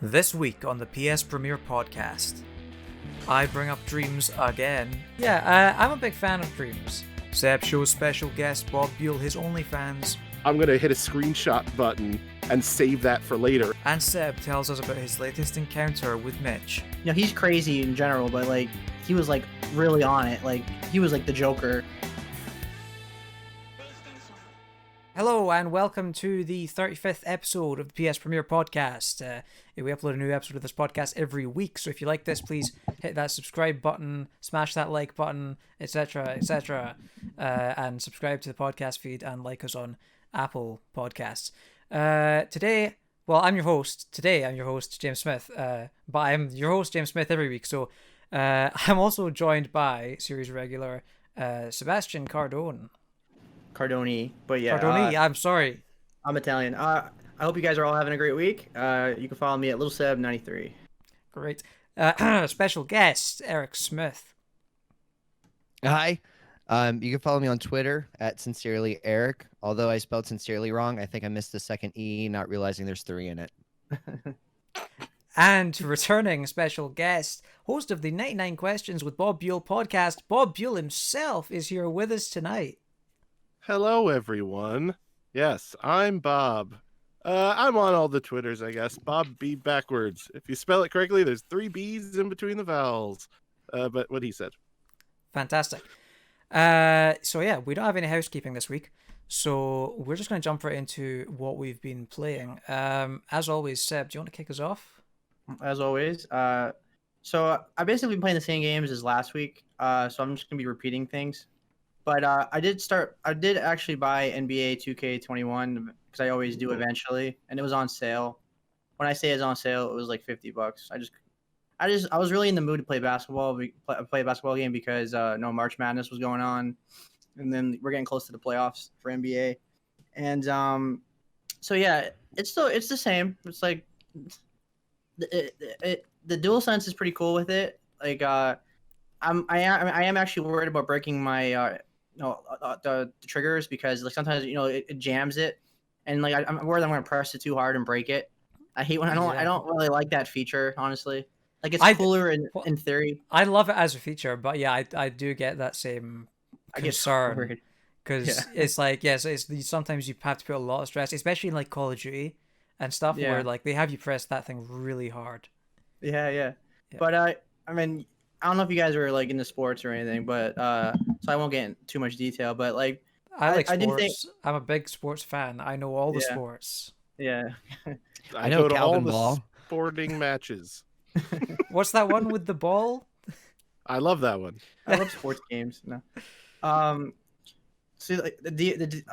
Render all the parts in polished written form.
This week on the PSPremiere Podcast, I bring up Dreams again. Yeah, I'm a big fan of Dreams. Seb shows special guest Bob Buel his OnlyFans. I'm going to hit a screenshot button and save that for later. And Seb tells us about his latest encounter with Mitch. You know, he's crazy in general, but like he was like really on it. Like he was like the Joker. Hello and welcome to the 35th episode of the PSPremiere Podcast. We upload a new episode of this podcast every week, so if you like this, please hit that subscribe button, smash that like button, etc., and subscribe to the podcast feed and like us on Apple Podcasts. Today, I'm your host. Today, I'm your host, James Smith, but I'm your host, James Smith, every week, so I'm also joined by series regular Sebastian Cardone. Cardoni, but yeah. Cardoni, I'm sorry. I'm Italian. I hope you guys are all having a great week. You can follow me at LittleSeb93. Great. Special guest, Eric Smith. Hi. You can follow me on Twitter at Sincerely Eric. Although I spelled sincerely wrong, I think I missed the second E, not realizing there's 3 in it. And returning special guest, host of the 99 Questions with Bob Buel podcast, Bob Buel himself is here with us tonight. Hello, everyone. Yes, I'm Bob. I'm on all the Twitters, I guess. Bob B backwards. If you spell it correctly, there's 3 B's in between the vowels. But what he said. Fantastic. So yeah, we don't have any housekeeping this week, so we're just going to jump right into what we've been playing. As always, Seb, do you want to kick us off? As always. So I basically been playing the same games as last week. So I'm just gonna be repeating things. But I did actually buy NBA 2K21 because I always do eventually, and it was on sale. When I say it's on sale, it was like $50. I was really in the mood to play basketball, play a basketball game because no March Madness was going on, and then we're getting close to the playoffs for NBA, and so yeah, it's the same. It's like the DualSense is pretty cool with it. Like I am actually worried about breaking my the triggers because like sometimes it jams it, and like I'm worried I'm gonna press it too hard and break it. I hate when I don't really like that feature, honestly. Like it's cooler in theory. I love it as a feature, but yeah, I do get that same concern because it's like sometimes you have to put a lot of stress, especially in like Call of Duty and stuff where like they have you press that thing really hard. Yeah. But I mean, I don't know if you guys are like into sports or anything, but so I won't get in too much detail. But like, I like sports. I'm a big sports fan. I know all the sports. Yeah, I know go to Calvin all Ball. the sporting matches. What's that one with the ball? I love that one. I love sports games. No, see, like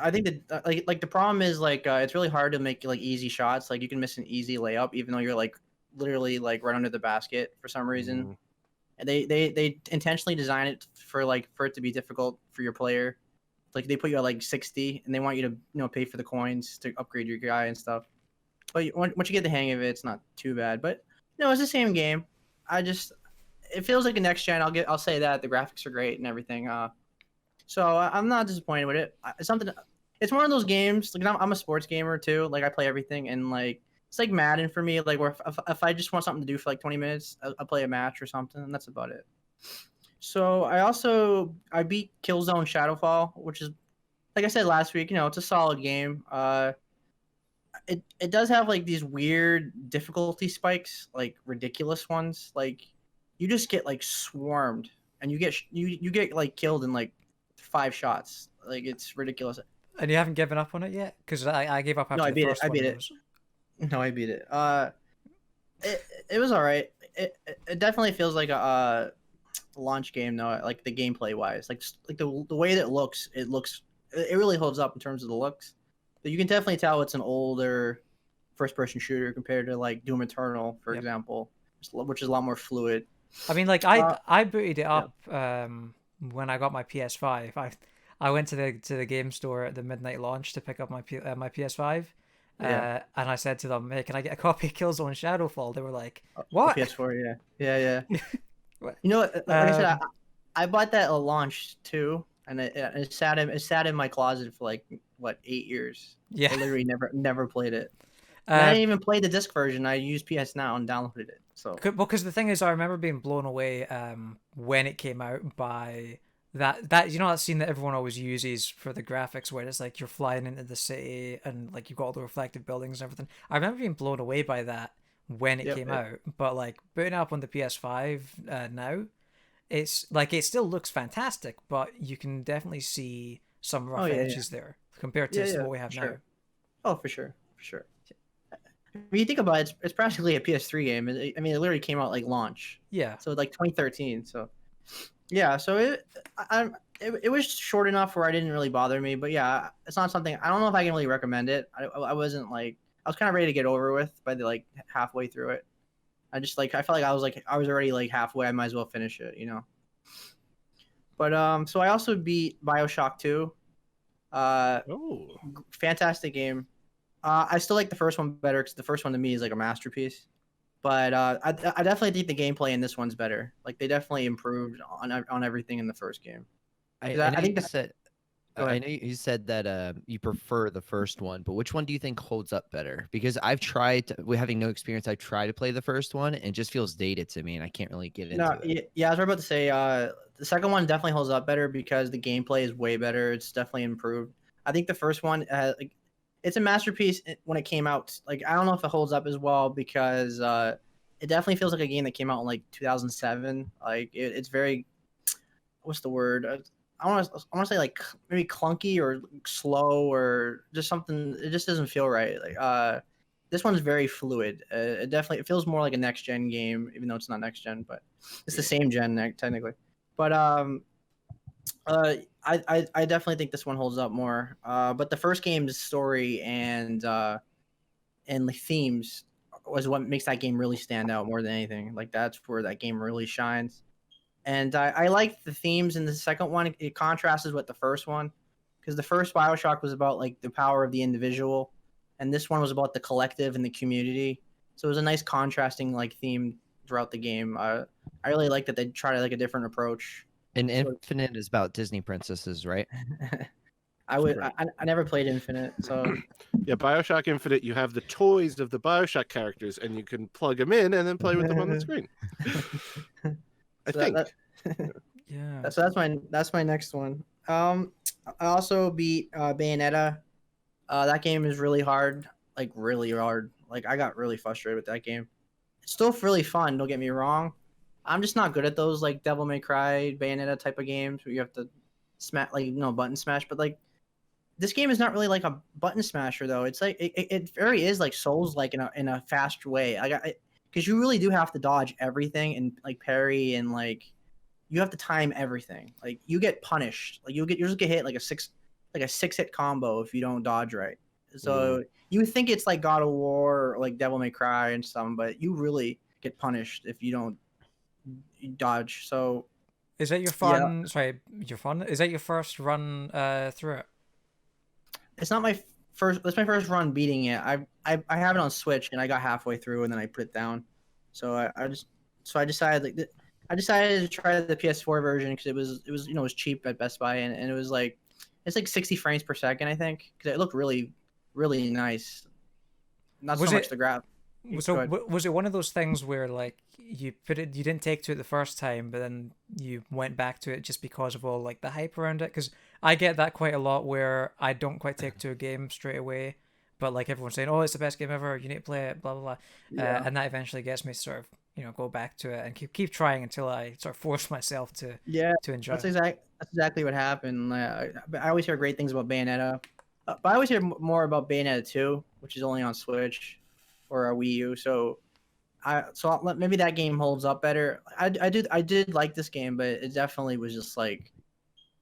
I think that like the problem is like it's really hard to make like easy shots. Like you can miss an easy layup even though you're like literally like right under the basket for some reason. And they intentionally design it for it to be difficult for your player. Like they put you at like 60, and they want you to pay for the coins to upgrade your guy and stuff. But once you get the hang of it, it's not too bad. But it's the same game. It feels like a next gen. I'll say that the graphics are great and everything. So I'm not disappointed with it. It's one of those games. Like I'm a sports gamer too. Like I play everything, and like it's like Madden for me. Like where if I just want something to do for like 20 minutes, I'll play a match or something, and that's about it. So I beat Killzone Shadowfall, which is, like I said last week, it's a solid game. It does have like these weird difficulty spikes, like ridiculous ones. Like you just get like swarmed, and you get like killed in like 5 shots. Like it's ridiculous. And you haven't given up on it yet? Because I gave up after the first one. I beat it. No, I beat it. It was all right. It definitely feels like a launch game though. Like the gameplay wise, like the way that it really holds up in terms of the looks. But you can definitely tell it's an older first person shooter compared to like Doom Eternal, for example, which is a lot more fluid. I mean, like I booted it up when I got my PS5. I went to the game store at the midnight launch to pick up my PS5. And I said to them, "Hey, can I get a copy of Killzone Shadowfall?" They were like, "What?" PS4, yeah. You know what? Like I said, I bought that at launch too, and it sat in my closet for like 8 years. Yeah, I literally never played it. And I didn't even play the disc version. I used PS Now and downloaded it. So Because the thing is, I remember being blown away when it came out by that you know that scene that everyone always uses for the graphics where it's like you're flying into the city and like you've got all the reflective buildings and everything. I remember being blown away by that when it came out, but like booting up on the PS5 now, it's like it still looks fantastic, but you can definitely see some rough edges there compared to what we have now. Oh, for sure. When you think about it, it's practically a PS3 game. I mean, it literally came out like launch. Yeah. So like 2013. So yeah. So it was short enough where I didn't really bother me. But yeah, it's not something. I don't know if I can really recommend it. I wasn't like I was kind of ready to get over with by the like halfway through it. I felt like I was already like halfway. I might as well finish it, you know. But so I also beat BioShock 2. Fantastic game. I still like the first one better because the first one to me is like a masterpiece. But I definitely think the gameplay in this one's better. Like they definitely improved on everything in the first game. I think I know you said that you prefer the first one, but which one do you think holds up better? Because I've tried, having no experience, I tried to play the first one and it just feels dated to me, and I can't really get into it. Yeah, I was about to say the second one definitely holds up better because the gameplay is way better. It's definitely improved. I think the first one it's a masterpiece when it came out. Like I don't know if it holds up as well because it definitely feels like a game that came out in like 2007. Like it's very, what's the word? I want to say like maybe clunky or slow or just something. It just doesn't feel right. Like this one's very fluid. It feels more like a next gen game, even though it's not next gen, but it's the same gen technically. But I definitely think this one holds up more. But the first game's story and the themes was what makes that game really stand out more than anything. Like that's where that game really shines. And I like the themes in the second one. It contrasts with the first one because the first BioShock was about like the power of the individual, and this one was about the collective and the community. So it was a nice contrasting like theme throughout the game. I really like that they tried like a different approach. And Infinite is about Disney princesses, right? I never played Infinite, so yeah, BioShock Infinite, you have the toys of the BioShock characters, and you can plug them in and then play with them on the screen. I think. Yeah. So that's my next one. I also beat Bayonetta. That game is really hard, like really hard. Like I got really frustrated with that game. It's still really fun. Don't get me wrong. I'm just not good at those like Devil May Cry, Bayonetta type of games where you have to smash button smash. But like this game is not really like a button smasher though. It's like it very is like Souls like in a fast way. Because you really do have to dodge everything and like parry and like you have to time everything. Like you get punished. Like you just get hit like a six hit combo if you don't dodge right. So you think it's like God of War or like Devil May Cry and stuff, but you really get punished if you don't dodge. So is that your fun? Yeah. Sorry, your fun. Is that your first run through it? It's not my first. That's my first run beating it. I have it on Switch and I got halfway through and then I put it down. So I decided to try the PS4 version because it was cheap at Best Buy and it was like it's like 60 frames per second I think because it looked really really nice. Not so much the graph. So was it one of those things where like you didn't take to it the first time, but then you went back to it just because of all like the hype around it? Because I get that quite a lot where I don't quite take to a game straight away, but like everyone's saying, oh, it's the best game ever, you need to play it, blah blah blah, and that eventually gets me to sort of go back to it and keep trying until I sort of force myself to enjoy. That's exactly what happened. I always hear great things about Bayonetta, but I always hear more about Bayonetta 2, which is only on Switch or a Wii U. So maybe that game holds up better. I did like this game, but it definitely was just like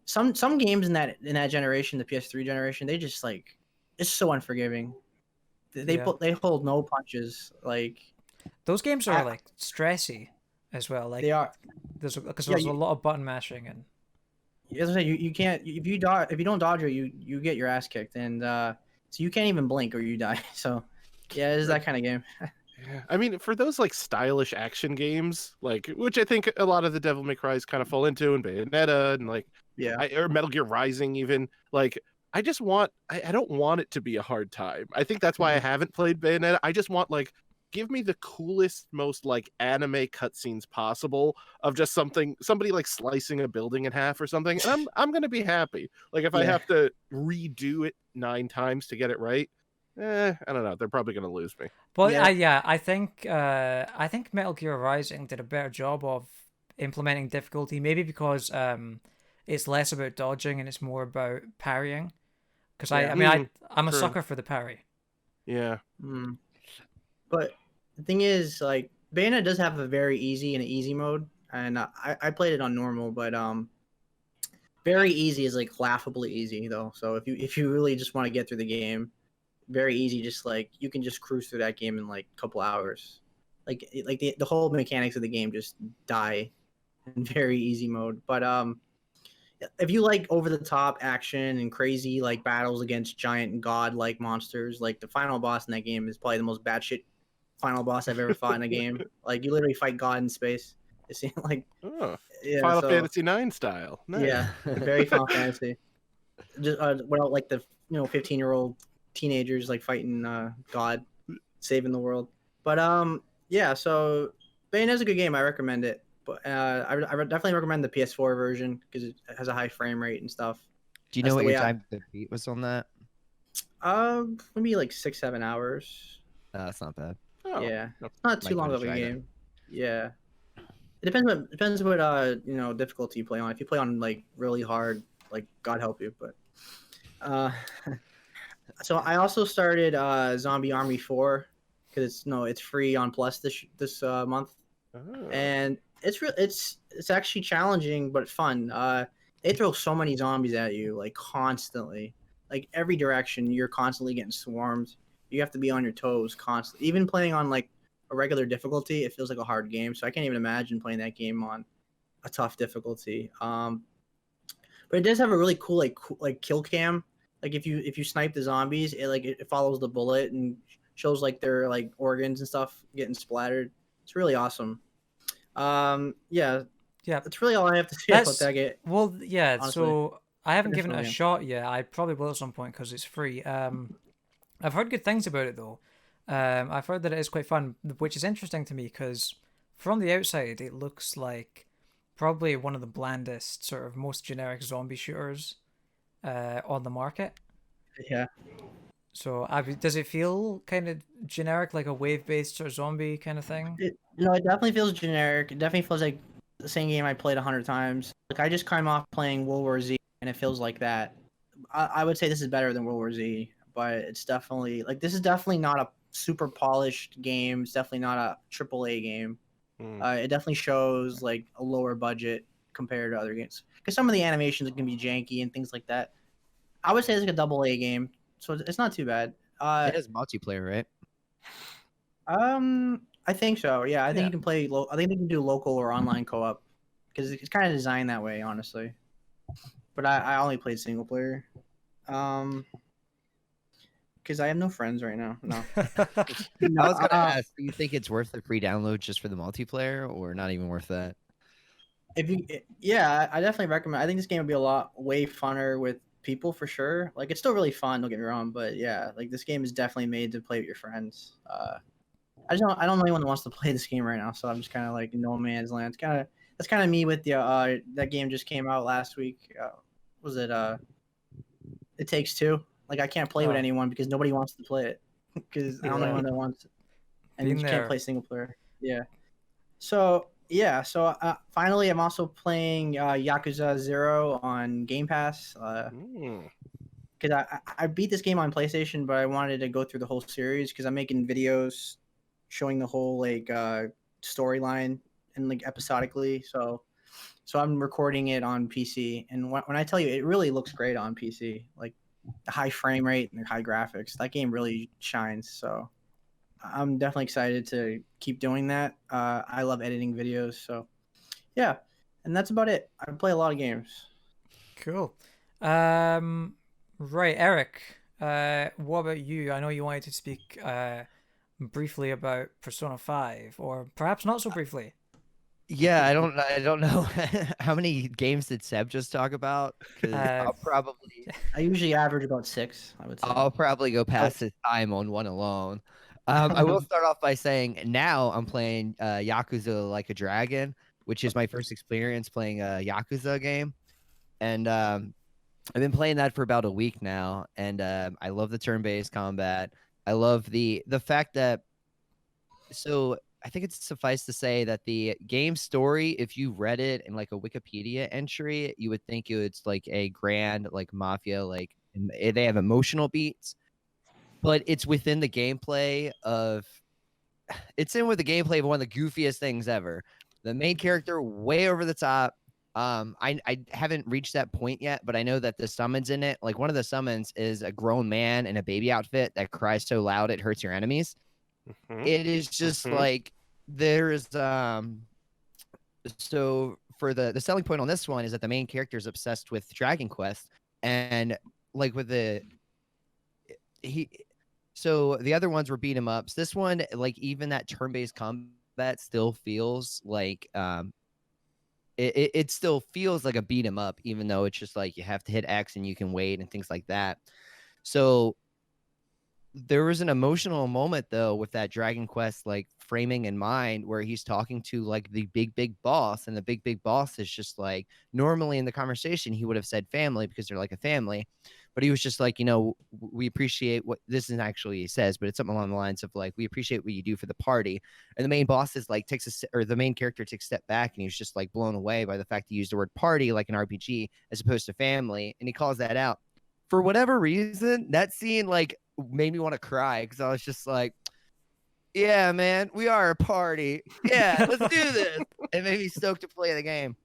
some games in that generation, the PS3 generation, they just like it's so unforgiving. They hold no punches. Like those games are like stressy as well. Like they are. There's a lot of button mashing and. As I say, you can't if you don't dodge it, you get your ass kicked, and so you can't even blink or you die. So yeah, it is that kind of game. Yeah, I mean, for those like stylish action games, like which I think a lot of the Devil May Cry's kind of fall into, and Bayonetta, and like or Metal Gear Rising, even like I just want I don't want it to be a hard time. I think that's why I haven't played Bayonetta. I just want like give me the coolest, most like anime cutscenes possible of just somebody like slicing a building in half or something, and I'm gonna be happy. Like if I have to redo it 9 times to get it right, I don't know. They're probably gonna lose me. But I think Metal Gear Rising did a better job of implementing difficulty. Maybe because it's less about dodging and it's more about parrying. Because I'm a true. sucker for the parry. Yeah. But the thing is, like, Bayonetta does have a very easy and an easy mode, and I played it on normal, but very easy is like laughably easy though. So if you really just want to get through the game, very easy, just like you can just cruise through that game in like a couple hours. Like the whole mechanics of the game just die in very easy mode. But if you like over the top action and crazy like battles against giant and god like monsters, like the final boss in that game is probably the most batshit final boss I've ever fought in a game. Like you literally fight God in space. It seems like Final Fantasy 9 style. Nice. Yeah, very Final Fantasy. Just like the 15-year-old teenagers like fighting God, saving the world. But so Bayonetta's a good game. I recommend it. But I definitely recommend the PS4 version because it has a high frame rate and stuff. Do you know what your time to beat was on that? Maybe like 6-7 hours. That's not bad. Oh, yeah, it's not too long of a game. Yeah, it depends what difficulty you play on. If you play on like really hard, like God help you. But so I also started Zombie Army 4 because it's free on Plus this month, and it's actually challenging but fun. They throw so many zombies at you like constantly, like every direction. You're constantly getting swarmed. You have to be on your toes constantly. Even playing on like a regular difficulty, it feels like a hard game. So I can't even imagine playing that game on a tough difficulty. But it does have a really cool like kill cam. Like if you snipe the zombies, it follows the bullet and shows like their like organs and stuff getting splattered. It's really awesome. Yeah, that's really all I have to say about that game. Well, yeah. Honestly. So I haven't given it a shot yet. I probably will at some point because it's free. I've heard good things about it though. I've heard that it is quite fun, which is interesting to me because from the outside it looks like probably one of the blandest, sort of most generic zombie shooters on the market. Yeah. So does it feel kind of generic, like a wave-based sort of zombie kind of thing? It definitely feels generic. It definitely feels like the same game I played 100 times. Like I just came off playing World War Z, and it feels like that. I would say this is better than World War Z, but it's definitely like this is definitely not a super polished game. It's definitely not a AAA game. It definitely shows like a lower budget compared to other games because some of the animations can be janky and things like that. I would say it's like a AA game, so it's not too bad. It has multiplayer, right? I think so. Yeah, I think you can play. I think they can do local or online co-op because it's kind of designed that way, honestly. But I only played single player. Because I have no friends right now. No. I was gonna ask, do you think it's worth the free download just for the multiplayer, or not even worth that? I definitely recommend. I think this game would be way funner with people for sure. Like it's still really fun. Don't get me wrong, but yeah, like this game is definitely made to play with your friends. I don't know anyone that wants to play this game right now, so I'm just kind of like in no man's land. That's kind of me with the that game just came out last week. Was it It Takes Two? Like I can't play with anyone because nobody wants to play it because I don't know anyone that wants it, and you can't play single player. Yeah. So finally, I'm also playing Yakuza 0 on Game Pass. Because I beat this game on PlayStation, but I wanted to go through the whole series because I'm making videos showing the whole like storyline and like episodically. So I'm recording it on PC, and when I tell you, it really looks great on PC. Like the high frame rate and the high graphics, that game really shines. So I'm definitely excited to keep doing that. I love editing videos, so yeah, and that's about it. I play a lot of games. Cool. Right, Eric. What about you? I know you wanted to speak briefly about Persona 5, or perhaps not so briefly. Yeah, I don't know how many games did Seb just talk about? Because I usually average about 6, I would say. I'll probably go past his time on one alone. I will start off by saying now I'm playing Yakuza Like a Dragon, which is my first experience playing a Yakuza game, and I've been playing that for about a week now, and I love the turn-based combat. I love the fact that so I think it's suffice to say that the game story, if you read it in like a Wikipedia entry, you would think it's like a grand like mafia, like they have emotional beats, but it's within the gameplay of it's in with the gameplay of one of the goofiest things ever. The main character way over the top. I haven't reached that point yet, but I know that the summons in it, like one of the summons is a grown man in a baby outfit that cries so loud it hurts your enemies. It is just like there is so for the selling point on this one is that the main character is obsessed with Dragon Quest, and like with the so the other ones were beat 'em ups. This one, like even that turn-based combat still feels like it still feels like a beat 'em up, even though it's just like you have to hit X and you can wait and things like that. So there was an emotional moment though with that Dragon Quest like framing in mind where he's talking to like the big boss, and the big boss is just like normally in the conversation he would have said family because they're like a family, but he was just like, we appreciate what this isn't actually he says, but it's something along the lines of like, we appreciate what you do for the party. And the main boss is like the main character takes a step back and he's just like blown away by the fact he used the word party like an RPG as opposed to family, and he calls that out. For whatever reason, that scene like made me want to cry because I was just like, yeah, man, we are a party. Yeah, let's do this. It made me stoked to play the game.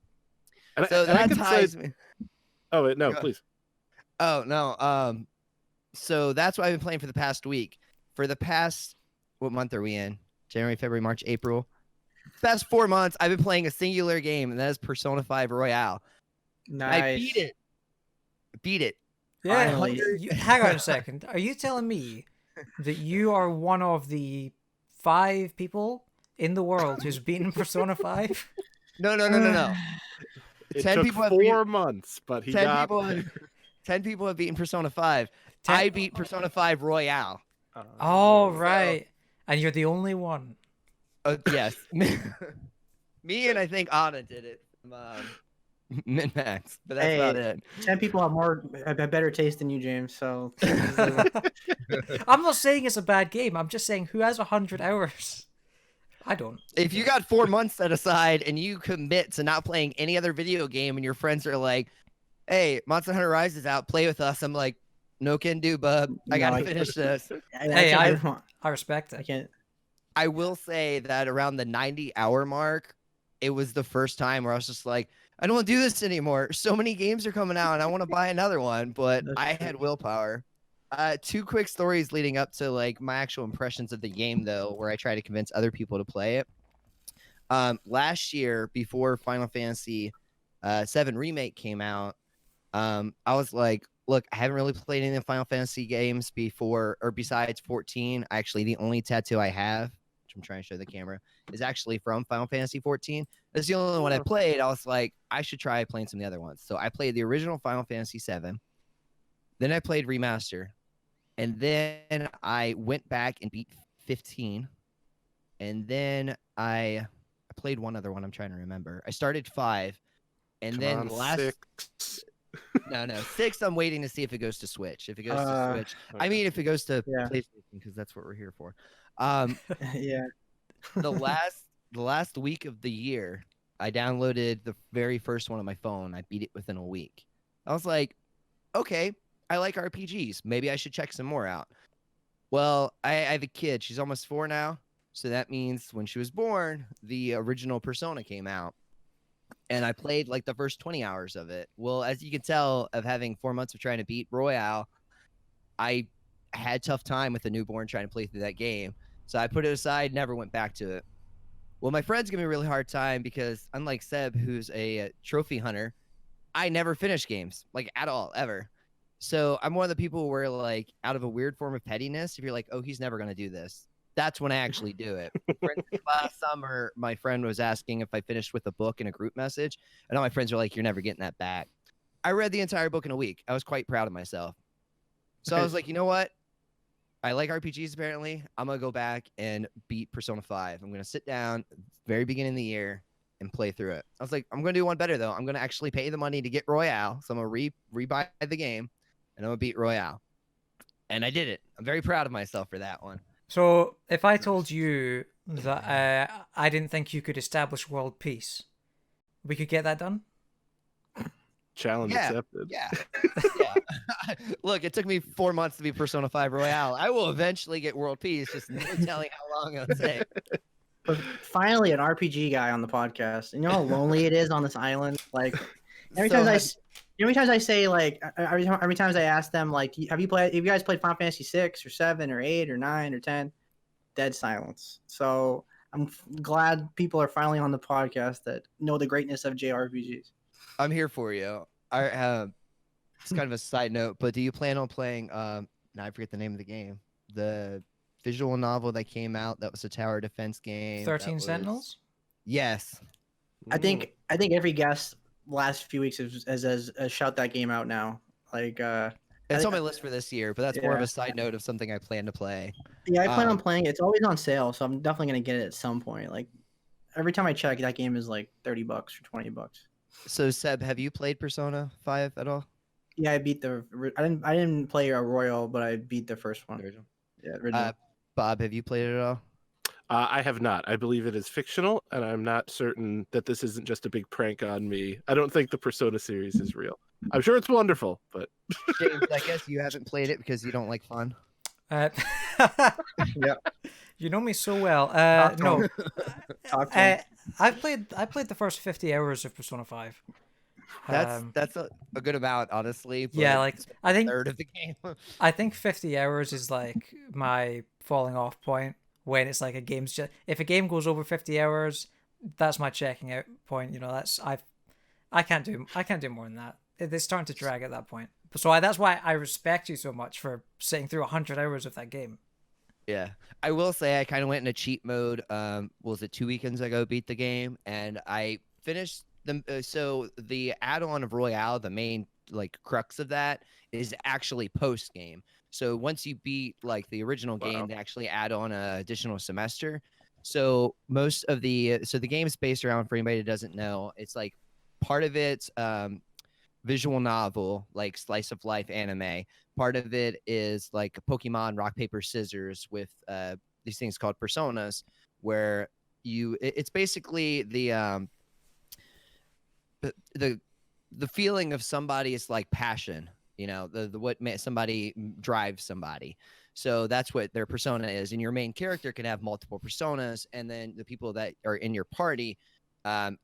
And so that ties me. Oh, wait, no, please. Oh, no. So that's what I've been playing for the past week. For the past, what month are we in? January, February, March, April. Past 4 months, I've been playing a singular game, and that is Persona 5 Royale. Nice. I beat it. Yeah, hang on a second. Are you telling me that you are one of the 5 people in the world who's beaten Persona 5? No. It 10 took people 4 months, but he 10 people have beaten Persona 5. I beat Persona 5 Royale. Oh, right. And you're the only one. Yes. Me and I think Anna did it. Min-max, but that's not it. 10 people have better taste than you, James. So I'm not saying it's a bad game. I'm just saying who has 100 hours. I don't. If you got 4 months set aside and you commit to not playing any other video game, and your friends are like, "Hey, Monster Hunter Rise is out. Play with us." I'm like, "No can do, bub. I gotta finish this." Hey, I respect it. I can't. I will say that around the 90-hour mark, it was the first time where I was just like, I don't want to do this anymore. So many games are coming out and I want to buy another one, but I had willpower. 2 quick stories leading up to like my actual impressions of the game though, where I try to convince other people to play it. Last year, before Final Fantasy 7 Remake came out, I was like, look, I haven't really played any of the Final Fantasy games before or besides 14. Actually, the only tattoo I have, which I'm trying to show the camera, is actually from Final Fantasy 14. It's the only one I played. I was like, I should try playing some of the other ones. So I played the original Final Fantasy 7. Then I played Remaster. And then I went back and beat 15. And then I played one other one I'm trying to remember. I started 5. And then 6. No, 6 I'm waiting to see if it goes to Switch. If it goes to Switch. Okay. I mean, if it goes to PlayStation, because that's what we're here for. Yeah. The last week of the year, I downloaded the very first one on my phone. I beat it within a week. I was like, okay, I like RPGs. Maybe I should check some more out. Well, I have a kid. She's almost 4 now. So that means when she was born, the original Persona came out. And I played like the first 20 hours of it. Well, as you can tell, of having 4 months of trying to beat Royale, I had tough time with a newborn trying to play through that game. So I put it aside, never went back to it. Well, my friends give me a really hard time because unlike Seb, who's a trophy hunter, I never finish games, like at all, ever. So I'm one of the people where like out of a weird form of pettiness, if you're like, oh, he's never going to do this, That's when I actually do it. For instance, last summer, my friend was asking if I finished with a book in a group message, and all my friends were like, "You're never getting that back." I read the entire book in a week. I was quite proud of myself. So I was like, you know what? I like RPGs apparently. I'm going to go back and beat Persona 5. I'm going to sit down very beginning of the year and play through it. I was like, I'm going to do one better though. I'm going to actually pay the money to get Royale. So I'm going to rebuy the game and I'm going to beat Royale. And I did it. I'm very proud of myself for that one. So if I told you that I didn't think you could establish world peace, we could get that done? Challenge accepted. Yeah. Look, it took me 4 months to beat Persona 5 Royale. I will eventually get world peace. Just no telling how long it'll take. But finally, an RPG guy on the podcast. You know how lonely it is on this island. Like every time I say like every time I ask them like, have you guys played Final Fantasy 6 or 7 or 8 or 9 or 10? Dead silence. So I'm glad people are finally on the podcast that know the greatness of JRPGs. I'm here for you. It's kind of a side note, but do you plan on playing? Now I forget the name of the game. The visual novel that came out that was a tower defense game. 13 Sentinels. Yes. I think every guest last few weeks has shout that game out now. Like it's on my list for this year, but that's more of a side note of something I plan to play. Yeah, I plan on playing it. It's always on sale, so I'm definitely gonna get it at some point. Like every time I check, that game is like $30 or $20. So Seb, have you played Persona 5 at all? Yeah, I beat I didn't play a Royal, but I beat the first one. Yeah, original. Bob, have you played it at all? I have not. I believe it is fictional, and I'm not certain that this isn't just a big prank on me. I don't think the Persona series is real. I'm sure it's wonderful, but James, I guess you haven't played it because you don't like fun. Yeah. You know me so well. No. I played the first 50 hours of Persona 5. That's a good amount, honestly. But Yeah, like I think third of the game. I think 50 hours is like my falling off point when it's like a game's just if a game goes over 50 hours, that's my checking out point. You know, that's I can't do more than that. It's starting to drag at that point. So that's why I respect you so much for sitting through 100 hours of that game. Yeah, I will say I kind of went into cheat mode. Was it 2 weekends ago? Beat the game, and I finished them. So the add-on of Royale, the main like crux of that, is actually post game. So once you beat like the original game, they actually add on an additional semester. So most of the game is based around, for anybody that doesn't know, it's like part of it's visual novel, like slice of life anime. Part of it is like Pokemon rock paper scissors with these things called personas, where it's basically the feeling of somebody is like passion, you know, the what somebody drives somebody. So that's what their persona is, and your main character can have multiple personas, and then the people that are in your party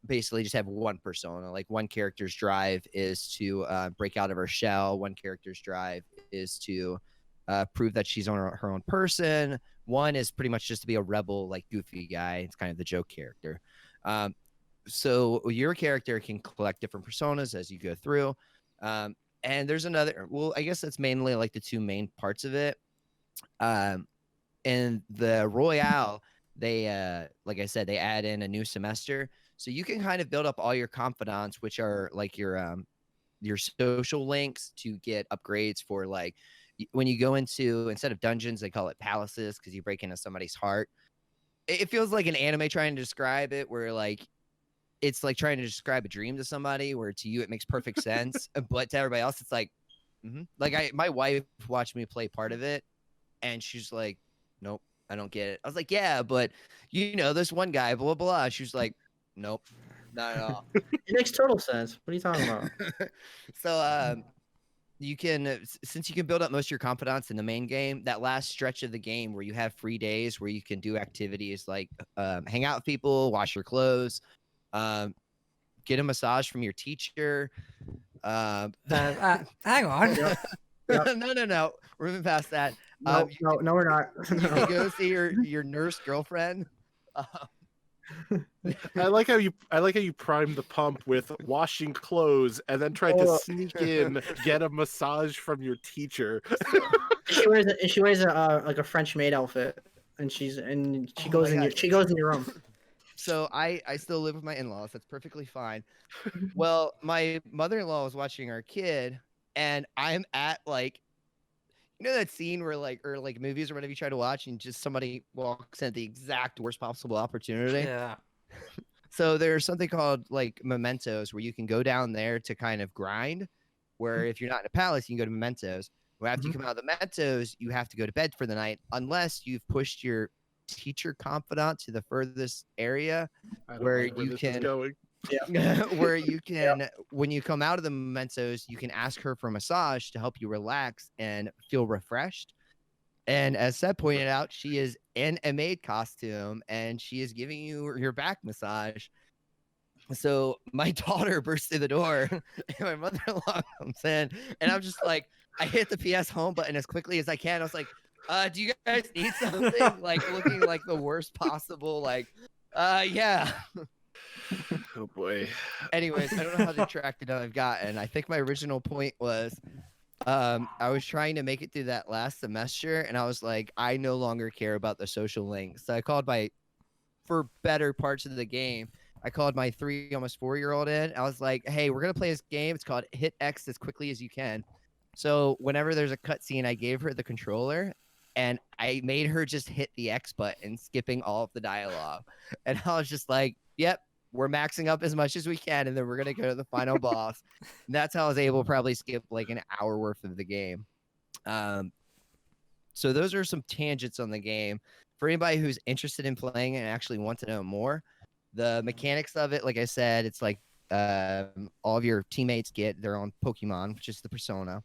basically just have one persona. Like one character's drive is to break out of her shell. One character's drive is to prove that she's on her own person. One is pretty much just to be a rebel, like goofy guy. It's kind of the joke character. So your character can collect different personas as you go through. And there's another, well, I guess that's mainly like the two main parts of it. And the Royale, they, like I said, they add in a new semester. So you can kind of build up all your confidants, which are like your social links to get upgrades for like when you go into, instead of dungeons, they call it palaces because you break into somebody's heart. It feels like an anime trying to describe it, where like it's like trying to describe a dream to somebody, where to you it makes perfect sense, but to everybody else it's like, like my wife watched me play part of it, and she's like, nope, I don't get it. I was like, yeah, but you know, this one guy, blah, blah, blah. She was like, nope, not at all. It makes total sense. What are you talking about? So, you can, since you can build up most of your confidants in the main game, that last stretch of the game where you have free days where you can do activities like hang out with people, wash your clothes, get a massage from your teacher. Hang on. Yep. No. We're moving past that. No, we're not. You go see your nurse girlfriend. I like how you primed the pump with washing clothes and then tried to sneak in, get a massage from your teacher. She wears a like a French maid outfit. and she Oh goes my in God. she goes in your room. So I still live with my in-laws. That's perfectly fine. Well, my mother-in-law was watching our kid, and I'm at like, you know that scene where like, or like movies or whatever you try to watch, and just somebody walks in at the exact worst possible opportunity. Yeah. So there's something called like mementos where you can go down there to kind of grind. Where if you're not in a palace, you can go to mementos. Where after you come out of the mementos, you have to go to bed for the night, unless you've pushed your teacher confidant to the furthest area I don't where like where you this is can going. where you can when you come out of the mementos, you can ask her for a massage to help you relax and feel refreshed. And as Seth pointed out, she is in a maid costume and she is giving you your back massage. So my daughter bursts through the door and my mother-in-law comes in, and I'm just like, I hit the PS home button as quickly as I can. I was like, do you guys need something? Like looking like the worst possible, like, yeah. Oh boy. Anyways, I don't know how distracted I've gotten. I think my original point was I was trying to make it through that last semester, and I was like, I no longer care about the social links. So I called for better parts of the game, I called my 3, almost 4-year-old in. I was like, hey, we're going to play this game. It's called Hit X as quickly as you can. So whenever there's a cutscene, I gave her the controller, and I made her just hit the X button, skipping all of the dialogue. And I was just like, yep, we're maxing up as much as we can, and then we're going to go to the final boss. And that's how I was able to probably skip like an hour worth of the game. So those are some tangents on the game. For anybody who's interested in playing it and actually wants to know more, the mechanics of it, like I said, it's like all of your teammates get their own Pokemon, which is the persona.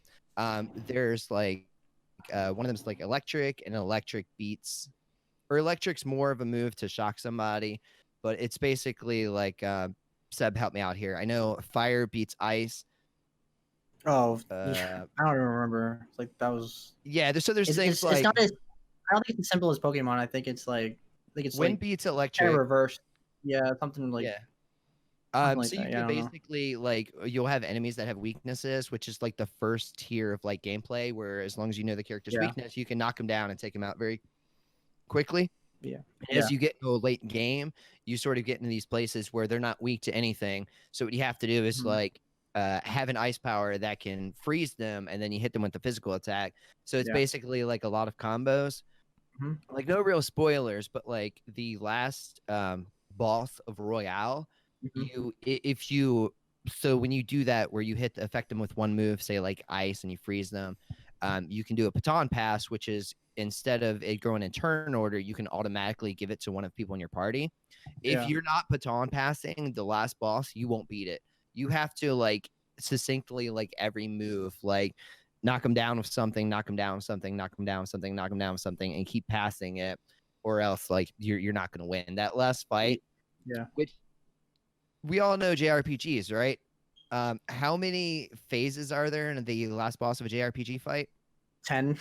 There's like one of them's like electric, and electric beats, or electric's more of a move to shock somebody, but it's basically like Seb, help me out here. I know fire beats ice. Oh, yeah. I don't even remember. It's like that was. Yeah, there's things it's like not as. I don't think it's as simple as Pokemon. I think it's like. wind beats electric. Kind of reversed. Yeah, something like. Yeah. Something like So that. you Yeah, can I don't know. basically like you'll have enemies that have weaknesses, which is like the first tier of like gameplay, where as long as you know the character's Yeah. weakness, you can knock them down and take them out very quickly. Yeah. And as you get into a late game, you sort of get into these places where they're not weak to anything. So what you have to do is like have an ice power that can freeze them, and then you hit them with the physical attack. So it's basically like a lot of combos. Like no real spoilers, but like the last boss of Royale, when you do that where you affect them with one move, say like ice, and you freeze them, you can do a baton pass, which is instead of it going in turn order, you can automatically give it to one of the people in your party. If you're not baton passing the last boss, you won't beat it. You have to like succinctly like every move, like knock them down with something, knock them down with something, knock them down with something, knock them down with something, and keep passing it, or else like you're not going to win that last fight. Yeah. Which we all know JRPGs, right? How many phases are there in the last boss of a JRPG fight? 10.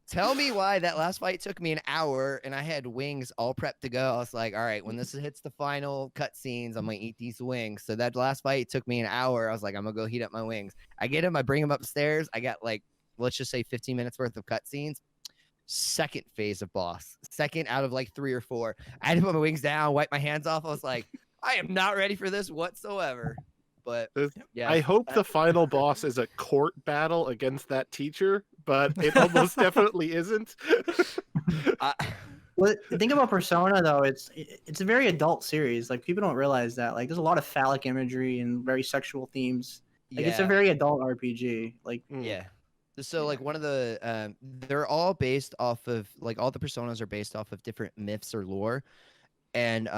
Tell me why that last fight took me an hour and I had wings all prepped to go. I was like, all right, when this hits the final cutscenes, I'm going to eat these wings. So that last fight took me an hour. I was like, I'm going to go heat up my wings. I get them. I bring them upstairs. I got like, let's just say 15 minutes worth of cutscenes. Second phase of boss. Second out of like 3 or 4. I had to put my wings down, wipe my hands off. I was like, I am not ready for this whatsoever. But yeah, I hope the final boss is a court battle against that teacher, but it almost definitely isn't. Well, the thing about Persona though, it's a very adult series. Like people don't realize that. Like there's a lot of phallic imagery and very sexual themes. Like it's a very adult RPG. Like yeah. So like one of the they're all based off of like all the personas are based off of different myths or lore, and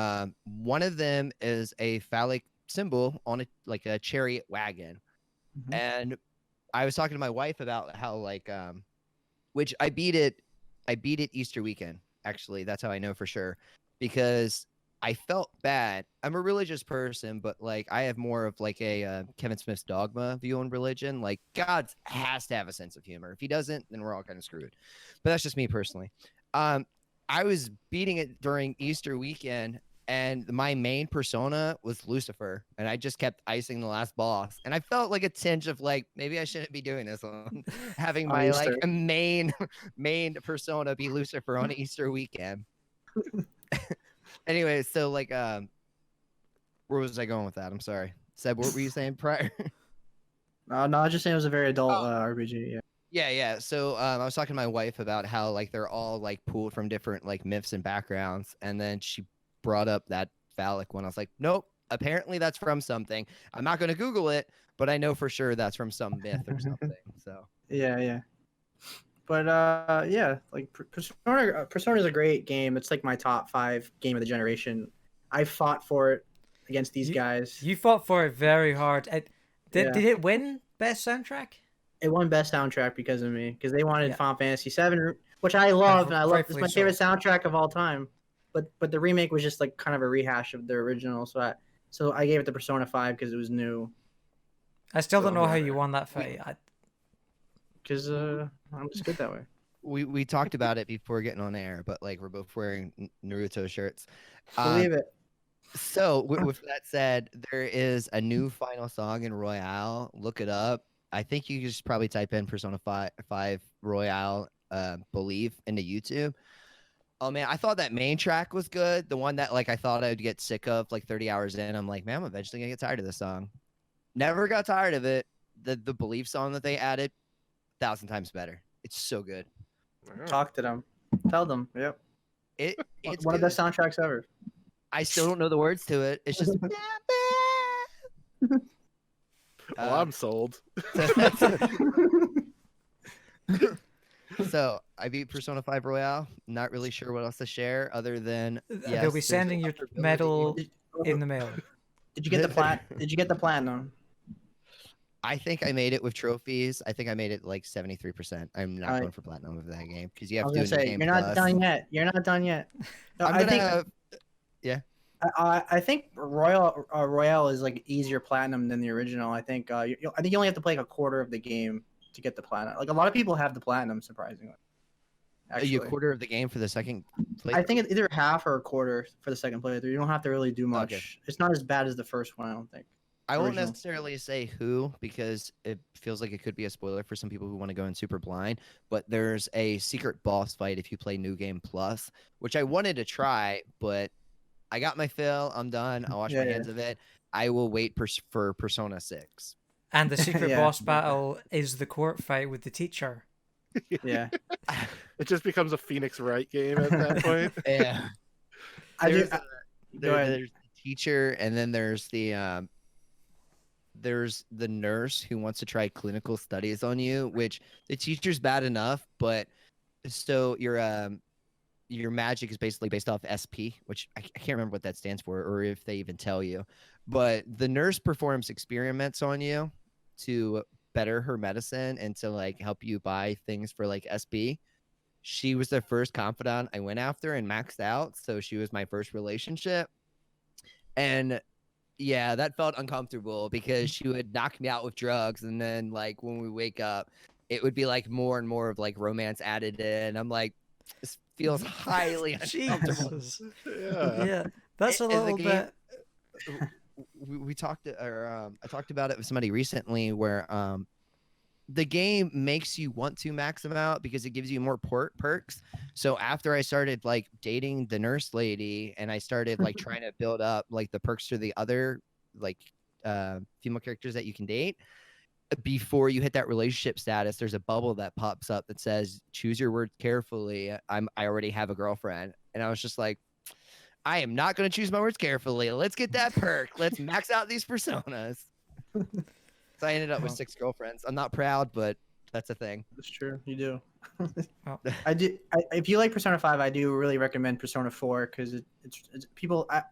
one of them is a phallic symbol on a chariot wagon. And I was talking to my wife about how like which I beat it Easter weekend, actually. That's how I know for sure, because I felt bad. I'm a religious person, but like I have more of like a Kevin Smith's Dogma view on religion. Like God has to have a sense of humor. If he doesn't, then we're all kind of screwed. But that's just me personally. I was beating it during Easter weekend, and my main persona was Lucifer, and I just kept icing the last boss, and I felt like a tinge of like maybe I shouldn't be doing this on having my like main persona be Lucifer on Easter weekend. Anyway, so like where was I going with that? I'm sorry. Seb, what were you saying prior? No, I was just saying it was a very adult RPG. Yeah. So I was talking to my wife about how like they're all like pulled from different like myths and backgrounds, and then she brought up that phallic one. I was like, nope. Apparently that's from something. I'm not going to Google it, but I know for sure that's from some myth or something. So yeah. But yeah, like Persona is a great game. It's like my top 5 game of the generation. I fought for it against these guys. You fought for it very hard. Did it win best soundtrack? It won best soundtrack because of me, because they wanted Final Fantasy VII, which I love, and I love. It's my favorite soundtrack of all time. But the remake was just like kind of a rehash of the original, so I gave it to Persona 5 because it was new. I still don't know how you won that fight. Because I'm just good that way. We talked about it before getting on air, but like we're both wearing Naruto shirts. Believe it. So with that said, there is a new final song in Royale. Look it up. I think you just probably type in Persona 5 Royale Believe into YouTube. Oh man, I thought that main track was good. The one that like I thought I'd get sick of like 30 hours in. I'm like, man, I'm eventually gonna get tired of this song. Never got tired of it. The Believe song that they added, 1,000 times better. It's so good. Talk to them. Tell them. Yep. It's one of the best soundtracks ever. I still don't know the words to it. It's just. Well, I'm sold. So I beat Persona 5 Royale. Not really sure what else to share other than they'll be sending your medal in the mail. Did you get the platinum? I think I made it with trophies. I think I made it like 73%. I'm not going for platinum of that game because you have to do a new game. You're not done yet. You're not done yet. No, I think Royale is like easier platinum than the original. I think you only have to play like a quarter of the game to get the platinum. Like a lot of people have the platinum, surprisingly. Actually. A quarter of the game for the second playthrough? I think it's either half or a quarter for the second playthrough. You don't have to really do much. Okay. It's not as bad as the first one, I don't think. I won't necessarily say who because it feels like it could be a spoiler for some people who want to go in super blind, but there's a secret boss fight if you play New Game Plus, which I wanted to try, but I got my fill. I'm done. I'll wash my hands of it. I will wait for Persona 6. And the secret boss battle is the court fight with the teacher. Yeah. It just becomes a Phoenix Wright game at that point. Yeah. There's the teacher, and then there's the nurse who wants to try clinical studies on you, which the teacher's bad enough, but so your magic is basically based off SP, which I can't remember what that stands for or if they even tell you. But the nurse performs experiments on you to better her medicine and to like help you buy things for like SP. She was the first confidant I went after and maxed out, so she was my first relationship. And yeah, that felt uncomfortable because she would knock me out with drugs, and then like when we wake up, it would be like more and more of like romance added in. I'm like, this feels highly uncomfortable. Yeah, that's a little bit. We talked, or I talked about it with somebody recently, where the game makes you want to max them out because it gives you more perks. So after I started like dating the nurse lady, and I started like trying to build up like the perks for the other like female characters that you can date, before you hit that relationship status, there's a bubble that pops up that says, choose your words carefully. I already have a girlfriend. And I was just like, I am not going to choose my words carefully. Let's get that perk. Let's max out these personas. So I ended up with 6 girlfriends. I'm not proud, but that's a thing. That's true. You do. I do. If you like Persona 5, I do really recommend Persona 4 because it's people. I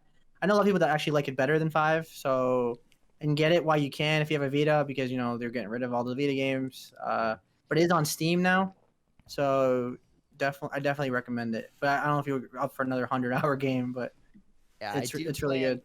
know a lot of people that actually like it better than 5. So, and get it while you can if you have a Vita, because you know they're getting rid of all the Vita games. But it is on Steam now, so I definitely recommend it. But I don't know if you're up for another 100-hour game, but yeah, it's really good.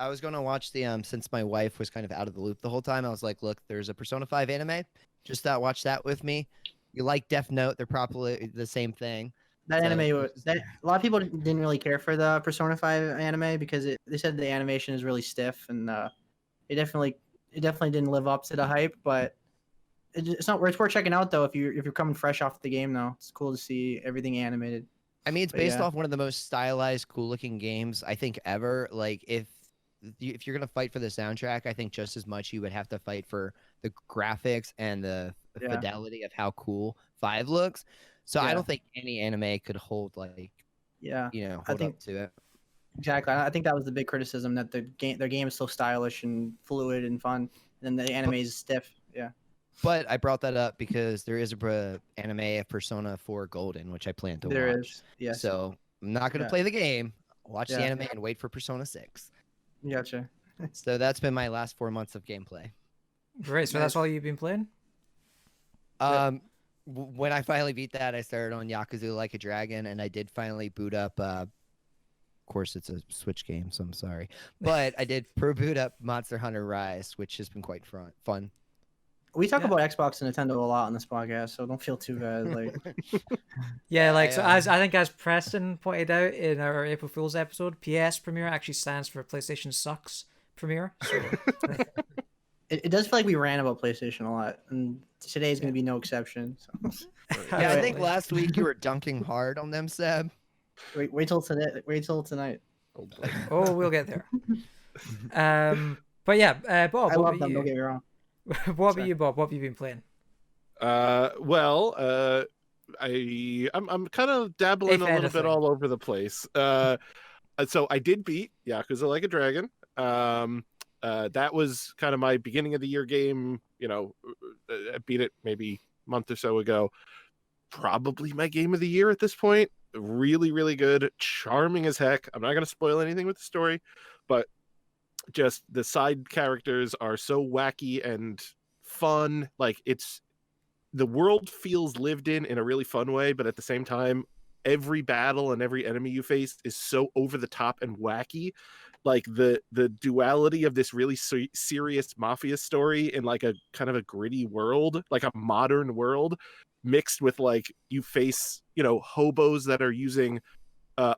I was going to watch the since my wife was kind of out of the loop the whole time. I was like, look, there's a Persona 5 anime. Just watch that with me. You like Death Note? They're probably the same thing. That So, anime was that a lot of people didn't really care for the Persona 5 anime because they said the animation is really stiff and it definitely didn't live up to the hype. But it's not it's worth checking out though if you're coming fresh off the game though. It's cool to see everything animated. I mean, it's But based yeah. off one of the most stylized, cool-looking games I think ever. Like, if you're gonna fight for the soundtrack, I think just as much you would have to fight for the graphics and the Yeah. fidelity of how cool 5 looks. So I Yeah. don't think any anime could hold Yeah, hold think- up to it. exactly. I think that was the big criticism that their game is so stylish and fluid and fun, and then the anime is stiff. Yeah. But I brought that up because there is a anime of Persona 4 Golden, which I plan to There watch. is. Yes. So I'm not gonna Yeah. play the game, watch the Yeah. anime, and wait for Persona 6. Gotcha. So that's been my last 4 months of gameplay. Great. So that's all you've been playing? When I finally beat that, I started on Yakuza Like a Dragon, and I did finally boot up. Of course, it's a Switch game, so I'm sorry, but I did boot up Monster Hunter Rise, which has been quite fun. We talk Yeah. about Xbox and Nintendo a lot on this podcast, so don't feel too bad. Like, Yeah, like so I, as I think as Preston pointed out in our April Fool's episode, PSPremiere actually stands for PlayStation Sucks Premiere. So it does feel like we ran about PlayStation a lot, and today is going to be no exception. So. Yeah, I think last week you were dunking hard on them, Seb. Wait till today. Wait till tonight. Oh boy. Oh, we'll get there. But yeah, Bob, I what love about them. Don't you? get me wrong. What about you, Bob? What have you been playing? Well, I'm kind of dabbling If a little anything. bit all over the place. So I did beat Yakuza Like a Dragon. That was kind of my beginning of the year game. I beat it maybe a month or so ago. Probably my game of the year at this point. Really, really good. Charming as heck. I'm not going to spoil anything with the story, but just the side characters are so wacky and fun. Like, the world feels lived in a really fun way, but at the same time, every battle and every enemy you face is so over the top and wacky. Like the duality of this really serious mafia story in like a kind of a gritty world, like a modern world, mixed with like you face hobos that are using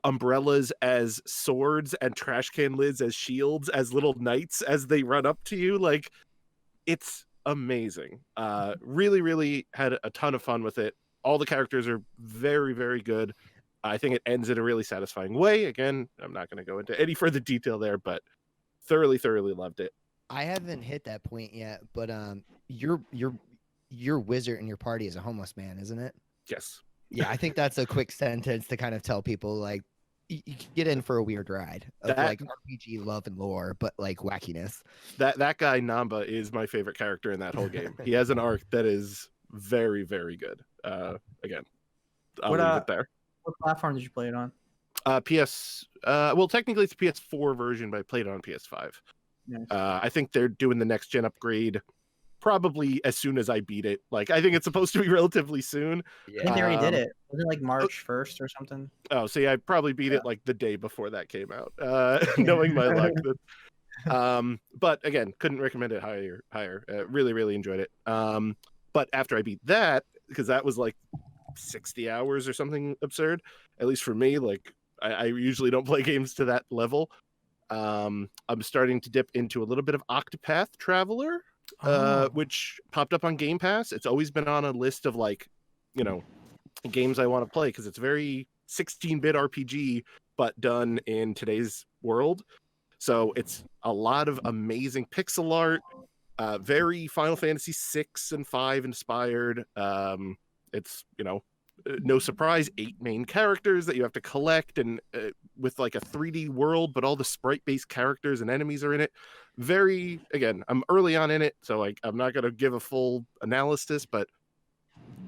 umbrellas as swords and trash can lids as shields, as little knights as they run up to you. Like, it's amazing. Really, really had a ton of fun with it. All the characters are very, very good. I think it ends in a really satisfying way. Again, I'm not going to go into any further detail there, but thoroughly loved it. I haven't hit that point yet, but your wizard in your party is a homeless man, isn't it? Yes. Yeah, I think that's a quick sentence to kind of tell people like you can get in for a weird ride of like RPG love and lore, but like wackiness. That guy Namba is my favorite character in that whole game. He has an arc that is very, very good. Again, I'll leave it there. What platform did you play it on? Well, technically it's a PS4 version, but I played it on PS5. Nice. I think they're doing the next gen upgrade probably as soon as I beat it. Like, I think it's supposed to be relatively soon. I think they already did it. Was it like March 1st or something? Oh, see, I probably beat it like the day before that came out, knowing my luck. But again, couldn't recommend it higher. Really, really enjoyed it. But after I beat that, because that was like 60 hours or something absurd, at least for me, like I usually don't play games to that level. I'm starting to dip into a little bit of Octopath Traveler, which popped up on Game Pass. It's always been on a list of like, games I want to play because it's very 16-bit RPG, but done in today's world. So it's a lot of amazing pixel art, very Final Fantasy 6 and 5 inspired. It's, no surprise, 8 main characters that you have to collect, and with like a 3D world, but all the sprite-based characters and enemies are in it. Again, I'm early on in it, so I'm not going to give a full analysis, but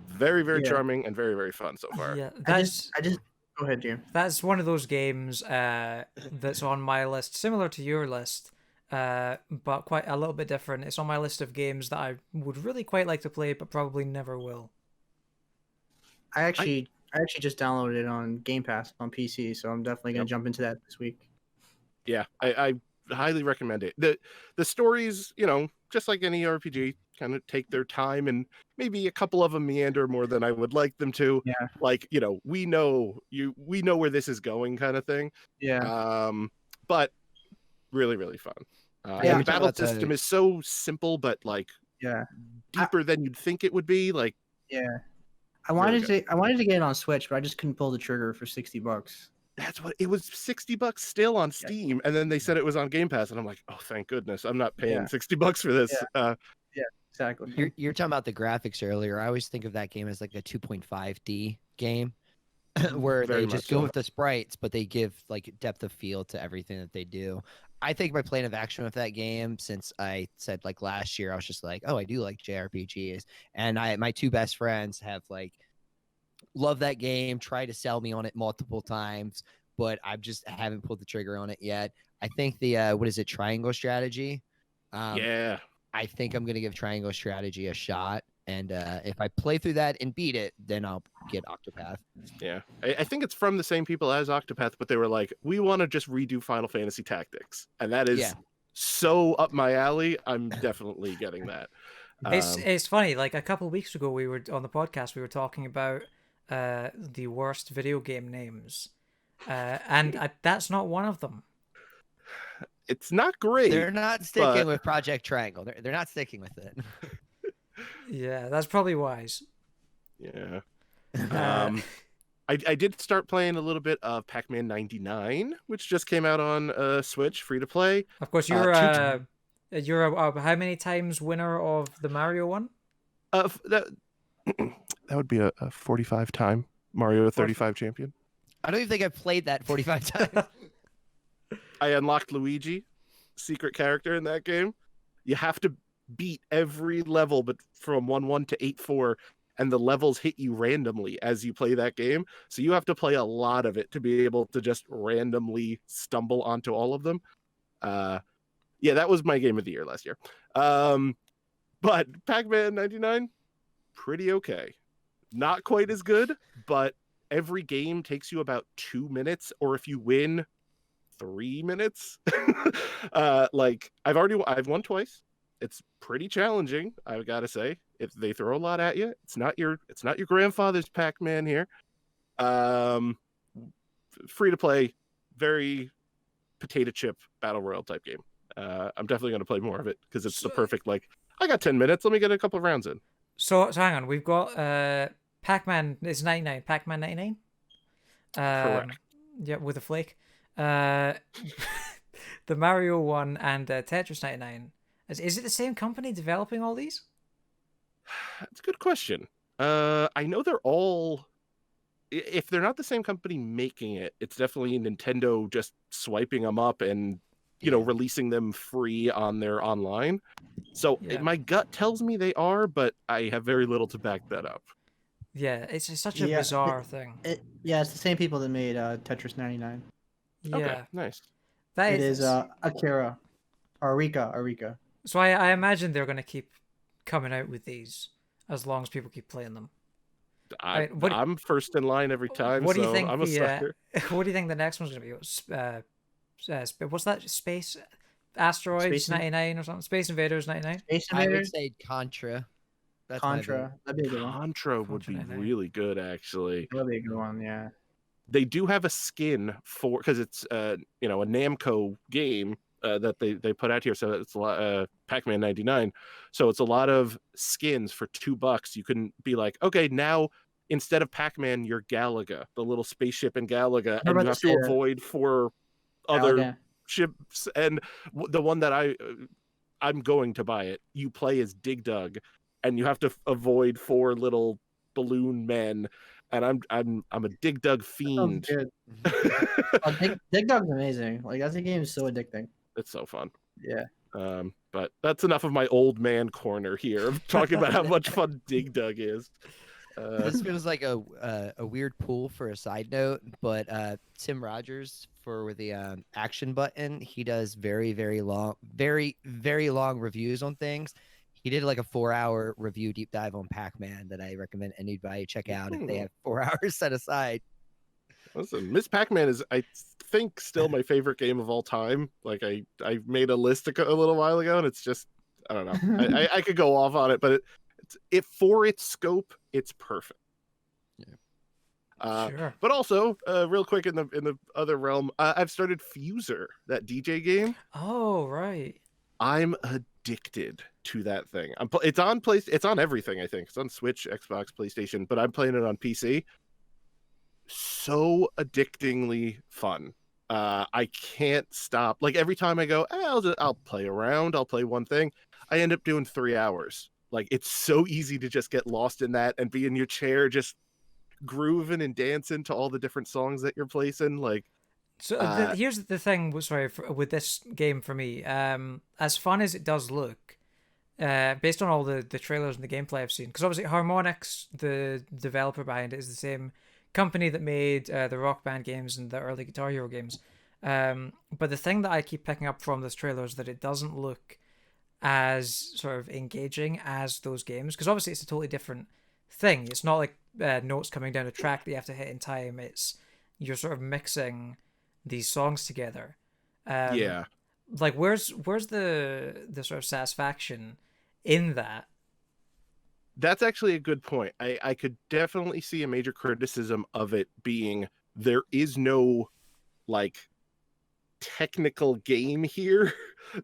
very, very charming and very, very fun so far. Yeah, I just go ahead, Jim. that's one of those games that's on my list, similar to your list, but quite a little bit different. It's on my list of games that I would really quite like to play, but probably never will. I actually just downloaded it on Game Pass on PC, so I'm definitely gonna jump into that this week. Yeah, I highly recommend it. The story's, just like any RPG, kind of take their time, and maybe a couple of them meander more than I would like them to. Yeah. Like, we know where this is going, kind of thing. Yeah. But really, really fun. Yeah, And we the talked battle about the- system is so simple, but like Yeah. deeper than you'd think it would be. Like, Yeah. I Really wanted to get it on Switch, but I just couldn't pull the trigger for $60. that's what it was. $60 still on Steam, and then they said it was on Game Pass, and I'm like, oh, thank goodness, I'm not paying Yeah. $60 for this. Exactly. You're talking about the graphics earlier. I always think of that game as like a 2.5D game, where Very they much just go so. with the sprites, but they give like depth of field to everything that they do. I think my plan of action with that game, since I said like last year, I was just like, oh, I do like JRPGs, and my two best friends have like love that game, try to sell me on it multiple times, but I haven't pulled the trigger on it yet. I think the what is it, Triangle Strategy? Yeah, I think I'm gonna give Triangle Strategy a shot, and if I play through that and beat it, then I'll get Octopath. yeah. I think it's from the same people as Octopath, but they were like, we want to just redo Final Fantasy Tactics, and that is Yeah. so up my alley. I'm definitely getting that. It's funny. Like a couple of weeks ago, we were on the podcast. We were talking about the worst video game names, and that's not one of them. It's not great. They're not sticking but- with Project Triangle. They're not sticking with it. Yeah, that's probably wise. Yeah. Uh, I did start playing a little bit of Pac-Man 99, which just came out on Switch, free to play. Of course, you're a how many times winner of the Mario one? That would be a 45-time Mario 35 champion. I don't even think I've played that 45 times. I unlocked Luigi, secret character in that game. You have to beat every level, but from 1-1 to 8-4, and the levels hit you randomly as you play that game. So you have to play a lot of it to be able to just randomly stumble onto all of them. Yeah, that was my game of the year last year. But Pac-Man 99, pretty okay. Not quite as good, but every game takes you about 2 minutes, or if you win, 3 minutes. Like I've won twice. It's pretty challenging, I gotta say. If they throw a lot at you, it's not your grandfather's Pac-Man here. Free to play, very potato chip battle royale type game. I'm definitely gonna play more of it because it's the perfect, like, I got 10 minutes, let me get a couple of rounds in. So hang on, we've got Pac-Man. It's 99. Pac-Man 99. Correct. Yeah, with a flake. The Mario one and Tetris 99. Is it the same company developing all these? That's a good question. I know they're all, if they're not the same company making it, it's definitely Nintendo just swiping them up and releasing them free on their online. So Yeah. my gut tells me they are, but I have very little to back that up. Yeah, it's such a Yeah, bizarre thing. Yeah, it's the same people that made Tetris 99. Yeah, Okay, nice. that It is Akira. Arika. So I imagine they're going to keep coming out with these as long as people keep playing them. I'm first in line every time. What do you so think I'm a the, sucker. What do you think the next one's going to be? What's that? Space Asteroids Space 99 or something? Space Invaders 99? Space I would Invaders? say Contra. That's my vote. Contra. That'd be a good one. Contra would be Contra, really good, actually. That'd be a good one, yeah. They do have a skin for, because it's a Namco game that they put out here, so it's a lot, Pac-Man 99. So it's a lot of skins for $2. You can be like, okay, now instead of Pac-Man, you're Galaga, the little spaceship in Galaga, and you have to avoid 4 other ships. And the one that I'm going to buy it, you play as Dig Dug, and you have to avoid 4 little balloon men. And I'm a Dig Dug fiend. Good. Dig Dug's amazing. Like, that game is so addicting. It's so fun. Yeah. But that's enough of my old man corner here of talking about how much fun Dig Dug is. This feels like a weird pull for a side note, but Tim Rogers for the action button, he does very, very long reviews on things. He did like a 4-hour review deep dive on Pac-Man that I recommend anybody check out if they have 4 hours set aside. Listen, Miss Pac-Man is, I think, still my favorite game of all time. Like I made a list a little while ago, and it's just, I don't know. I could go off on it, but it for its scope, it's perfect. Sure. But also, real quick in the other realm, I've started Fuser, that DJ game. Oh, right. I'm addicted to that thing. It's on everything. I think it's on Switch, Xbox, PlayStation, but I'm playing it on PC. So addictingly fun. I can't stop. Like every time I go, I'll play around. I'll play one thing. I end up doing 3 hours. Like it's so easy to just get lost in that and be in your chair, just grooving and dancing to all the different songs that you're placing. Like, So here's the thing. With this game for me, as fun as it does look, based on all the trailers and the gameplay I've seen, because obviously Harmonix, the developer behind it, is the same company that made the Rock Band games and the early Guitar Hero games. But the thing that I keep picking up from this trailer is that it doesn't look as sort of engaging as those games, because obviously it's a totally different thing. It's not like notes coming down a track that you have to hit in time. It's you're sort of mixing these songs together. yeah. Like where's the sort of satisfaction in that? That's actually a good point. I could definitely see a major criticism of it being there is no like technical game here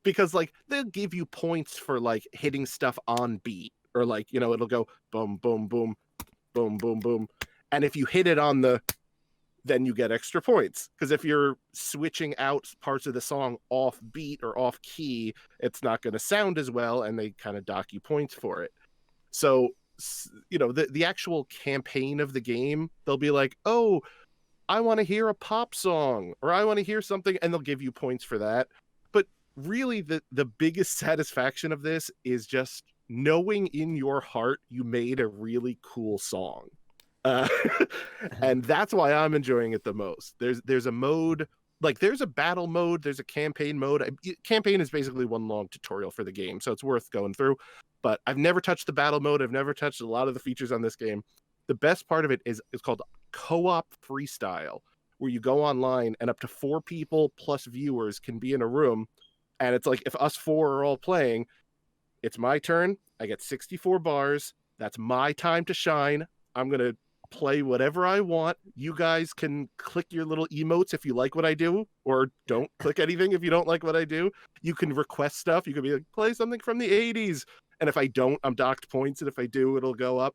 because like they'll give you points for like hitting stuff on beat, or like, you know, it'll go boom, boom, boom, boom, boom, boom. And if you hit it on then you get extra points. Because if you're switching out parts of the song off beat or off key, it's not going to sound as well, and they kind of dock you points for it. So, you know, the actual campaign of the game, they'll be like, oh, I want to hear a pop song, or I want to hear something, and they'll give you points for that. But really, the biggest satisfaction of this is just knowing in your heart you made a really cool song. And that's why I'm enjoying it the most. There's a mode, like there's a battle mode, there's a campaign mode. Campaign is basically one long tutorial for the game, so it's worth going through. But I've never touched the battle mode. I've never touched a lot of the features on this game. The best part of it is it's called co-op freestyle, where you go online and up to 4 people plus viewers can be in a room. And it's like, if us 4 are all playing, it's my turn. I get 64 bars. That's my time to shine. I'm going to play whatever I want. You guys can click your little emotes if you like what I do, or don't click anything if you don't like what I do. You can request stuff. You can be like, play something from the 80s. And if I don't, I'm docked points. And if I do, it'll go up.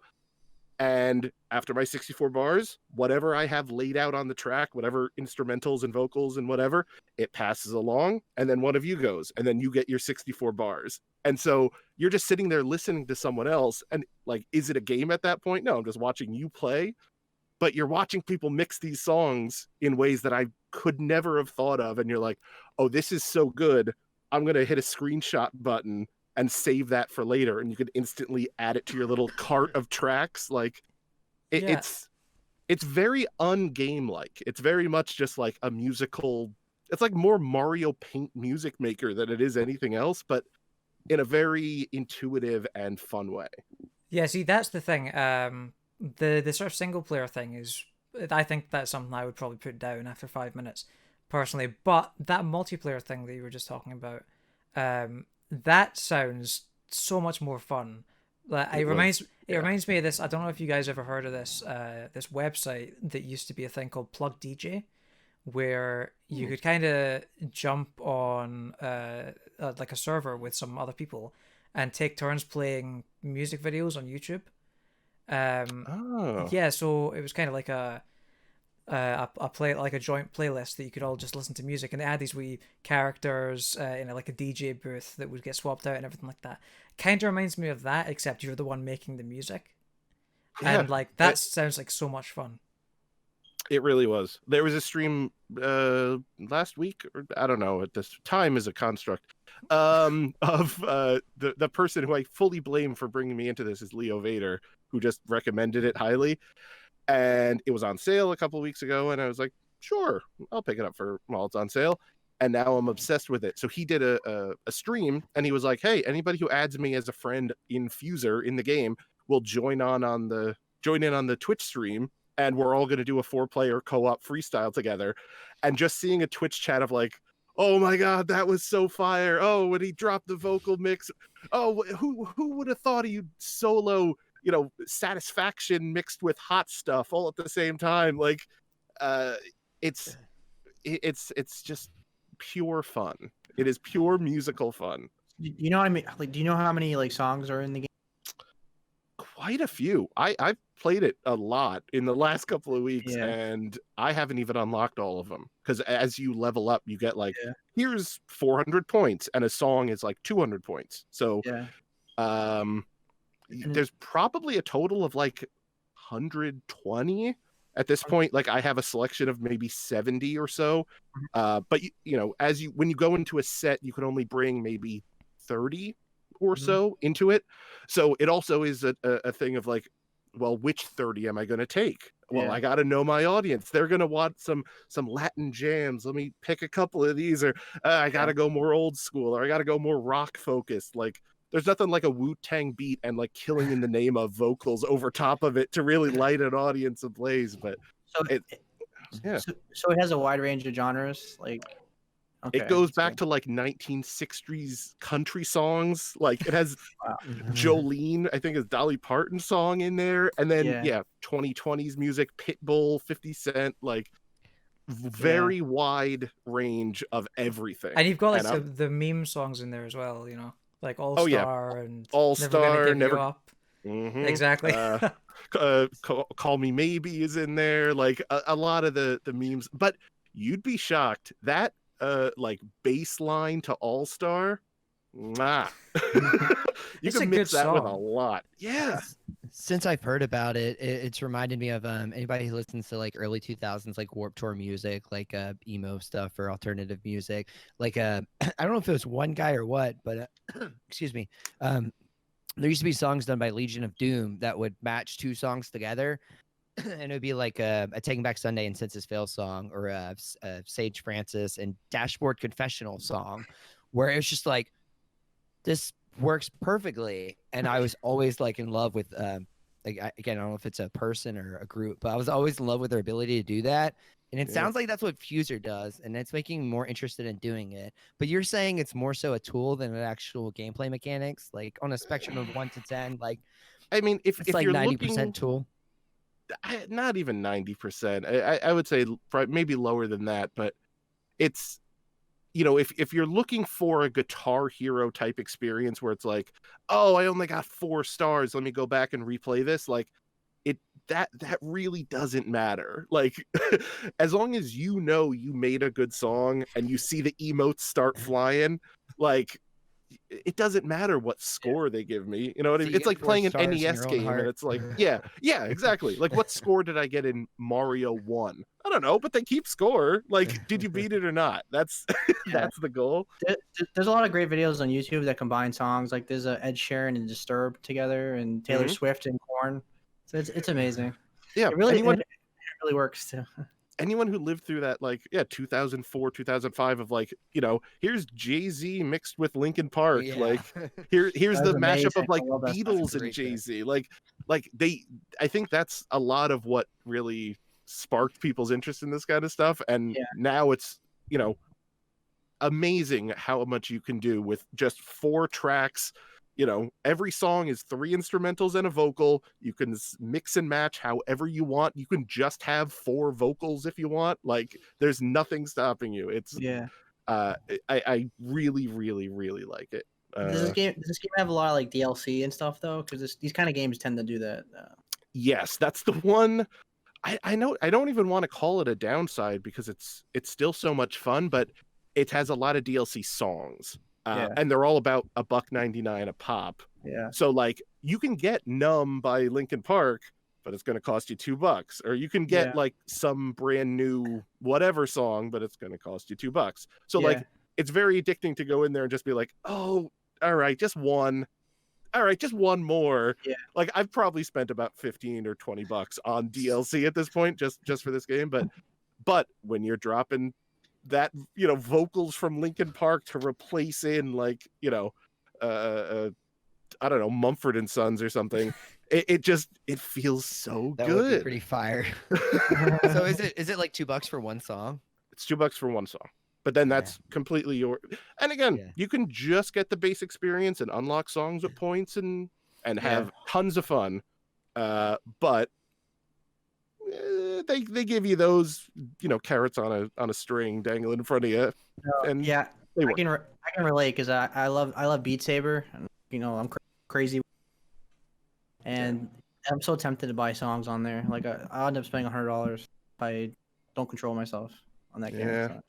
And after my 64 bars, whatever I have laid out on the track, whatever instrumentals and vocals and whatever, it passes along. And then one of you goes, and then you get your 64 bars. And so you're just sitting there listening to someone else. And like, is it a game at that point? No, I'm just watching you play. But you're watching people mix these songs in ways that I could never have thought of. And you're like, oh, this is so good. I'm going to hit a screenshot button and save that for later, and you could instantly add it to your little cart of tracks. Like it's very ungame like. It's very much just like a musical. It's like more Mario Paint music maker than it is anything else, but in a very intuitive and fun way. Yeah, see, that's the thing. The sort of single player thing is, I think that's something I would probably put down after 5 minutes, personally. But that multiplayer thing that you were just talking about, that sounds so much more fun. Like, it reminds me of this. I don't know if you guys ever heard of this this website that used to be a thing called Plug DJ, where you could kind of jump on like a server with some other people and take turns playing music videos on YouTube. Yeah, so it was kind of like a joint playlist that you could all just listen to music, and they had these wee characters in like a DJ booth that would get swapped out and everything like that. Kind of reminds me of that, except you're the one making the music. Yeah, and like that sounds like so much fun. It really was. There was a stream last week, or I don't know, at this time is a construct, of the person who I fully blame for bringing me into this is Leo Vader, who just recommended it highly. And it was on sale a couple of weeks ago, and I was like, sure, I'll pick it up while it's on sale. And now I'm obsessed with it. So he did a stream, and he was like, hey, anybody who adds me as a friend in Fuser in the game will join in on the Twitch stream, and we're all going to do a 4-player co-op freestyle together. And just seeing a Twitch chat of like oh my god, that was so fire. Oh, when he dropped the vocal mix. Oh, who would have thought he'd solo, Satisfaction mixed with Hot Stuff all at the same time? Like, it's just pure fun. It is pure musical fun. You know what I mean? Like, do you know how many like songs are in the game? Quite a few. I've played it a lot in the last couple of weeks, and I haven't even unlocked all of them, because as you level up, you get like, here's 400 points, and a song is like 200 points. So, there's probably a total of like 120 at this point. Like, I have a selection of maybe 70 or so. But when you go into a set, you can only bring maybe 30 or so into it. So it also is a thing of like, well, which 30 am I going to take? Well, I got to know my audience. They're going to want some Latin jams. Let me pick a couple of these, or I got to go more old school, or I got to go more rock focused. Like, there's nothing like a Wu-Tang beat and like Killing in the Name of vocals over top of it to really light an audience ablaze. But so it has a wide range of genres. Like, it goes back to like 1960s country songs. Like, it has Jolene, I think, is Dolly Parton's song in there, and then 2020s music, Pitbull, 50 Cent, like very wide range of everything. And you've got like the meme songs in there as well, like All Star and All Star, Never Up. Exactly. Call Me Maybe is in there. Like a lot of the memes, but you'd be shocked that like bass line to All Star, you can mix that with a lot. Yeah. Since I've heard about it, it's reminded me of anybody who listens to like early 2000s like Warped Tour music, like emo stuff or alternative music. Like I don't know if it was one guy or what, but excuse me. There used to be songs done by Legion of Doom that would match two songs together. And it would be like a Taking Back Sunday and Census Fail song, or a Sage Francis and Dashboard Confessional song, where it was just like, this works perfectly. And I was always like in love with, again, I don't know if it's a person or a group, but I was always in love with their ability to do that. And it sounds like that's what Fuser does, and it's making me more interested in doing it. But you're saying it's more so a tool than an actual gameplay mechanics, like on a spectrum of 1 to 10. Like, I mean, if like you're 90% tool. Not even 90%. I would say maybe lower than that, but it's, if you're looking for a Guitar Hero type experience where it's like, oh, I only got 4 stars, let me go back and replay this, like, that really doesn't matter. Like, as long as you made a good song and you see the emotes start flying, like, it doesn't matter what score they give me. You know what I mean? It's like playing an NES game, and it's like, yeah, exactly. Like, what score did I get in Mario 1? I don't know, but they keep score. Like, did you beat it or not? That's that's the goal. There's a lot of great videos on YouTube that combine songs. Like, there's Ed Sheeran and Disturbed together, and Taylor Swift and Korn. So it's amazing. Yeah, it really works too. Anyone who lived through that, like, 2004, 2005 of like, here's Jay-Z mixed with Linkin Park. Yeah. Like, here's the mashup of like Beatles and Jay-Z. Like I think that's a lot of what really sparked people's interest in this kind of stuff. And now it's, amazing how much you can do with just 4 tracks. Every song is 3 instrumentals and a vocal. You can mix and match however you want. You can just have 4 vocals if you want. Like, there's nothing stopping you. It's I really, really, really like it. Does this game have a lot of like DLC and stuff though? Because these kind of games tend to do that. Yes, that's the one. I know. I don't even want to call it a downside because it's still so much fun, but it has a lot of DLC songs. And they're all about $1.99 a pop. Yeah. So like, you can get Numb by Linkin Park, but it's going to cost you $2. Or you can get like some brand new whatever song, but it's going to cost you $2. So like, it's very addicting to go in there and just be like, oh, all right, just one. All right, just one more. Yeah. Like, I've probably spent about $15 or $20 on DLC at this point, just for this game. But when you're dropping that, vocals from Linkin Park to replace in like, I don't know, Mumford and Sons or something, it feels so that good. Would be pretty fire. So is it like $2 for one song? It's $2 for one song. But then that's completely your. And again, Yeah. you can just get the base experience and unlock songs with points and have tons of fun. But they give you those, carrots on a string dangling in front of you. And Yeah, they I work. can relate because I love Beat Saber. And, I'm crazy, and I'm so tempted to buy songs on there. Like I'll end up spending $100 if I don't control myself on that game. Yeah.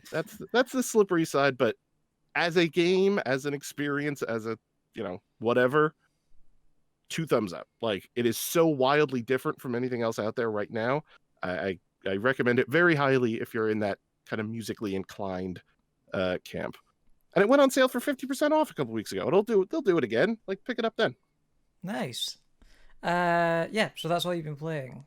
So. That's the slippery side. But as a game, as an experience, as a whatever, 2 thumbs up. Like, it is so wildly different from anything else out there right now. I recommend it very highly if you're in that kind of musically inclined camp. And it went on sale for 50% off a couple weeks ago. They'll do it again. Like, pick it up then. Nice. Yeah, so that's all you've been playing.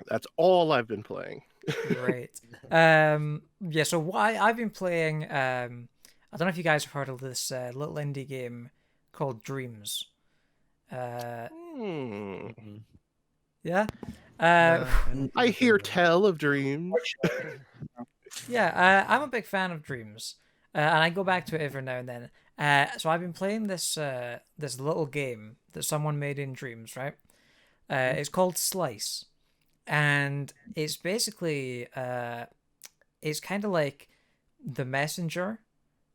That's all I've been playing. Great. Yeah, so what I've been playing, I don't know if you guys have heard of this little indie game called Dreams. Yeah? I hear tell of Dreams. Yeah, I'm a big fan of Dreams, and I go back to it every now and then. So I've been playing this little game that someone made in Dreams, right? It's called Slice, and it's basically it's kind of like The Messenger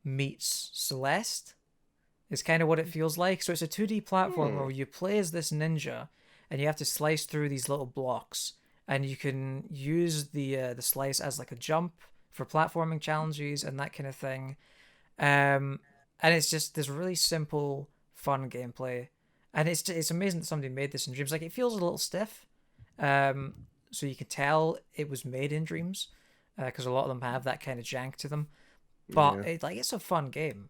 meets Celeste. It's kind of what it feels like. So it's a 2D platform where you play as this ninja, and you have to slice through these little blocks, and you can use the slice as like a jump for platforming challenges and that kind of thing. And it's just this really simple, fun gameplay, and it's amazing that somebody made this in Dreams. Like, it feels a little stiff, so you can tell it was made in Dreams, because a lot of them have that kind of jank to them. But it's a fun game.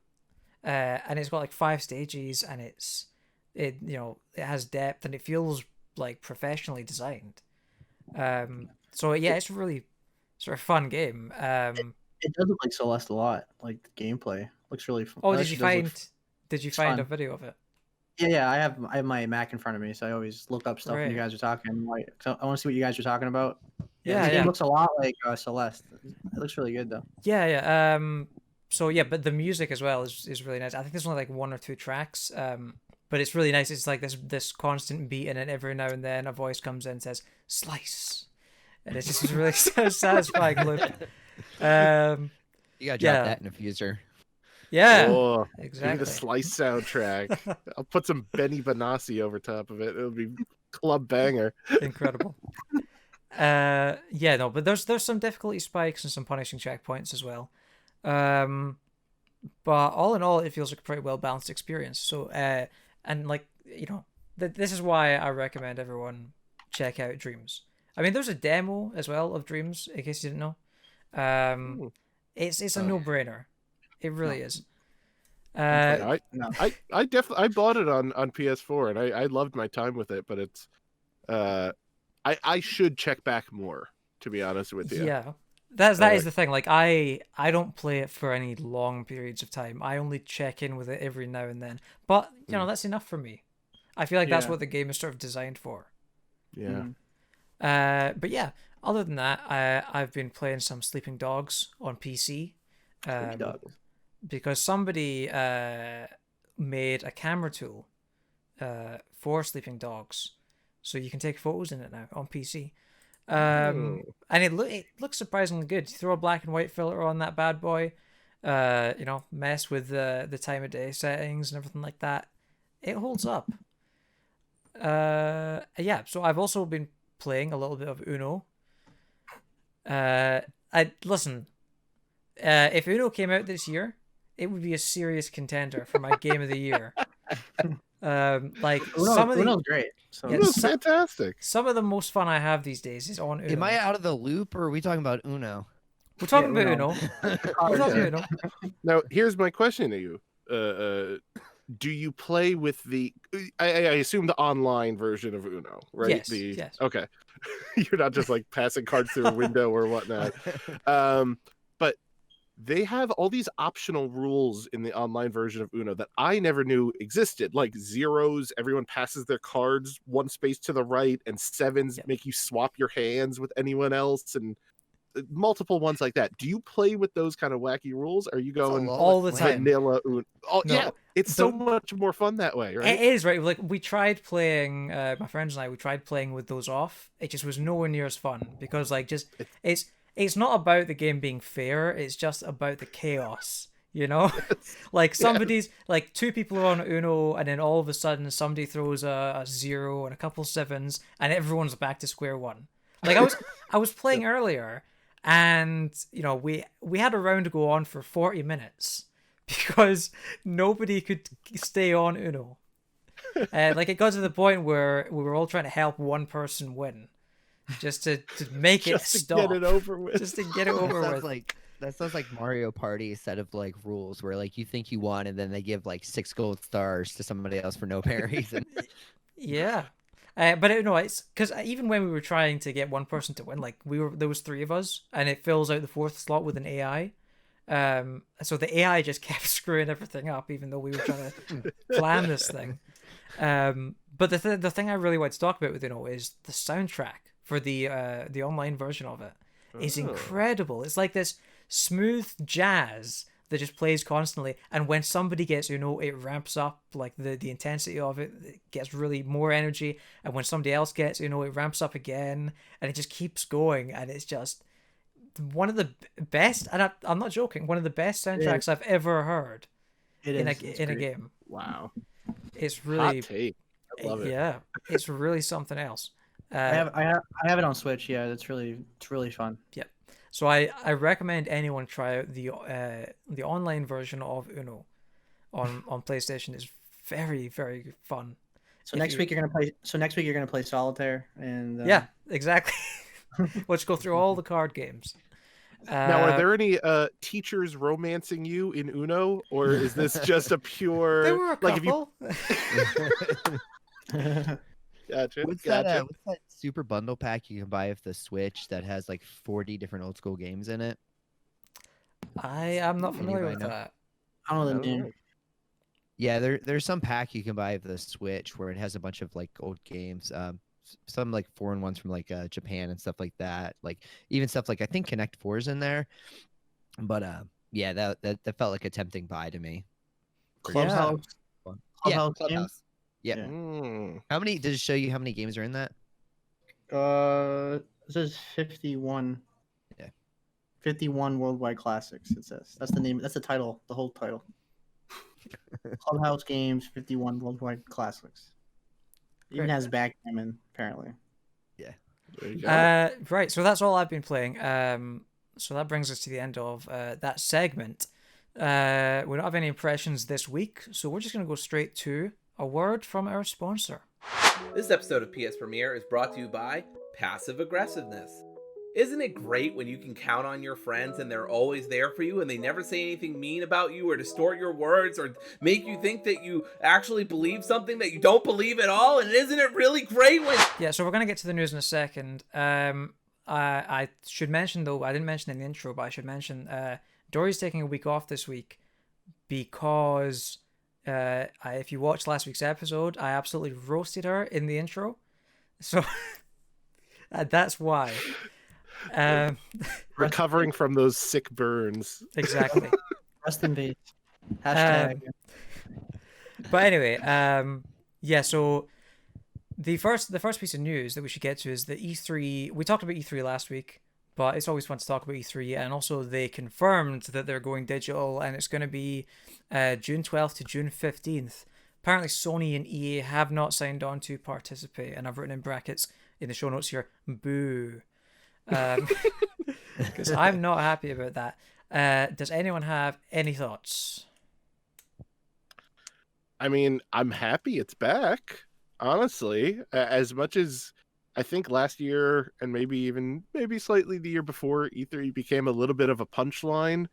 And it's got like 5 stages, and it has depth, and it feels like professionally designed. So yeah, it's a really sort of fun game. It does look like Celeste a lot. Like, the gameplay looks really fun. Oh, did you find a video of it? Yeah, I have my Mac in front of me, so I always look up stuff when you Right. guys are talking. Like, so I want to see what you guys are talking about. Yeah, this yeah. game looks a lot like Celeste. It looks really good though. Yeah. So yeah, but the music as well is really nice. I think there's only like 1 or 2 tracks. But it's really nice. It's like this constant beat, and then every now and then a voice comes in and says "slice," and it's just really satisfying loop. You gotta drop Yeah. that in a future. Yeah, Oh, give me exactly. the Slice soundtrack. I'll put some Benny Benassi over top of it. It'll be club banger. Incredible. Yeah, no, but there's some difficulty spikes and some punishing checkpoints as well. But all in all, it feels like a pretty well balanced experience. So, and like, this is why I recommend everyone check out Dreams. I mean, there's a demo as well of Dreams, in case you didn't know. It's a no-brainer. It really is. I definitely bought it on PS4, and I loved my time with it. But it's I should check back more, to be honest with you. Yeah. That is the thing. Like, I don't play it for any long periods of time. I only check in with it every now and then. But that's enough for me. I feel like that's what the game is sort of designed for. Yeah. But yeah, other than that, I've been playing some Sleeping Dogs on PC. Because somebody made a camera tool for Sleeping Dogs, so you can take photos in it now on PC. And it looks surprisingly good. You throw a black and white filter on that bad boy, mess with the time of day settings and everything like that. It holds up. Yeah. So I've also been playing a little bit of Uno. If Uno came out this year, it would be a serious contender for my game of the year. Uno's great. So. Uno's fantastic. Some of the most fun I have these days is on Uno. Am I out of the loop, or are we talking about Uno? We're talking about Uno. We're talking about Uno. Now, here's my question to you. Do you play with the? I assume the online version of Uno, right? Yes. Okay. You're not just like passing cards through a window or whatnot. But they have all these optional rules in the online version of Uno that I never knew existed, like zeros. Everyone passes their cards 1 space to the right, and sevens make you swap your hands with anyone else. And multiple ones like that. Do you play with those kind of wacky rules? Are you going all the time? Vanilla Uno? Oh No, yeah, it's so much more fun that way, right? It is, right? Like we tried playing, my friends and I, we tried playing with those off. It just was nowhere near as fun because like just it's not about the game being fair. It's just about the chaos. You know, like somebody's like two people are on Uno, and then all of a sudden somebody throws a 0 and a couple 7s, and everyone's back to square one. Like I was playing earlier, and you know we had a round to go on for 40 minutes because nobody could stay on Uno. Like it got to the point where we were all trying to help one person win, just to make it stop, get it over with, just to get it over with. That sounds like Mario Party set of like rules where like you think you won and then they give like 6 gold stars to somebody else for no apparent reason. Yeah. But it's because even when we were trying to get one person to win, like there was 3 of us, and it fills out the 4th slot with an AI. So the AI just kept screwing everything up, even though we were trying to plan this thing. But the thing I really want to talk about with is the soundtrack for the online version of it is incredible. It's like this smooth jazz that just plays constantly, and when somebody gets it ramps up, like the intensity of it gets really more energy, and when somebody else gets it ramps up again, and it just keeps going, and it's just one of the best, and I'm not joking, one of the best soundtracks I've ever heard in a game. Wow, it's really hot take. I love it. Yeah, it's really something else. I have it on Switch. Yeah, it's really fun. Yep. So I recommend anyone try out the online version of Uno on PlayStation. It's very, very fun. So next week you're gonna play Solitaire, and yeah, exactly. Let's go through all the card games. Now, are there any teachers romancing you in Uno, or is this just a pure? There were a couple. Gotcha. What's that super bundle pack you can buy with the Switch that has like 40 different old school games in it? I am not familiar with that. I don't know the name. Yeah, there's some pack you can buy with the Switch where it has a bunch of like old games. Some like foreign ones from like Japan and stuff like that. Like even stuff like I think Connect 4 is in there. But yeah, that felt like a tempting buy to me. Clubhouse. Yeah, Clubhouse. Yeah. How many does it show you how many games are in that? It says 51. Yeah. 51 worldwide classics, it says. That's the name. That's the title, the whole title. Clubhouse games, 51 worldwide classics. Even has backgammon, apparently. Yeah. There you go. Right, so that's all I've been playing. So that brings us to the end of that segment. We don't have any impressions this week, so we're just going to go straight to a word from our sponsor. This episode of PS Premiere is brought to you by Passive Aggressiveness. Isn't it great when you can count on your friends and they're always there for you and they never say anything mean about you or distort your words or make you think that you actually believe something that you don't believe at all? And isn't it really great when... Yeah, so we're going to get to the news in a second. I should mention, though, I didn't mention in the intro, but I should mention Dory's taking a week off this week because... if you watched last week's episode, I absolutely roasted her in the intro, so that's why. Recovering from those sick burns. Exactly. Rest in peace. Hashtag. But anyway, yeah. So the first piece of news that we should get to is the E3. We talked about E3 last week, but it's always fun to talk about E3, and also they confirmed that they're going digital, and it's going to be June 12th to June 15th. Apparently Sony and EA have not signed on to participate, and I've written in brackets in the show notes here, boo. Because I'm not happy about that. Does anyone have any thoughts? I mean, I'm happy it's back, honestly. As much as I think last year and maybe slightly the year before, E3 became a little bit of a punchline.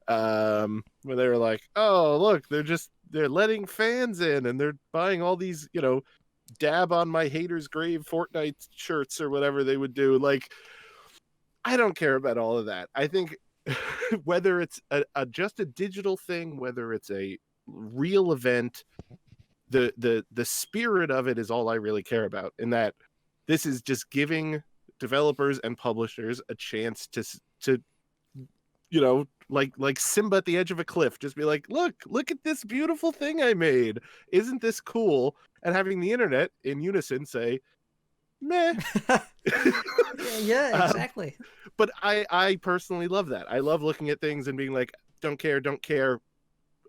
Where they were like, oh, look, they're letting fans in and they're buying all these, dab on my hater's grave Fortnite shirts or whatever they would do. Like, I don't care about all of that. I think whether it's just a digital thing, whether it's a real event, the spirit of it is all I really care about. In that this is just giving developers and publishers a chance to like Simba at the edge of a cliff, just be like, look at this beautiful thing I made. Isn't this cool? And having the internet in unison say, meh. Yeah, exactly. But I personally love that. I love looking at things and being like, don't care.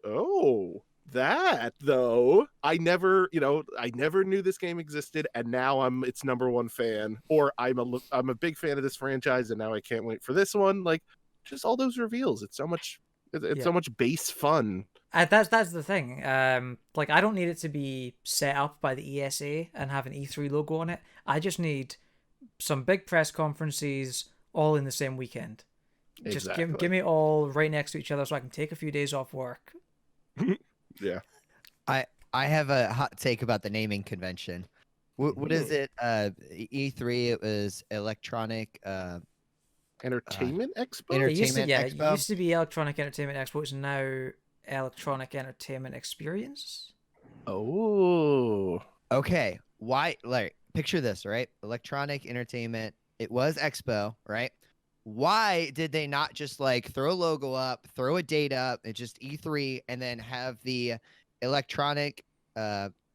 Oh, that though, I never knew this game existed, and now I'm its number one fan, or I'm a big fan of this franchise, and now I can't wait for this one. Like, just all those reveals. It's so much base fun. That's the thing. Like, I don't need it to be set up by the ESA and have an E3 logo on it. I just need some big press conferences all in the same weekend. Just give me it all right next to each other so I can take a few days off work. Yeah. I have a hot take about the naming convention. What is it? E3, it was Electronic Entertainment Expo? It used to be Electronic Entertainment Expo. It's now Electronic Entertainment Experience. Oh. Okay. Why? Like, picture this, right? Electronic Entertainment. It was Expo, right? Why did they not just like throw a logo up, throw a date up, and just E3, and then have the Electronic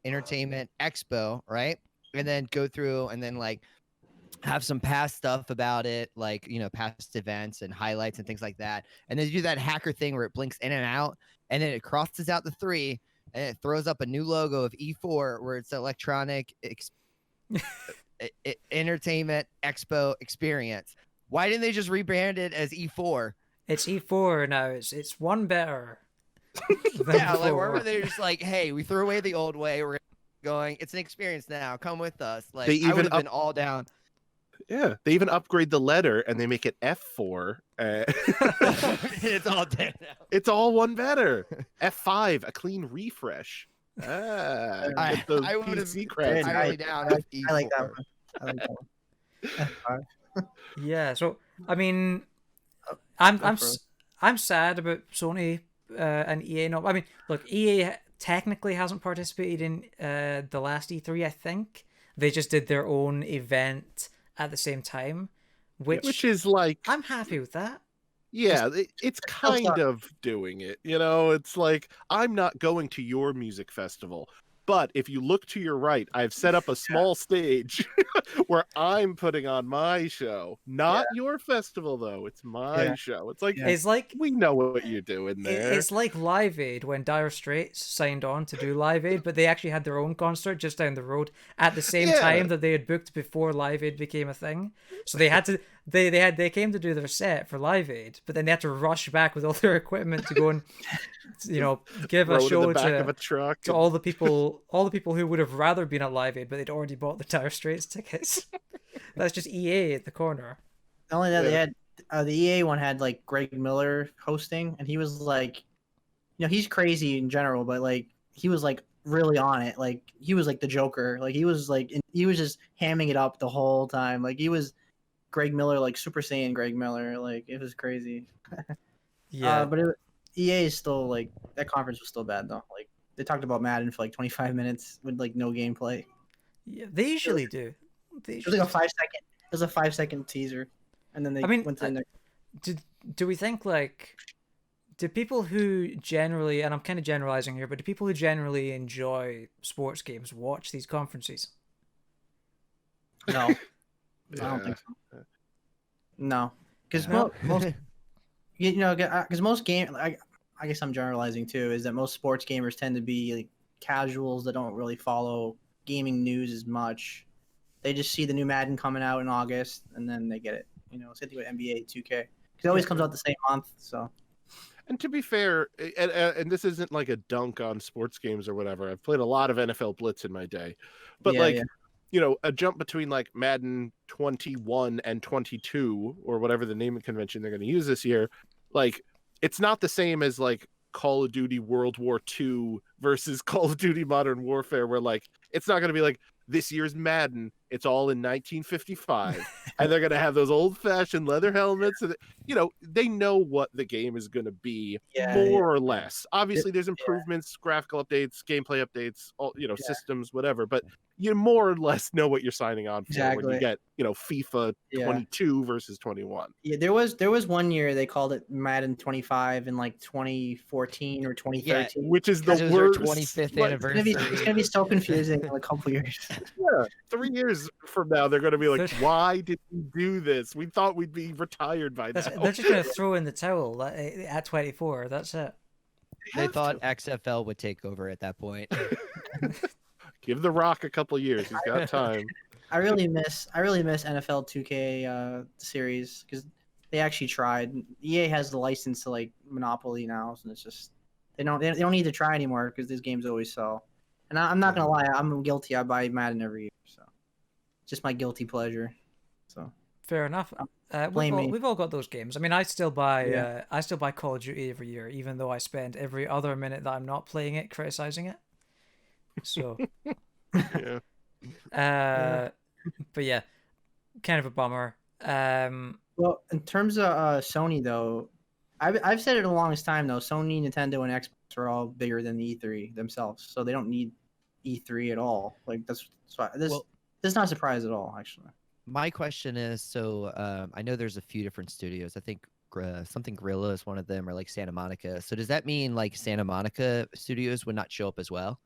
Entertainment Expo, right? And then go through and then like have some past stuff about it, like, past events and highlights and things like that. And then do that hacker thing where it blinks in and out, and then it crosses out the 3, and it throws up a new logo of E4 where it's Electronic Entertainment Expo Experience. Why didn't they just rebrand it as E4? It's E4 now. It's one better. Yeah, like, where were they just like, hey, we threw away the old way. We're going. It's an experience now. Come with us. Like, I would have been all down. Yeah, they even upgrade the letter and they make it F4. It's all dead now. It's all one better. F5, a clean refresh. I would have credits. I like that one. I like that one. Yeah, so I mean, I'm sad about Sony and EA. No, I mean, look, EA technically hasn't participated in the last E3. I think they just did their own event at the same time, which is like, I'm happy with that. Yeah, it's kind of doing it. It's like, I'm not going to your music festival, but if you look to your right, I've set up a small stage where I'm putting on my show. Not your festival, though. It's my show. It's like we know what you're doing there. It's like Live Aid when Dire Straits signed on to do Live Aid, but they actually had their own concert just down the road at the same time that they had booked before Live Aid became a thing. So they had to they came to do their set for Live Aid, but then they had to rush back with all their equipment to go and give a show in the back of a truck to all the people who would have rather been at Live Aid, but they'd already bought the Dire Straits tickets. That's just EA at the corner. Not only that, they had the EA one had like Greg Miller hosting, and he was like, he's crazy in general, but like he was like really on it. Like he was like the Joker. Like he was just hamming it up the whole time. Like he was Greg Miller, like Super Saiyan Greg Miller. Like it was crazy. Yeah, but EA is still like, that conference was still bad though. Like they talked about Madden for like 25 minutes with like no gameplay. Yeah, they usually do. It was like a 5-second teaser, and then they went to the next. Do we think like, do people who generally, and I'm kind of generalizing here, but do people who generally enjoy sports games watch these conferences? No, I don't think so. No, because most because most game, I guess I'm generalizing too, is that most sports gamers tend to be like casuals that don't really follow gaming news as much. They just see the new Madden coming out in August, and then they get it. Same thing with NBA 2K. Because it always comes out the same month. So. And to be fair, and this isn't like a dunk on sports games or whatever. I've played a lot of NFL Blitz in my day, but a jump between like Madden 21 and 22 or whatever the naming convention they're going to use this year, like it's not the same as like Call of Duty World War II versus Call of Duty Modern Warfare, where like it's not going to be like this year's Madden, it's all in 1955, and they're going to have those old-fashioned leather helmets. And they know what the game is going to be, more or less. Obviously, there's improvements, graphical updates, gameplay updates, all systems, whatever. But you more or less know what you're signing on for when Exactly. you get, FIFA Yeah. 22 versus 21. Yeah, there was one year they called it Madden 25 in like 2014 or 2013. Which is the Because it was our worst. 25th like, anniversary. It's gonna be so confusing in a couple years. Yeah, 3 years from now, they're going to be like, There's- why did we do this? We thought we'd be retired by now. They're just going to throw in the towel at 24. That's it. They have thought to. XFL would take over at that point. Give The Rock a couple years. He's got time. I really miss NFL 2K series because they actually tried. EA has the license to like Monopoly now, and it's just they don't need to try anymore because these games always sell. And I'm not gonna lie, I'm guilty. I buy Madden every year, so it's just my guilty pleasure. So Fair enough. blame me. We've all got those games. I mean, I still buy Yeah. Call of Duty every year, even though I spend every other minute that I'm not playing it criticizing it. So, Yeah. but yeah, kind of a bummer. Well, in terms of Sony though, I've said it the longest time though. Sony, Nintendo, and Xbox are all bigger than the E3 themselves, so they don't need E3 at all. Like that's why this is not a surprise at all, actually. My question is, so I know there's a few different studios. I think something Gorilla is one of them, or like Santa Monica. So does that mean like Santa Monica studios would not show up as well?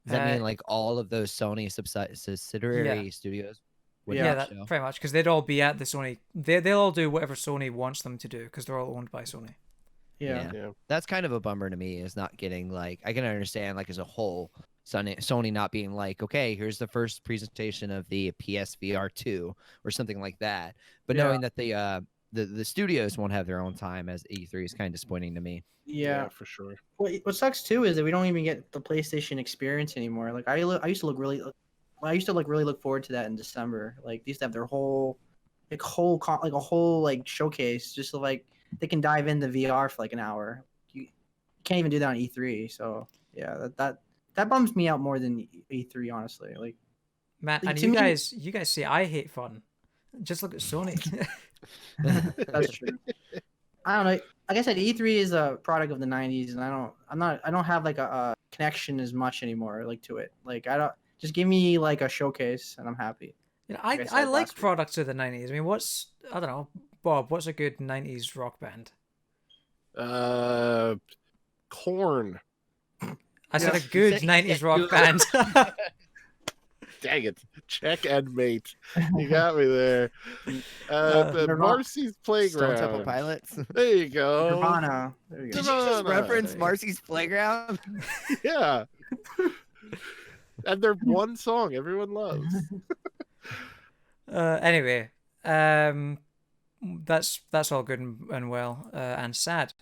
Does that mean like all of those Sony subsidiary studios would Yeah, not that show? pretty much, because they'd all be at the Sony. They'll all do whatever Sony wants them to do because they're all owned by Sony. Yeah. Yeah. That's kind of a bummer to me, is not getting like, I can understand like as a whole, Sony not being like, okay, here's the first presentation of the PSVR 2 or something like that. But Yeah. knowing that the studios won't have their own time as E3 is kind of disappointing to me. Yeah. For sure. What sucks too is that we don't even get the PlayStation experience anymore. Like I used to really look forward to that in December. Like they used to have their whole showcase, just so like they can dive into VR for like an hour. You can't even do that on E3. So yeah, that bums me out more than E3, honestly. Like Man, Like, and to you me- guys say I hate fun. Just look at Sony. that's true. I don't know. Like I said, E3 is a product of the '90s, and I don't have like a connection as much anymore, like to it. Like I don't just give me like a showcase, and I'm happy. You know, Like I I said like last week. products of the 90s. I mean, I don't know, Bob, what's a good 90s rock band? Corn. I said Yeah. a good You 90s said rock good. band. Dang it. Check and mate. You got me there. The Nirvana. Marcy's Playground. Stone Temple Pilots. There you go. Nirvana. There you go. Did you just Nirvana. reference Marcy's Playground? Yeah. And they're one song everyone loves. Anyway, that's all good and well and sad.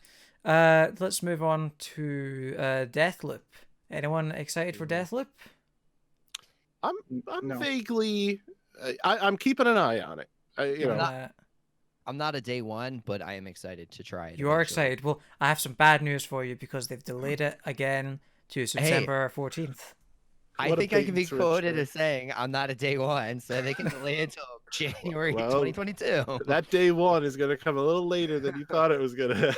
Let's move on to Deathloop. Anyone excited for Deathloop? I'm No. vaguely. I'm keeping an eye on it. I'm not a day one, but I am excited to try it. You are eventually. excited. Well, I have some bad news for you because they've delayed it again to September 14th. I What a think I can bait be and switch, quoted right? as saying I'm not a day one, so they can delay it until January Well, 2022. That day one is going to come a little later than you thought it was going to.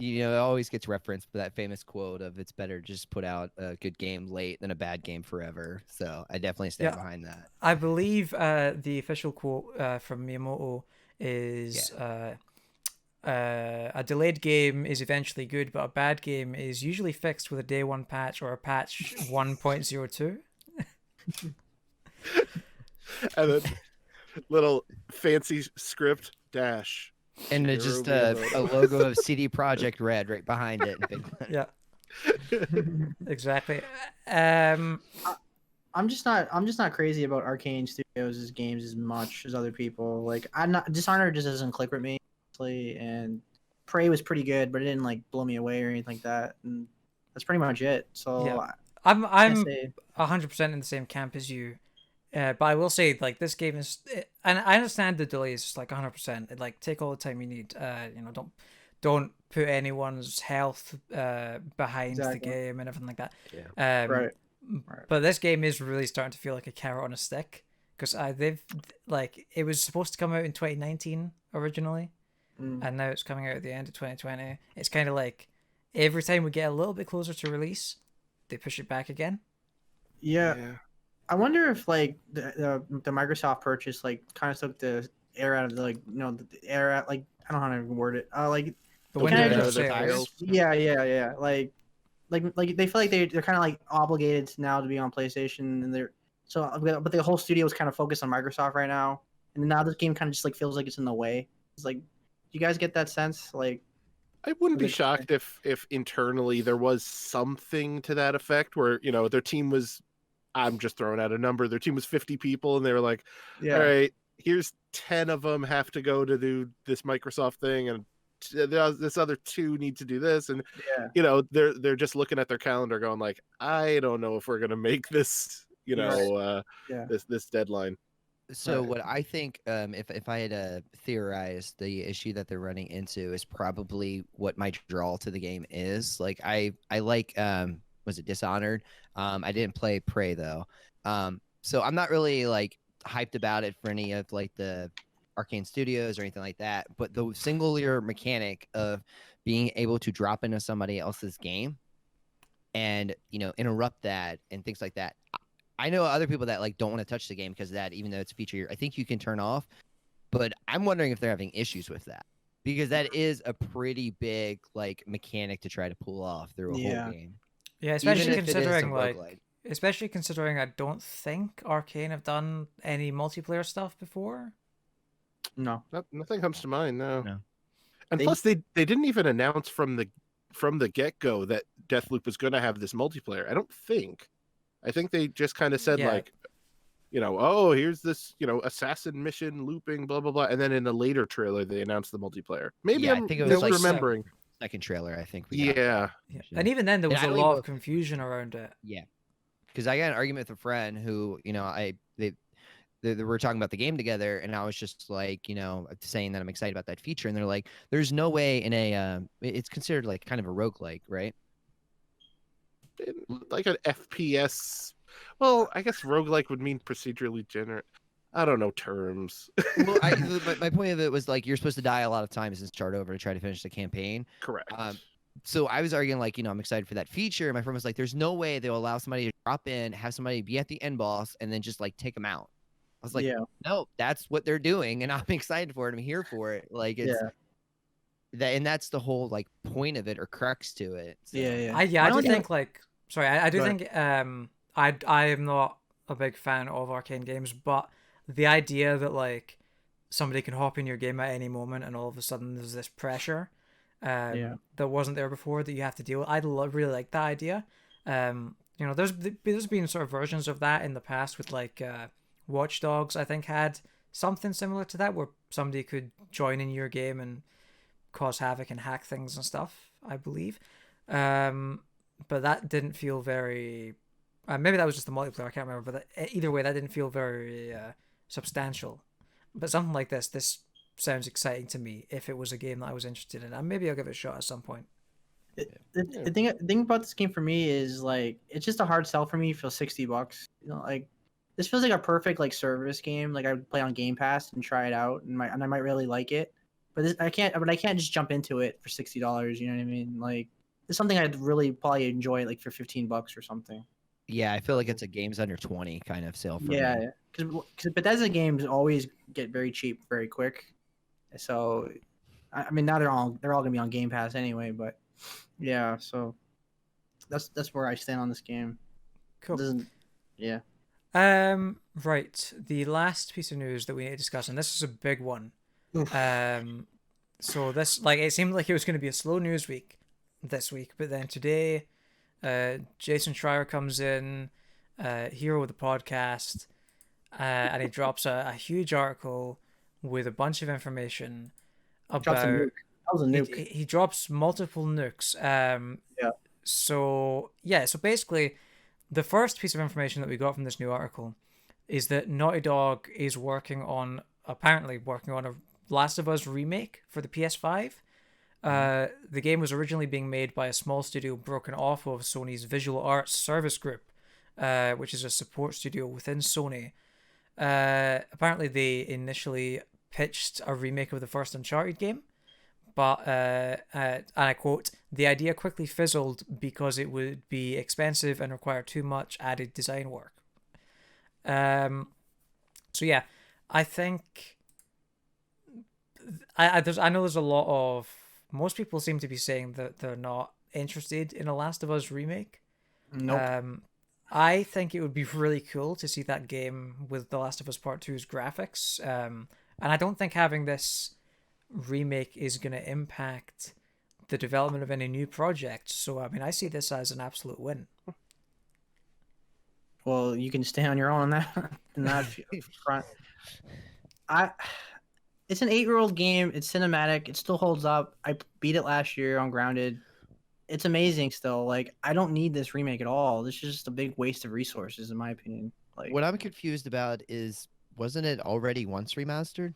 It always gets referenced by that famous quote of "It's better just put out a good game late than a bad game forever." So I definitely stand Yeah. behind that. I believe the official quote from Miyamoto is a delayed game is eventually good, but a bad game is usually fixed with a day one patch or a patch 1.02. And then little fancy script dash. And it's just Shigeru a Miyamoto. logo of CD Projekt Red right behind it. Yeah, exactly. I'm just not crazy about Arcane Studios' games as much as other people. Like Dishonored just doesn't click with me, honestly, and Prey was pretty good, but it didn't like blow me away or anything like that. And that's pretty much it. So Yeah. I I'm can't say- 100% in the same camp as you. But I will say, like, this game is, and I understand the delays, like 100%. Like, take all the time you need. Don't put anyone's health behind the Exactly. game and everything like that. Yeah. Right. But this game is really starting to feel like a carrot on a stick because it was supposed to come out in 2019 originally, and now it's coming out at the end of 2020. It's kind of like every time we get a little bit closer to release, they push it back again. Yeah. I wonder if like the Microsoft purchase like kind of took the air out of the, like, you know, the air out, like, I don't know how to word it. Like The wind window out of of their sales. Yeah. Like they feel like they're kind of like obligated now to be on PlayStation, and they're but the whole studio is kind of focused on Microsoft right now, and now this game kind of just like feels like it's in the way. It's like, do you guys get that sense? Like, I wouldn't be Like- shocked if internally there was something to that effect where, you know, their team was, I'm just throwing out a number, their team was 50 people and they were like, all right, here's 10 of them have to go to do this Microsoft thing, and this other 2 need to do this, and you know, they're just looking at their calendar going like, I don't know if we're gonna make this, you know, this deadline. So what I think, if I had to theorize, the issue that they're running into is probably what my draw to the game is. Like I like, was it Dishonored? I didn't play Prey though. So I'm not really like hyped about it for any of like the Arcane Studios or anything like that. But the singular mechanic of being able to drop into somebody else's game and, you know, interrupt that and things like that. I know other people that like don't want to touch the game because of that, even though it's a feature I think you can turn off. But I'm wondering if they're having issues with that, because that is a pretty big like mechanic to try to pull off through a whole game. Yeah, Even especially if it is a considering roguelike. especially considering I don't think Arcane have done any multiplayer stuff before. No. Nothing comes to mind. No. And They- plus, they didn't even announce from the get-go that Deathloop was going to have this multiplayer. I don't think. I think they just kind of said like, you know, oh, here's this, you know, assassin mission looping, blah blah blah, and then in a later trailer they announced the multiplayer. Maybe Yeah, I I'm think it was like remembering. Second trailer, I think. Yeah. And even then there was And I a don't lot even- of confusion around it. Yeah, because I got an argument with a friend who, you know, they were talking about the game together, and I was just like, you know, saying that I'm excited about that feature, and they're like, "There's no way in a it's considered like kind of a roguelike, right?" Like an FPS. Well, I guess roguelike would mean procedurally generate. I don't know terms. Well, my point of it was like you're supposed to die a lot of times and start over to try to finish the campaign. Correct. So I was arguing like, you know, I'm excited for that feature. My friend was like, "There's no way they'll allow somebody to drop in, have somebody be at the end boss, and then just like take them out." I was like, "No, that's what they're doing, and I'm excited for it. I'm here for it." Like it's that, and that's the whole like point of it or crux to it. So. I do think like, sorry, I do think I am not a big fan of Arcane games, but the idea that like somebody can hop in your game at any moment and all of a sudden there's this pressure that wasn't there before that you have to deal with. I really like that idea. You know, there's been sort of versions of that in the past with like Watch Dogs, I think, had something similar to that where somebody could join in your game and cause havoc and hack things and stuff, I believe. But that didn't feel very... maybe that was just the multiplayer, I can't remember. But either way, that didn't feel very substantial. But something like this sounds exciting to me if it was a game that I was interested in. And maybe I'll give it a shot at some point. The thing about this game for me is like it's just a hard sell for me for $60. You know, like this feels like a perfect like service game. Like I would play on Game Pass and try it out, and I might really like it. But I can't just jump into it for $60. You know what I mean? Like it's something I'd really probably enjoy like for $15 or something. Yeah, I feel like it's a games under 20 kind of sale for me. Because Bethesda games always get very cheap very quick. So, I mean, now they're all gonna be on Game Pass anyway. But yeah, so that's where I stand on this game. Cool. Yeah. Right. The last piece of news that we need to discuss, and this is a big one. So this, like, it seemed like it was going to be a slow news week this week, but then today, Jason Schreier comes in, hero of the podcast, and he drops a huge article with a bunch of information about. That was a nuke. He drops multiple nukes. So basically, the first piece of information that we got from this new article is that Naughty Dog is apparently working on a Last of Us remake for the PS5. The game was originally being made by a small studio broken off of Sony's Visual Arts Service Group, which is a support studio within Sony. Apparently, they initially pitched a remake of the first Uncharted game, but and I quote, "The idea quickly fizzled because it would be expensive and require too much added design work." So yeah, I think I know there's a lot of, most people seem to be saying that they're not interested in a Last of Us remake. Nope. I think it would be really cool to see that game with The Last of Us Part 2's graphics. And I don't think having this remake is going to impact the development of any new project. So, I mean, I see this as an absolute win. Well, you can stay on your own on that, in that front. It's an 8-year-old game. It's cinematic. It still holds up. I beat it last year on Grounded. It's amazing still. Like, I don't need this remake at all. This is just a big waste of resources, in my opinion. Like, What I'm confused about is, wasn't it already once remastered?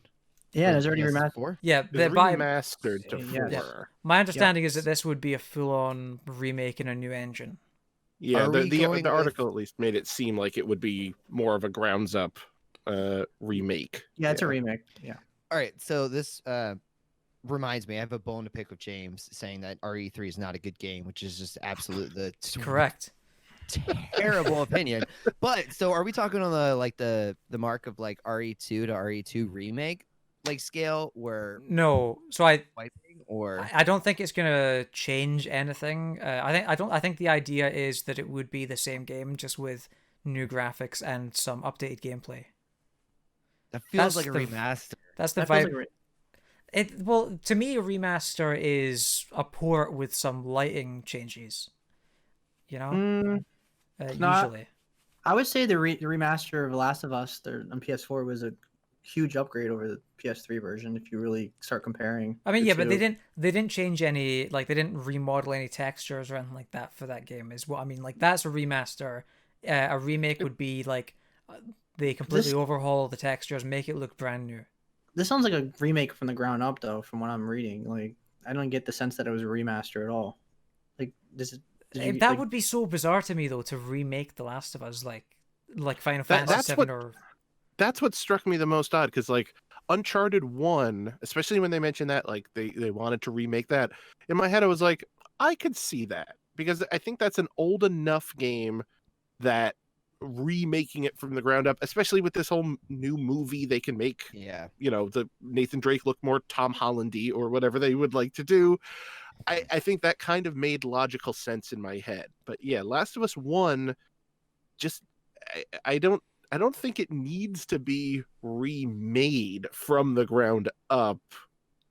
yeah, For it's already remastered. PS4? Yeah, It's by remastered to Yeah. 4. my understanding is that this would be a full-on remake in a new engine. Yeah, Are we going the with- article at least made it seem like it would be more of a grounds up remake. Yeah, it's a remake. Yeah. All right, so this reminds me, I have a bone to pick with James saying that RE3 is not a good game, which is just absolute the Correct. terrible opinion. But so are we talking on the mark of like RE2 to RE2 remake like scale where No, so I wiping or I don't think it's gonna change anything. I think the idea is that it would be the same game, just with new graphics and some updated gameplay. that feels that's like a the- remaster. That's the That feels vibe. like Well, to me, a remaster is a port with some lighting changes. You know, not- usually. I would say the remaster of The Last of Us on PS4 was a huge upgrade over the PS3 version. If you really start comparing, I mean, the yeah, but two. they didn't change any, like, they didn't remodel any textures or anything like that for that game. Is what I mean. Like, that's a remaster. A remake would be like they completely This- overhaul the textures, make it look brand new. This sounds like a remake from the ground up, though. From what I'm reading, like I don't get the sense that it was a remaster at all. Like this is. That would be so bizarre to me, though, to remake The Last of Us, like Final Fantasy that's VII what- or. That's what struck me the most odd, because like Uncharted 1, especially when they mentioned that like they wanted to remake that, in my head I was like, I could see that, because I think that's an old enough game that remaking it from the ground up, especially with this whole new movie, they can make, Yeah. the Nathan Drake look more Tom Hollandy or whatever they would like to do. I think that kind of made logical sense in my head. But yeah, Last of Us 1, just I don't think it needs to be remade from the ground up.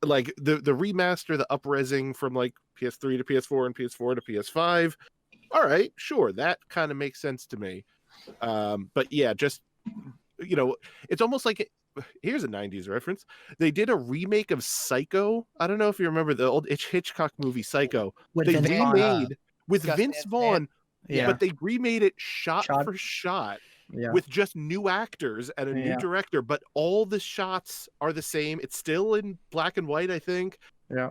Like the remaster, the up-resing from like PS3 to PS4 and PS4 to PS5. All right, sure, that kind of makes sense to me. But yeah, just it's almost like here's a 90s reference. They did a remake of Psycho. I don't know if you remember the old Hitchcock movie Psycho. With They Vince Vaughn. remade with Gus Vince Van Vaughn, Sant. Yeah. but they remade it shot Shot. for shot Yeah. with just new actors and a new Yeah. director, but all the shots are the same. It's still in black and white, I think. Yeah.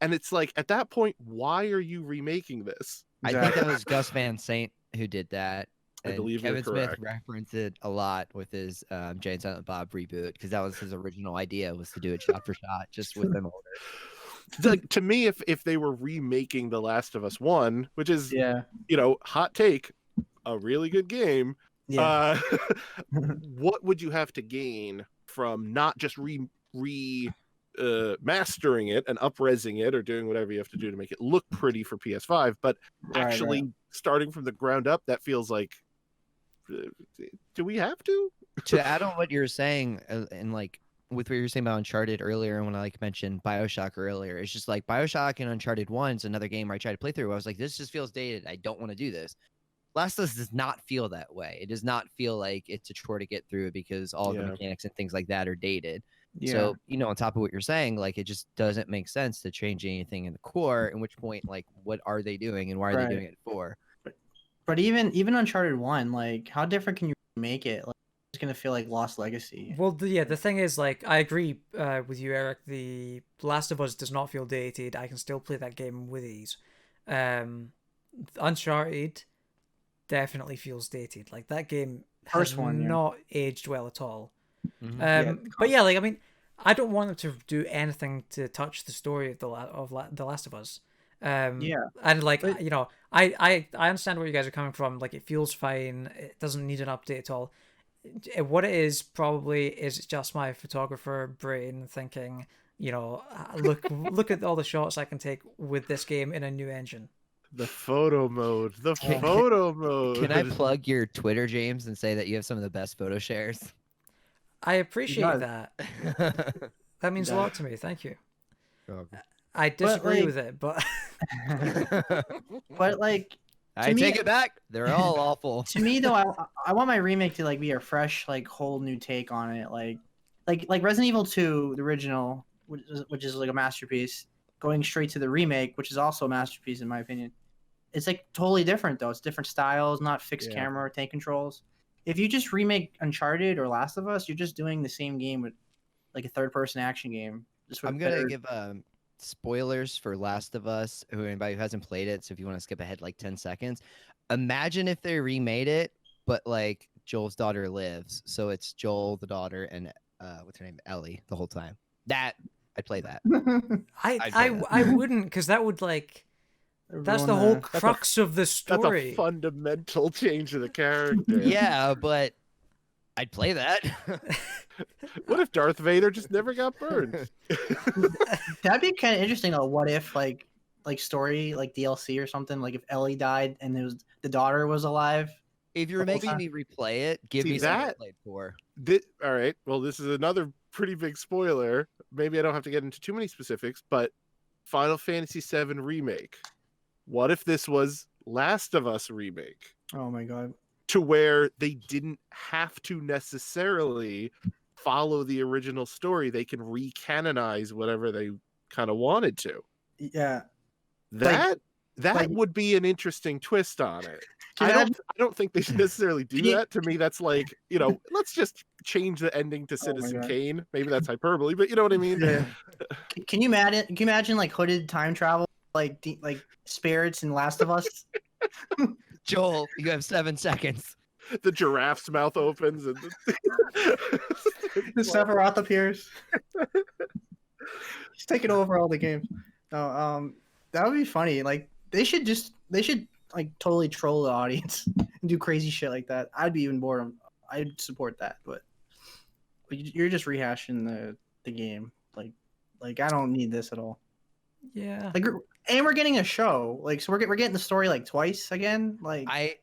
And it's like, at that point, why are you remaking this? I think that was Gus Van Sant who did that. I And believe you're Kevin Smith correct. referenced it a lot with his Jay and Silent Bob reboot, because that was his original idea, was to do it shot for shot, just with them older. Like, to me, if they were remaking The Last of Us 1, which is, Yeah. hot take, a really good game, Yeah. what would you have to gain from not just mastering it and up-resing it or doing whatever you have to do to make it look pretty for PS5, but Right, actually starting from the ground up? That feels like, do we have to? To add on what you're saying, and like with what you were saying about Uncharted earlier, and when I mentioned BioShock earlier, it's just like BioShock and Uncharted 1 is another game where I tried to play through. I was like, this just feels dated. I don't want to do this. Last of Us does not feel that way. It does not feel like it's a chore to get through it, because all the Yeah. mechanics and things like that are dated. Yeah. So, on top of what you're saying, like, it just doesn't make sense to change anything in the core, in which point, like, what are they doing and why are Right. they doing it for? But even Uncharted 1, like, how different can you make it? Like, it's gonna feel like Lost Legacy. Well, the thing is, like, I agree with you, Eric. The Last of Us does not feel dated. I can still play that game with ease. Uncharted definitely feels dated. Like, that game has First one, yeah. not aged well at all. Mhm. But yeah, like, I mean, I don't want them to do anything to touch the story of the Last of Us. Yeah. And like But- you know, I understand where you guys are coming from. Like it feels fine. It doesn't need an update at all. What it is probably is just my photographer brain thinking, you know, look at all the shots I can take with this game in a new engine. The photo mode. The Can- photo mode. Can I plug your Twitter, James, and say that you have some of the best photo shares? I appreciate does. that. That means a does. lot to me. Thank you. Okay. I disagree like- with it, but But like I me- take it back. They're all awful. to me though, I want my remake to like be a fresh, like whole new take on it. Like Resident Evil 2, the original, which is like a masterpiece, going straight to the remake, which is also a masterpiece in my opinion. It's like totally different though. It's different styles, not fixed Yeah. camera or tank controls. If you just remake Uncharted or Last of Us, you're just doing the same game with like a third-person action game. Just with I'm gonna better- give spoilers for Last of Us. Anybody who hasn't played it, so if you want to skip ahead like 10 seconds, imagine if they remade it, but like Joel's daughter lives, so it's Joel, the daughter, and what's her name, Ellie, the whole time. That I'd play that. I wouldn't, because that would like that's the whole crux of the That's story. a fundamental change to the character. Yeah, but I'd play that. What if Darth Vader just never got burned? That'd be kind of interesting though. What if like story like DLC or something? Like if Ellie died and it was the daughter was alive. If you're The whole making time. me replay it, give See, me something to that- play it for. All right. Well, this is another pretty big spoiler. Maybe I don't have to get into too many specifics, but Final Fantasy VII Remake. What if this was Last of Us Remake? Oh my god. To where they didn't have to necessarily follow the original story. They can recanonize whatever they kind of wanted to. Yeah. That like- would be an interesting twist on it. Can I you don't think they should necessarily do Can you- that. To me, that's like, let's just change the ending to Citizen God. Kane. Maybe that's hyperbole, but you know what I mean? Yeah. Can you imagine like hooded time travel like spirits in Last of Us? Joel, you have 7 seconds. The giraffe's mouth opens and The Sephiroth appears. He's taking over all the games. No, that would be funny. Like they should like totally troll the audience and do crazy shit like that. I'd be even bored. I'd support that, but you're just rehashing the game. Like I don't need this at all. Yeah. Like, and we're getting a show. Like, so we're getting the story like twice again. Like, I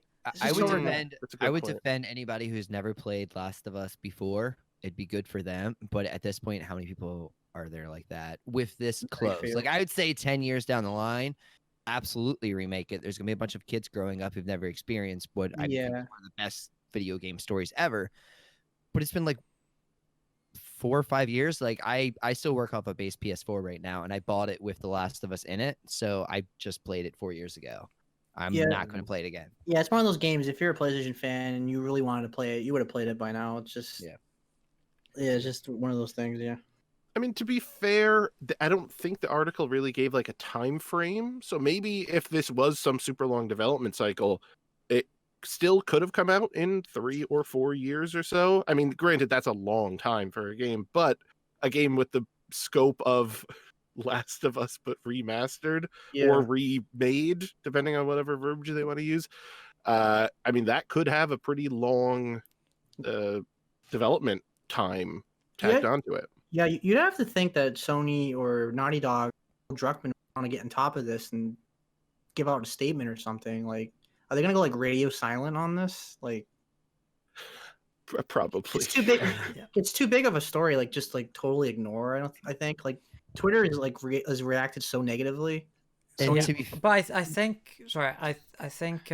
is would so defend That's a good I would point. defend anybody who's never played Last of Us before. It'd be good for them. But at this point, how many people are there like that with this close? fair. Like I would say 10 years down the line, absolutely remake it. There's gonna be a bunch of kids growing up who've never experienced what I think is Yeah. one of the best video game stories ever. But it's been like 4 or 5 years. Like I still work off a base PS4 right now, and I bought it with The Last of Us in it. So I just played it 4 years ago. I'm Yeah. not going to play it again. yeah, it's one of those games. If you're a PlayStation fan and you really wanted to play it, you would have played it by now. It's just, Yeah. it's just one of those things. Yeah. I mean, to be fair, I don't think the article really gave like a time frame. So maybe if this was some super long development cycle, it still could have come out in 3 or 4 years or so. I mean, granted, that's a long time for a game, but a game with the scope of Last of Us but remastered Yeah. or remade, depending on whatever verbiage they want to use. I mean, that could have a pretty long development time tacked onto it. Yeah, you'd have to think that Sony or Naughty Dog, Druckmann want to get on top of this and give out a statement or something. Like, are they gonna go like radio silent on this? Like, Probably. it's too big. Yeah. It's too big of a story. Like, just like totally ignore. I think like Twitter is like has reacted so negatively. And Sony- to be But I think sorry, I think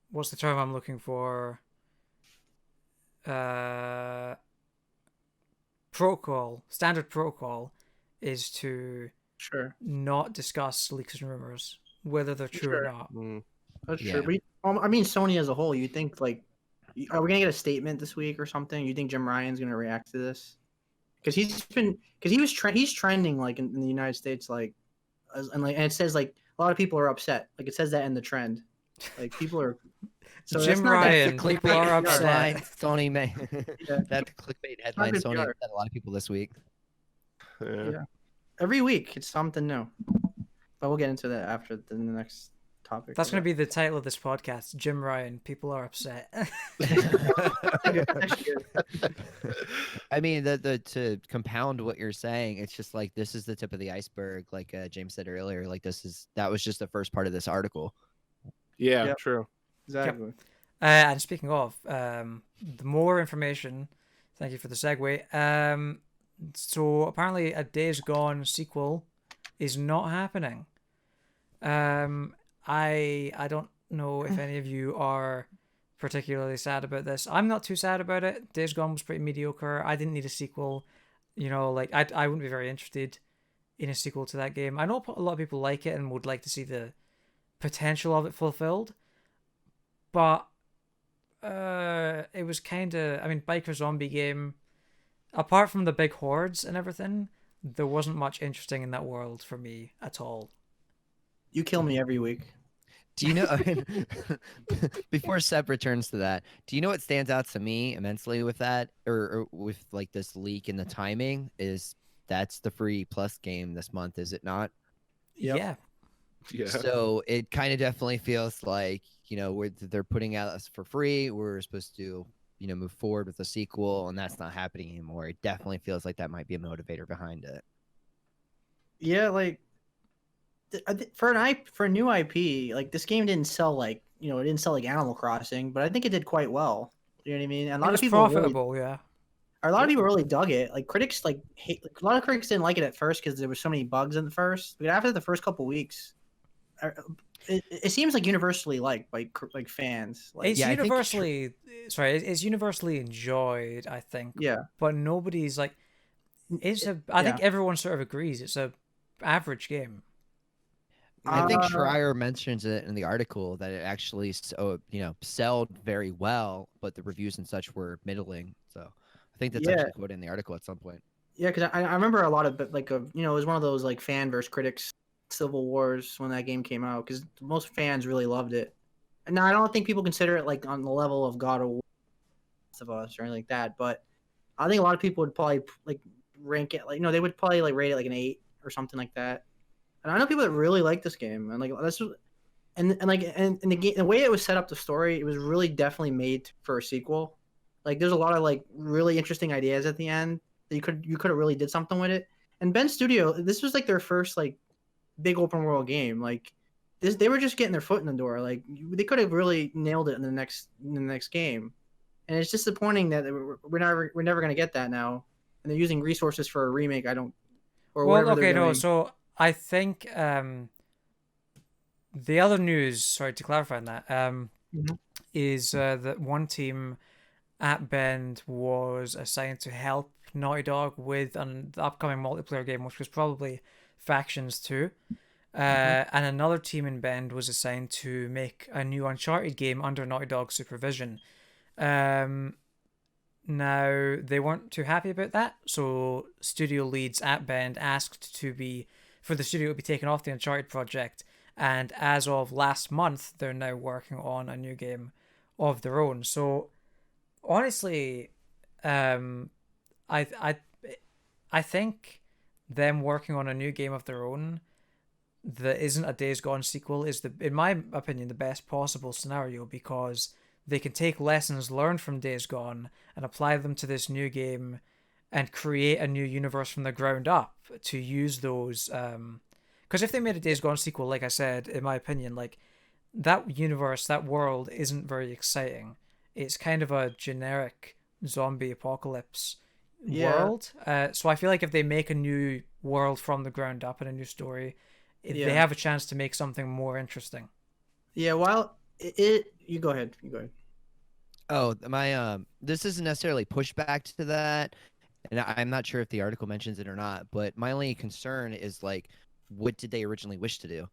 what's the term I'm looking for? Standard protocol is to Sure, not discuss leaks and rumors, whether they're true or Sure. not. Mm. that's Yeah. true. But I mean, Sony as a whole. You think like, are we gonna get a statement this week or something? You think Jim Ryan's gonna react to this? Because he's trending like in the United States, like, and it says like a lot of people are upset. Like it says that in the trend. Like people are. So Jim that's not Ryan, that people are PR. upset. Headline, Sony may Yeah. that clickbait headline. good Sony PR. upset a lot of people this week. Yeah. Every week it's something new. But we'll get into that after the next topic. That's going to be the title of this podcast. Jim Ryan, people are upset. I mean, the to compound what you're saying, it's just like this is the tip of the iceberg, like James said earlier. Like that was just the first part of this article. Yeah, Yep. true. Exactly. And speaking of, the more information, thank you for the segue. So apparently a Days Gone sequel is not happening. I don't know if any of you are particularly sad about this. I'm not too sad about it. Days Gone was pretty mediocre. I didn't need a sequel. You know, like I wouldn't be very interested in a sequel to that game. I know a lot of people like it and would like to see the potential of it fulfilled, but it was kind of, I mean, biker zombie game, apart from the big hordes and everything, there wasn't much interesting in that world for me at all. You kill me every week. Do you know? Before Seb returns to that, do you know what stands out to me immensely with that, or with like this leak and the timing? Is that's the free plus game this month, is it not? Yep. Yeah. Yeah. So it kind of definitely feels like, you know, they're putting out us for free. We're supposed to, you know, move forward with a sequel, and that's not happening anymore. It definitely feels like that might be a motivator behind it. Yeah, like for a new IP, like this game didn't sell like, you know, it didn't sell like Animal Crossing, but I think it did quite well. You know what I mean? And a lot It of was people profitable, yeah. a lot of people really dug it. Like critics like hate, like, a lot of critics didn't like it at first because there were so many bugs in the first. But after the first couple weeks, it seems like universally liked by like fans. Like, It's Yeah, I think universally, it's universally enjoyed, I think. yeah, But nobody's like, I think everyone sort of agrees it's a average game. I think Uh, Schreier mentions it in the article that it actually, you know, sold very well, but the reviews and such were middling. So I think that's Yeah. actually quoted in the article at some point. yeah, because I remember a lot of like you know, it was one of those like fan versus critics civil wars when that game came out because most fans really loved it. And now I don't think people consider it like on the level of God of War, of Us or anything like that, but I think a lot of people would probably like rank it like, you know, they would probably like rate it like an 8 or something like that. And I know people that really like this game, and like that's and the game, the way it was set up, the story, it was really definitely made for a sequel. Like there's a lot of like really interesting ideas at the end that you could have really did something with it. And Ben Studio, this was like their first like big open world game. Like this, they were just getting their foot in the door. Like they could have really nailed it in the next game. And it's disappointing that we're never gonna get that now. And they're using resources for a remake. Or Well, whatever they're okay, no, doing. so I think the other news, sorry to clarify on that, Mhm. is that one team at Bend was assigned to help Naughty Dog with the upcoming multiplayer game, which was probably Factions 2. And another team in Bend was assigned to make a new Uncharted game under Naughty Dog's supervision. Now, they weren't too happy about that, so studio leads at Bend asked for the studio to be taken off the Uncharted project, and as of last month, they're now working on a new game of their own. So, honestly, I think them working on a new game of their own that isn't a Days Gone sequel is in my opinion, the best possible scenario, because they can take lessons learned from Days Gone and apply them to this new game and create a new universe from the ground up to use those. Because if they made a Days Gone sequel, like I said, in my opinion, like that universe, that world isn't very exciting. It's kind of a generic zombie apocalypse world. So I feel like if they make a new world from the ground up and a new story, they have a chance to make something more interesting. Yeah, while you go ahead. Oh, my this isn't necessarily pushback to that, and I'm not sure if the article mentions it or not, but my only concern is like, what did they originally wish to do?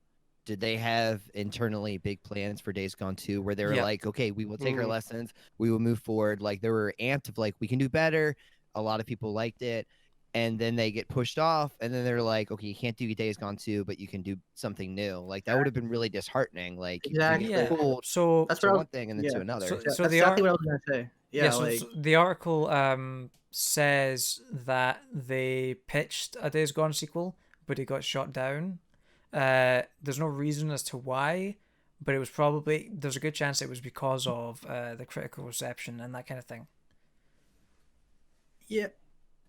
Did they have internally big plans for Days Gone 2 where they were like, okay, we will take our lessons, we will move forward? Like, they were amped of like, we can do better. A lot of people liked it. and then they get pushed off, and then they're like, okay, you can't do Days Gone 2, but you can do something new. Like that would have been really disheartening. Like Exactly. you Yeah. get pulled So That's to what I one was, thing and then yeah. to another. So- Yeah, so that's the exactly art- what I was gonna say. yeah, Yeah, so, like so the article says that they pitched a Days Gone sequel, but it got shot down. There's no reason as to why, but it was probably, there's a good chance it was because of the critical reception and that kind of thing. yeah,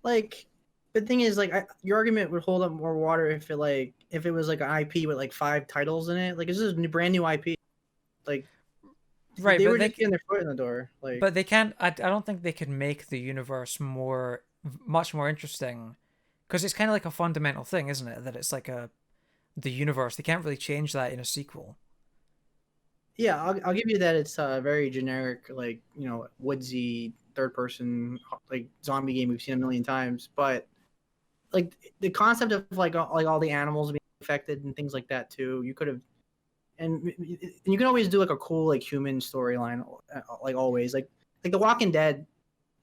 like the thing is, like your argument would hold up more water if it was like an IP with like 5 titles in it. Like this is a brand new IP. Like Right, they but were they just getting their foot in the door. Like but they can't. I don't think they can make the universe much more interesting, because it's kind of like a fundamental thing, isn't it? That it's like the universe. They can't really change that in a sequel. yeah, I'll give you that. It's a very generic, like woodsy third person like zombie game we've seen a million times. But like the concept of like all the animals being affected and things like that too. You could have, and you can always do like a cool like human storyline, like always. Like The Walking Dead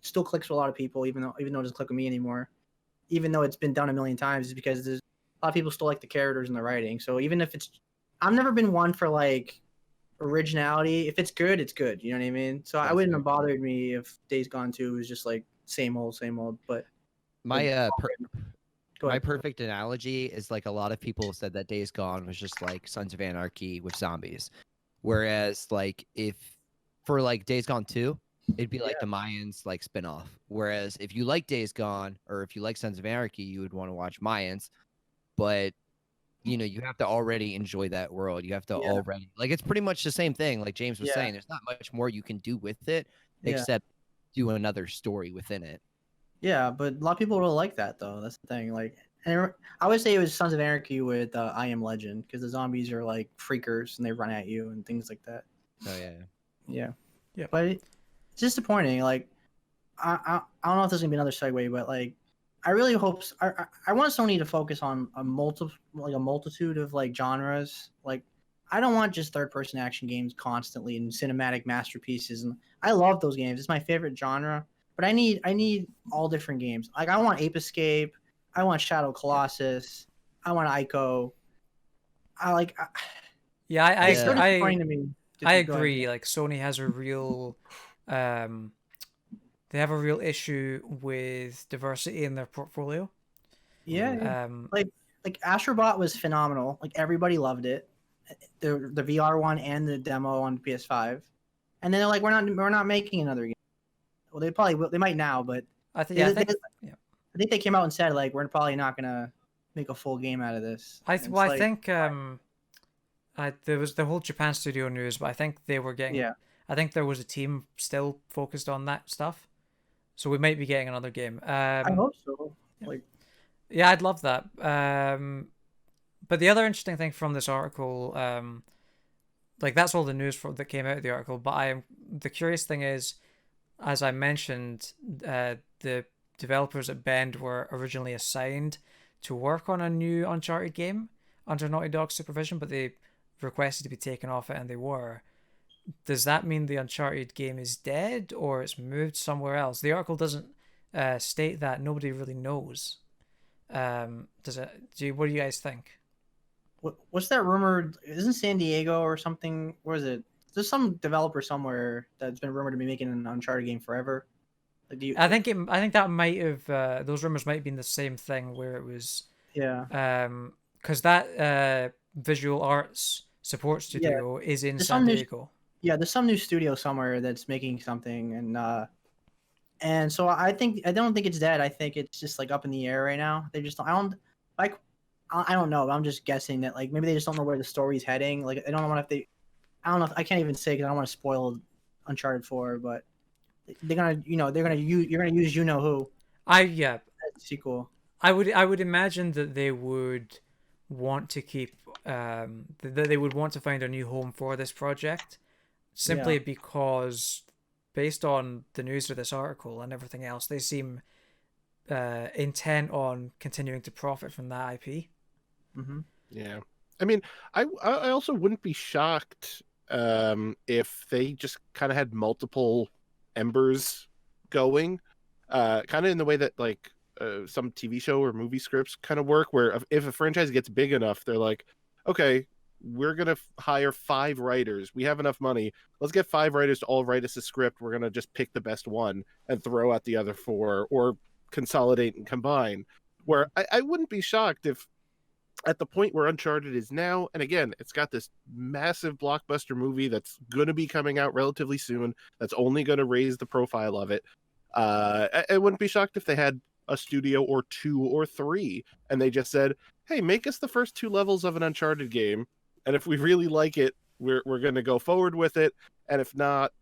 still clicks with a lot of people, even though it doesn't click with me anymore. Even though it's been done a million times, is because there's a lot of people still like the characters and the writing. So even if I've never been one for like originality. If it's good, it's good. You know what I mean? So I wouldn't have bothered me if Days Gone 2 was just like same old, same old. But My go my ahead. perfect analogy is like a lot of people said that Days Gone was just like Sons of Anarchy with zombies. Whereas like if for like Days Gone 2, it'd be like the Mayans like spinoff. Whereas if you like Days Gone or if you like Sons of Anarchy, you would want to watch Mayans. But you have to already enjoy that world. You have to already like it's pretty much the same thing. Like James was saying, there's not much more you can do with it except do another story within it. Yeah, but a lot of people really like that though. That's the thing. Like, and I would say it was Sons of Anarchy with I Am Legend because the zombies are like freakers and they run at you and things like that. Oh yeah. Yeah. But it's disappointing. Like, I don't know if there's gonna be another segue, but like, I really hope I want Sony to focus on a multitude of like genres. Like, I don't want just third person action games constantly and cinematic masterpieces. And I love those games. It's my favorite genre. But I need all different games. Like I want Ape Escape, I want Shadow Colossus, I want Ico. It's so disappointing to me. I agree. Like Sony has a real, they have a real issue with diversity in their portfolio. Yeah. Like Astrobot was phenomenal. Like everybody loved it. The VR one and the demo on PS5. And then they're like, we're not making another game. Well, they probably will. They might now, but I think they came out and said like we're probably not gonna make a full game out of this. I think there was the whole Japan studio news, but I think they were getting. Yeah. I think there was a team still focused on that stuff, so we might be getting another game. I hope so. Yeah, I'd love that. But the other interesting thing from this article, like that's all the news that came out of the article. But the curious thing is, as I mentioned, the developers at Bend were originally assigned to work on a new Uncharted game under Naughty Dog's supervision, but they requested to be taken off it, and they were. Does that mean the Uncharted game is dead, or it's moved somewhere else? The article doesn't state that. Nobody really knows. Does it? What do you guys think? What's that rumored? Isn't San Diego or something? Where is it? There's some developer somewhere that's been rumored to be making an Uncharted game forever. Like, I think that might have those rumors might have been the same thing where it was because that Visual Arts support studio is in San Diego. There's some new studio somewhere that's making something, and so I don't think it's dead. I think it's just like up in the air right now. They just I don't know. I'm just guessing that like maybe they just don't know where the story's heading. Like I don't know if I can't even say because I don't want to spoil Uncharted 4, but they're gonna you're gonna use who. Sequel. I would imagine that they would want to keep that they would want to find a new home for this project, simply because based on the news of this article and everything else, they seem intent on continuing to profit from that IP. Mm-hmm. Yeah, I mean, I also wouldn't be shocked if they just kind of had multiple embers going, kind of in the way that like some TV show or movie scripts kind of work, where if a franchise gets big enough, they're like, okay, we're gonna hire 5 writers. We have enough money. Let's get 5 writers to all write us a script. We're gonna just pick the best one and throw out the other 4, or consolidate and combine. Where I wouldn't be shocked if, at the point where Uncharted is now, and again, it's got this massive blockbuster movie that's going to be coming out relatively soon, that's only going to raise the profile of it. I wouldn't be shocked if they had a studio or 2 or 3, and they just said, hey, make us the first 2 levels of an Uncharted game, and if we really like it, we're going to go forward with it, and if not,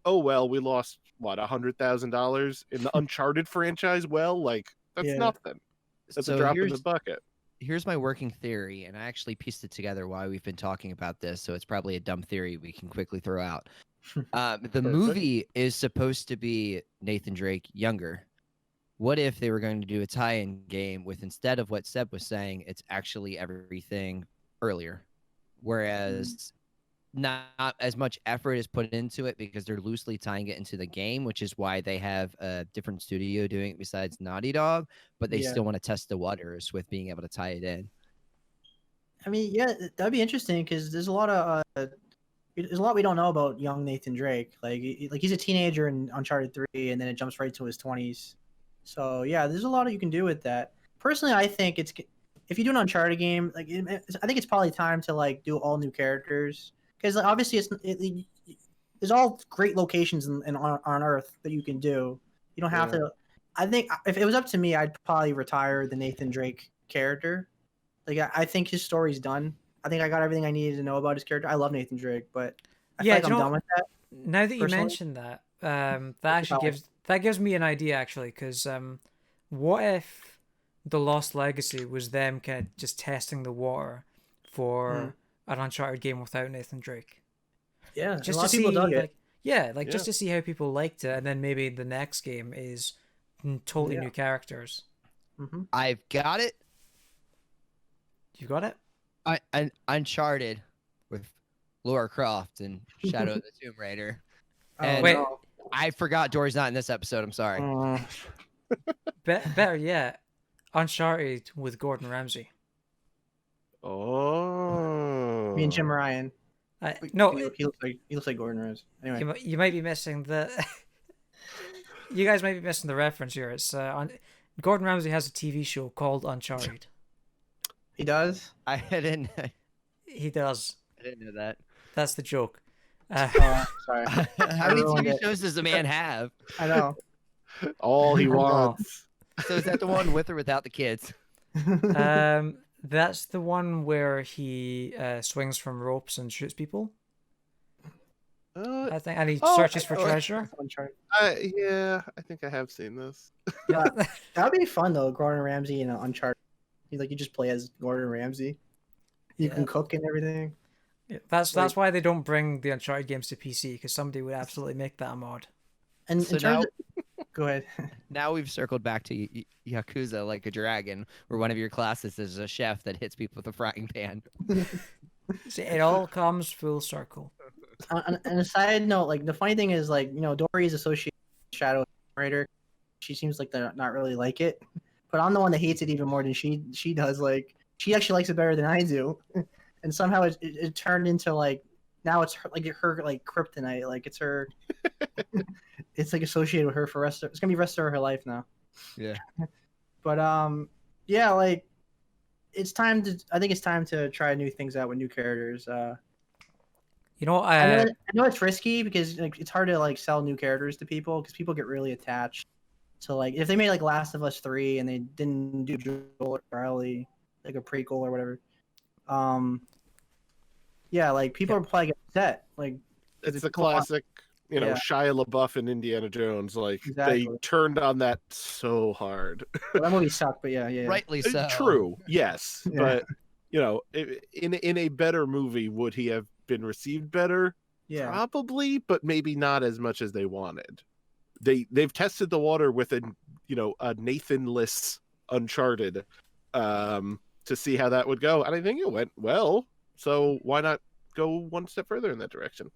oh well, we lost, what, $100,000 in the Uncharted franchise? Well, like, that's nothing. That's a drop in the bucket. Here's my working theory, and I actually pieced it together while we've been talking about this, so it's probably a dumb theory we can quickly throw out. The movie is supposed to be Nathan Drake younger. What if they were going to do a tie-in game with, instead of what Seb was saying, it's actually everything earlier, whereas not as much effort is put into it because they're loosely tying it into the game, which is why they have a different studio doing it besides Naughty Dog, but they still want to test the waters with being able to tie it in. I mean, yeah, that'd be interesting because there's a lot we don't know about young Nathan Drake. Like he's a teenager in Uncharted 3, and then it jumps right to his 20s. So yeah, there's a lot you can do with that. Personally, I think if you do an Uncharted game, like I think it's probably time to like do all new characters. Because obviously, there's all great locations on Earth that you can do. You don't have to. I think if it was up to me, I'd probably retire the Nathan Drake character. Like I think his story's done. I think I got everything I needed to know about his character. I love Nathan Drake, but I feel like I'm done with that. Now that you mentioned that, that gives me an idea actually. Because what if the Lost Legacy was them kind of just testing the water for an Uncharted game without Nathan Drake? Yeah, just a lot to of people dug it. Just to see how people liked it, and then maybe the next game is totally new characters. Mm-hmm. I've got it. You got it? Uncharted with Lara Croft and Shadow of the Tomb Raider. And wait, I forgot Dory's not in this episode. I'm sorry. Better yet, Uncharted with Gordon Ramsay. Oh, Me and Jim Ryan. No, he looks like Gordon Ramsay. Anyway, you might be missing the. You guys might be missing the reference here. It's Gordon Ramsay has a TV show called Uncharted. He does. I didn't. He does. I didn't know that. That's the joke. Sorry. How many TV shows does the man have? I know. All he wants. So is that the one with or without the kids? That's the one where he swings from ropes and shoots people. I think, and he searches for treasure. Yeah, I think I have seen this. Yeah, that'd be fun though. Gordon Ramsay in Uncharted. You just play as Gordon Ramsay. You can cook and everything. Yeah, that's why they don't bring the Uncharted games to PC, because somebody would absolutely make that a mod. And so in terms go ahead. Now we've circled back to Yakuza Like a Dragon, where one of your classes is a chef that hits people with a frying pan. See, it all comes full circle. And a side note, like the funny thing is, like Dory is associated with Shadow of the Tomb Raider. She seems like they're not really like it, but I'm the one that hates it even more than she does. Like she actually likes it better than I do, and somehow it turned into like now it's her kryptonite. Like it's her. It's like associated with her for it's gonna be the rest of her life now. Yeah. But yeah, like I think it's time to try new things out with new characters. I know it's risky because like it's hard to like sell new characters to people because people get really attached to like if they made like Last of Us 3 and they didn't do Joel or Riley like a prequel or whatever. Yeah, like people are probably get upset. Like it's a classic. Shia LaBeouf and Indiana Jones, like they turned on that so hard. Well, that movie sucked, but yeah. Rightly so. True, yes, but in a better movie, would he have been received better? Yeah, probably, but maybe not as much as they wanted. They've tested the water with a Nathan-less Uncharted to see how that would go, and I think it went well. So why not go one step further in that direction?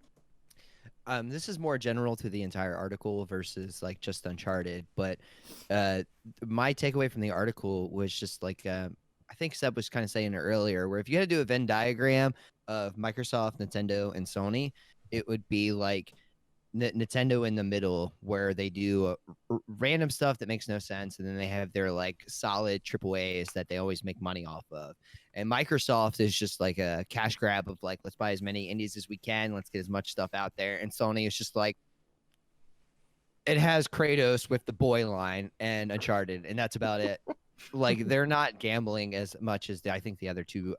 This is more general to the entire article versus like just Uncharted, but my takeaway from the article was just like I think Seb was kind of saying it earlier, where if you had to do a Venn diagram of Microsoft, Nintendo, and Sony, it would be like Nintendo in the middle, where they do random stuff that makes no sense, and then they have their like solid AAAs that they always make money off of. And Microsoft is just like a cash grab of like, let's buy as many indies as we can, let's get as much stuff out there. And Sony is just like, it has Kratos with the boy line and Uncharted, and that's about it. Like, they're not gambling as much as I think the other two,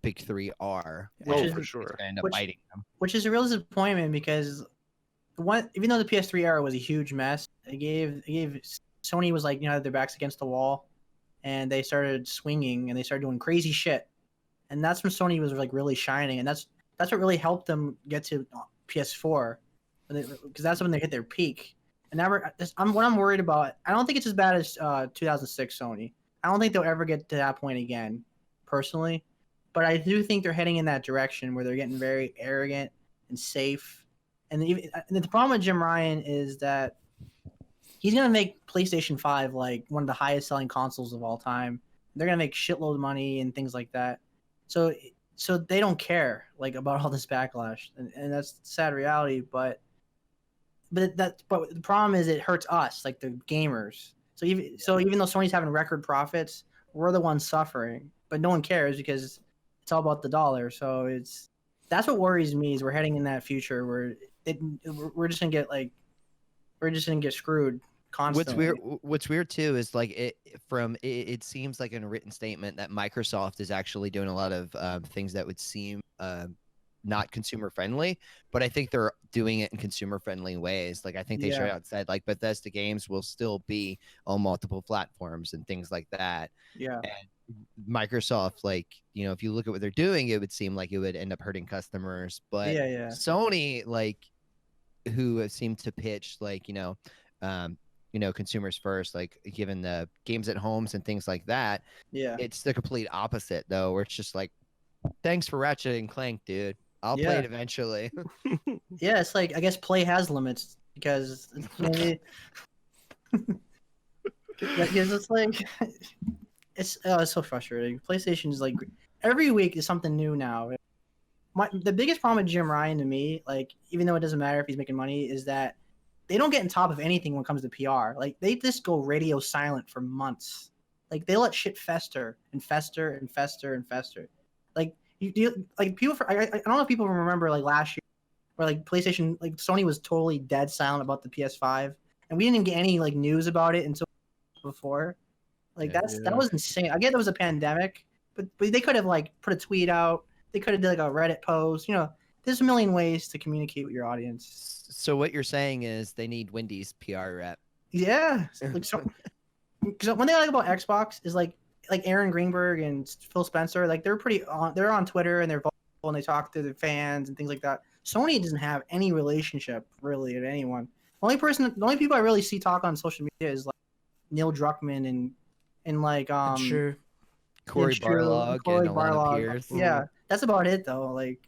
big three are. For sure. End up biting them. Which is a real disappointment because even though the PS3 era was a huge mess, it gave Sony was like, their backs against the wall, and they started swinging and they started doing crazy shit, and that's when Sony was like really shining, and that's what really helped them get to PS4, because that's when they hit their peak. And now what I'm worried about. I don't think it's as bad as 2006 Sony. I don't think they'll ever get to that point again, personally. But I do think they're heading in that direction where they're getting very arrogant and safe. And the problem with Jim Ryan is that he's going to make PlayStation 5 like one of the highest selling consoles of all time. They're going to make shitload of money and things like that. So they don't care like about all this backlash. And that's the sad reality. But the problem is it hurts us, like the gamers. So even though Sony's having record profits, we're the ones suffering. But no one cares because it's all about the dollar. So that's what worries me, is we're heading in that future where we're just gonna get screwed constantly. What's weird too is like it seems like in a written statement that Microsoft is actually doing a lot of things that would seem not consumer friendly, but I think they're doing it in consumer friendly ways. Like I think they straight out said like Bethesda games will still be on multiple platforms and things like that. Yeah. And Microsoft, like, if you look at what they're doing, it would seem like it would end up hurting customers. But Sony, like, who seemed to pitch like, consumers first, like given the games at homes and things like that. Yeah. It's the complete opposite though, where it's just like, thanks for Ratchet and Clank, dude. I'll play it eventually. Yeah, it's like, I guess play has limits because maybe because it's like it's so frustrating. PlayStation is like every week is something new now. The biggest problem with Jim Ryan to me, like even though it doesn't matter if he's making money, is that they don't get on top of anything when it comes to PR. Like they just go radio silent for months. Like they let shit fester and fester and fester and fester. Like like people. I don't know if people remember like last year, where like PlayStation, like Sony was totally dead silent about the PS5, and we didn't even get any like news about it until before. Like that was insane. I get it was a pandemic, but they could have like put a tweet out. They could have did like a Reddit post. There's a million ways to communicate with your audience. So what you're saying is they need Wendy's PR rep. Yeah, like so. Because one thing I like about Xbox is like Aaron Greenberg and Phil Spencer, like they're on Twitter and they're vocal and they talk to their fans and things like that. Sony doesn't have any relationship really with anyone. The only people I really see talk on social media is like Neil Druckmann and like Sure. Corey Barlog and Alana Pierce. Yeah, that's about it though. Like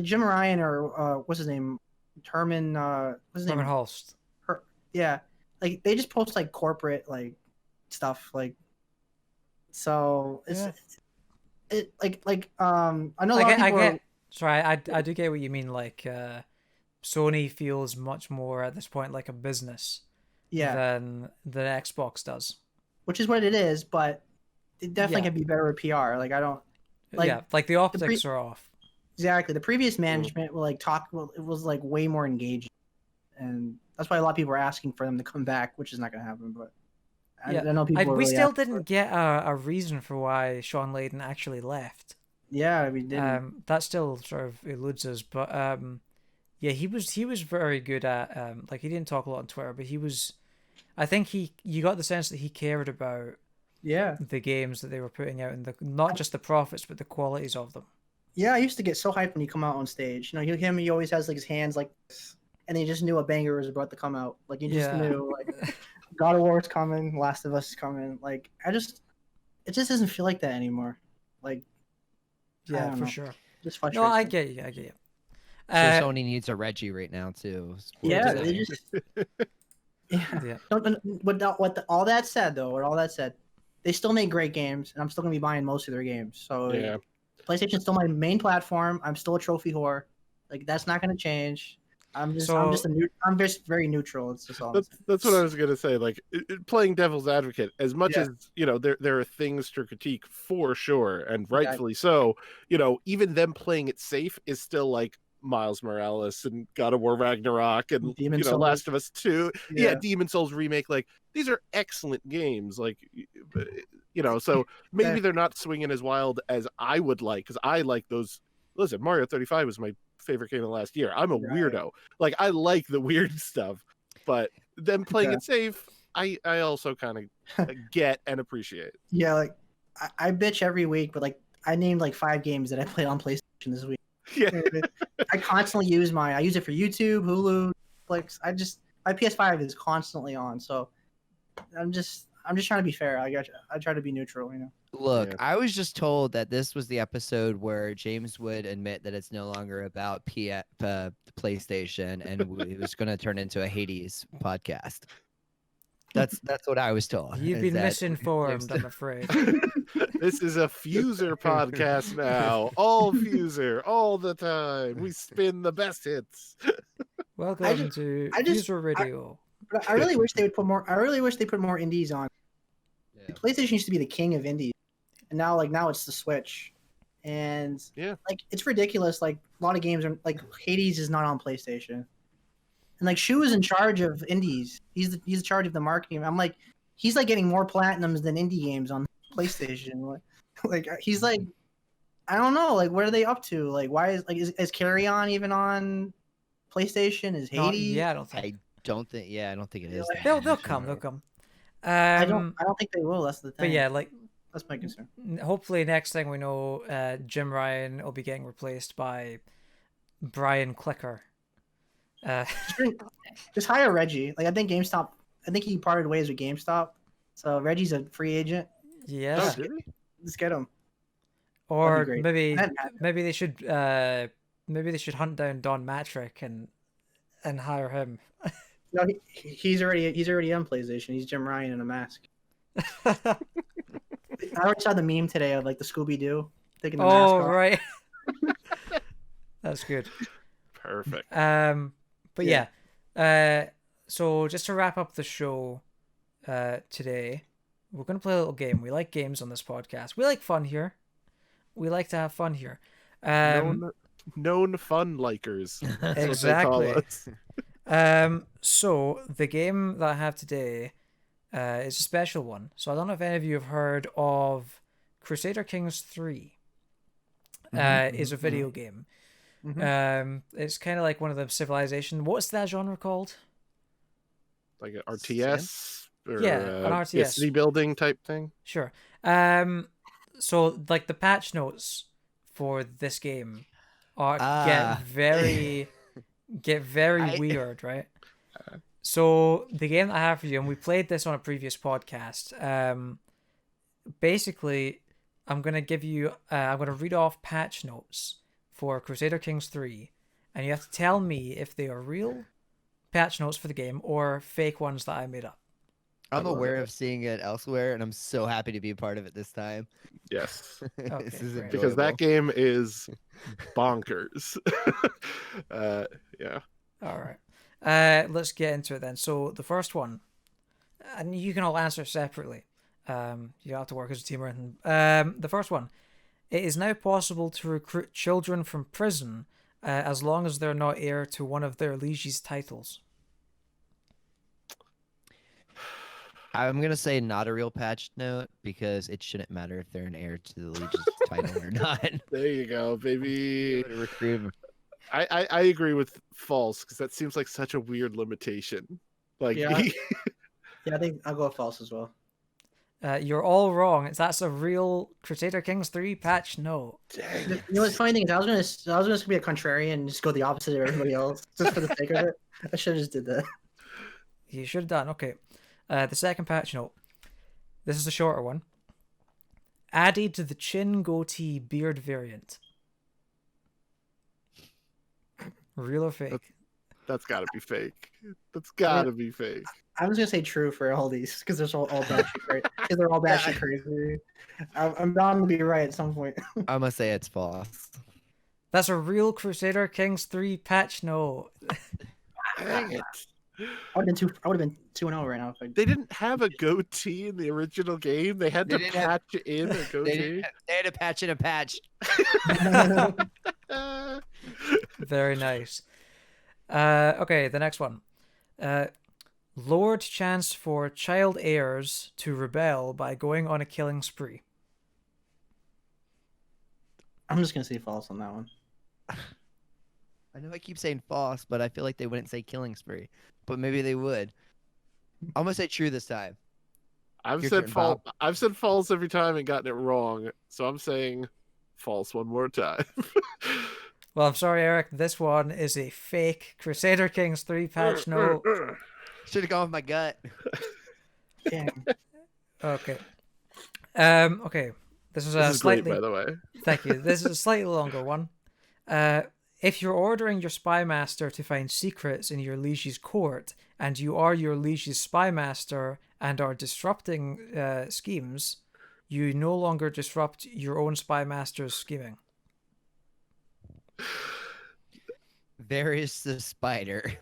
Jim Ryan or what's his name, Herman Hulst. Yeah, like they just post like corporate like stuff like. So it's I know a lot of people. Sorry, I do get what you mean. Like Sony feels much more at this point like a business. Than Xbox does. Which is what it is, but it definitely can be better with PR. Like I don't. Like the optics are off. Exactly. The previous management will like talk. Well, it was like way more engaging, and that's why a lot of people are asking for them to come back, which is not going to happen. But I know people. We still didn't get a reason for why Sean Layden actually left. Yeah, we didn't. That still sort of eludes us, but he was very good at like he didn't talk a lot on Twitter, but he was. I think you got the sense that he cared about the games that they were putting out and not just the profits but the qualities of them. Yeah, I used to get so hyped when he come out on stage. He always has like his hands like this, and he just knew a banger was about to come out. Like you just knew like God of War is coming, Last of Us is coming. Like it just doesn't feel like that anymore. Like for sure. Just No, frustrates I me. get you. So Sony needs a Reggie right now too. Yeah, do they they? just. Yeah. Yeah. All that said, though, with all that said, they still make great games, and I'm still gonna be buying most of their games. So Yeah. PlayStation's still my main platform. I'm still a trophy whore. Like that's not gonna change. I'm just very neutral. It's just all. That's what I was gonna say. Like playing devil's advocate, as much Yeah. as there are things to critique for sure, and Yeah. rightfully so. Even them playing it safe is still like Miles Morales and God of War Ragnarok and Demon Souls. Last of Us 2. Yeah, Yeah. Demon Souls remake. Like these are excellent games. Like so maybe they're not swinging as wild as I would like, because I like those. Listen, Mario 35 was my favorite game of the last year. I'm a weirdo. Like I like the weird stuff, but them playing it safe, I also kind of get and appreciate. Yeah, like I bitch every week, but like I named like 5 games that I played on PlayStation this week. Yeah. I constantly use it for YouTube, Hulu, Netflix. My PS5 is constantly on, so I'm just trying to be fair. I try to be neutral, Look, Yeah. I was just told that this was the episode where James would admit that it's no longer about PlayStation, and it was going to turn into a Hades podcast. That's what I was told. You've is been that misinformed, James- I'm afraid. This is a Fuser podcast now. All Fuser, all the time. We spin the best hits. Welcome to User Radio. But I really wish they would put more. I really wish they put more indies on. Yeah. PlayStation used to be the king of indies, and now it's the Switch, and like it's ridiculous. Like a lot of games are like Hades is not on PlayStation, and like Shu is in charge of indies. He's in charge of the marketing. I'm like, he's like getting more platinums than indie games on PlayStation. like he's like, I don't know. Like what are they up to? Like why is Carry On even on PlayStation? Is Hades? Yeah, I don't think. I don't think it is. They'll come. I don't think they will. That's the thing. But yeah, like that's my concern. hopefully next thing we know, Jim Ryan will be getting replaced by Brian Clicker. Just hire Reggie. Like I think GameStop. I think he parted ways with GameStop, so Reggie's a free agent. Yeah. Oh, did he? Let's get him. Or great. maybe they should hunt down Don Matrick and hire him. No, he's already on PlayStation. He's Jim Ryan in a mask. I already saw the meme today of like the Scooby Doo taking the mask off. Right. That's good. Perfect. But yeah. So just to wrap up the show today, we're gonna play a little game. We like games on this podcast. We like fun here. We like to have fun here. Known fun likers. That's Exactly. what they call us. So the game that I have today is a special one. So I don't know if any of you have heard of Crusader Kings 3. Is a video game. It's kind of like one of the Civilization. What's that genre called? Like an RTS or Yeah, an RTS. city building type thing. Sure. So like the patch notes for this game get very weird, right? So the game that I have for you, and we played this on a previous podcast. Basically, I'm gonna read off patch notes for Crusader Kings 3, and you have to tell me if they are real patch notes for the game or fake ones that I made up. I'm aware of seeing it elsewhere, and I'm so happy to be a part of it this time. Yes. Okay, This is great. Because that enjoyable. game is bonkers. Yeah. All right. Let's get into it then. So the first one, and you can all answer separately. You don't have to work as a team or anything. The first one, it is now possible to recruit children from prison as long as they're not heir to one of their liege's titles. I'm gonna say not a real patch note because it shouldn't matter if they're an heir to the Legion's title or not. There you go, baby. Recruit. I agree with false, because that seems like such a weird limitation. Like Yeah. Yeah, I think I'll go with false as well. You're all wrong. That's a real Crusader Kings 3 patch note. dang You it. know what's funny thing is I was gonna be a contrarian and just go the opposite of everybody else just for the sake of it. I should have just did that. You should have done. Okay. The second patch note. This is a shorter one. Added to the chin goatee beard variant. Real or fake? That's got to be fake. That's got to be fake. I was gonna say true for all these because they're all batshit crazy. Because they're all batshit crazy. I'm bound to be right at some point. I'm gonna say it's false. That's a real Crusader Kings 3 patch note. Dang it. I would have been 2-0 right now. If I... They didn't have a goatee in the original game. They had to patch in a goatee. They had a patch in a patch. Very nice. Okay, the next one. Lowered chance for child heirs to rebel by going on a killing spree. I'm just gonna say false on that one. I know I keep saying false, but I feel like they wouldn't say killing spree. But maybe they would. I'm gonna say true this time. I've Your said turn, false. Bob. I've said false every time and gotten it wrong. So I'm saying false one more time. Well, I'm sorry, Eric. This one is a fake Crusader Kings 3 patch note. Should have gone with my gut. Damn. Okay. Okay. This is a This is slightly. great, by the way. Thank you. This is a slightly longer one. If you're ordering your spy master to find secrets in your liege's court, and you are your liege's spy master and are disrupting schemes, you no longer disrupt your own spy master's scheming. There is the spider.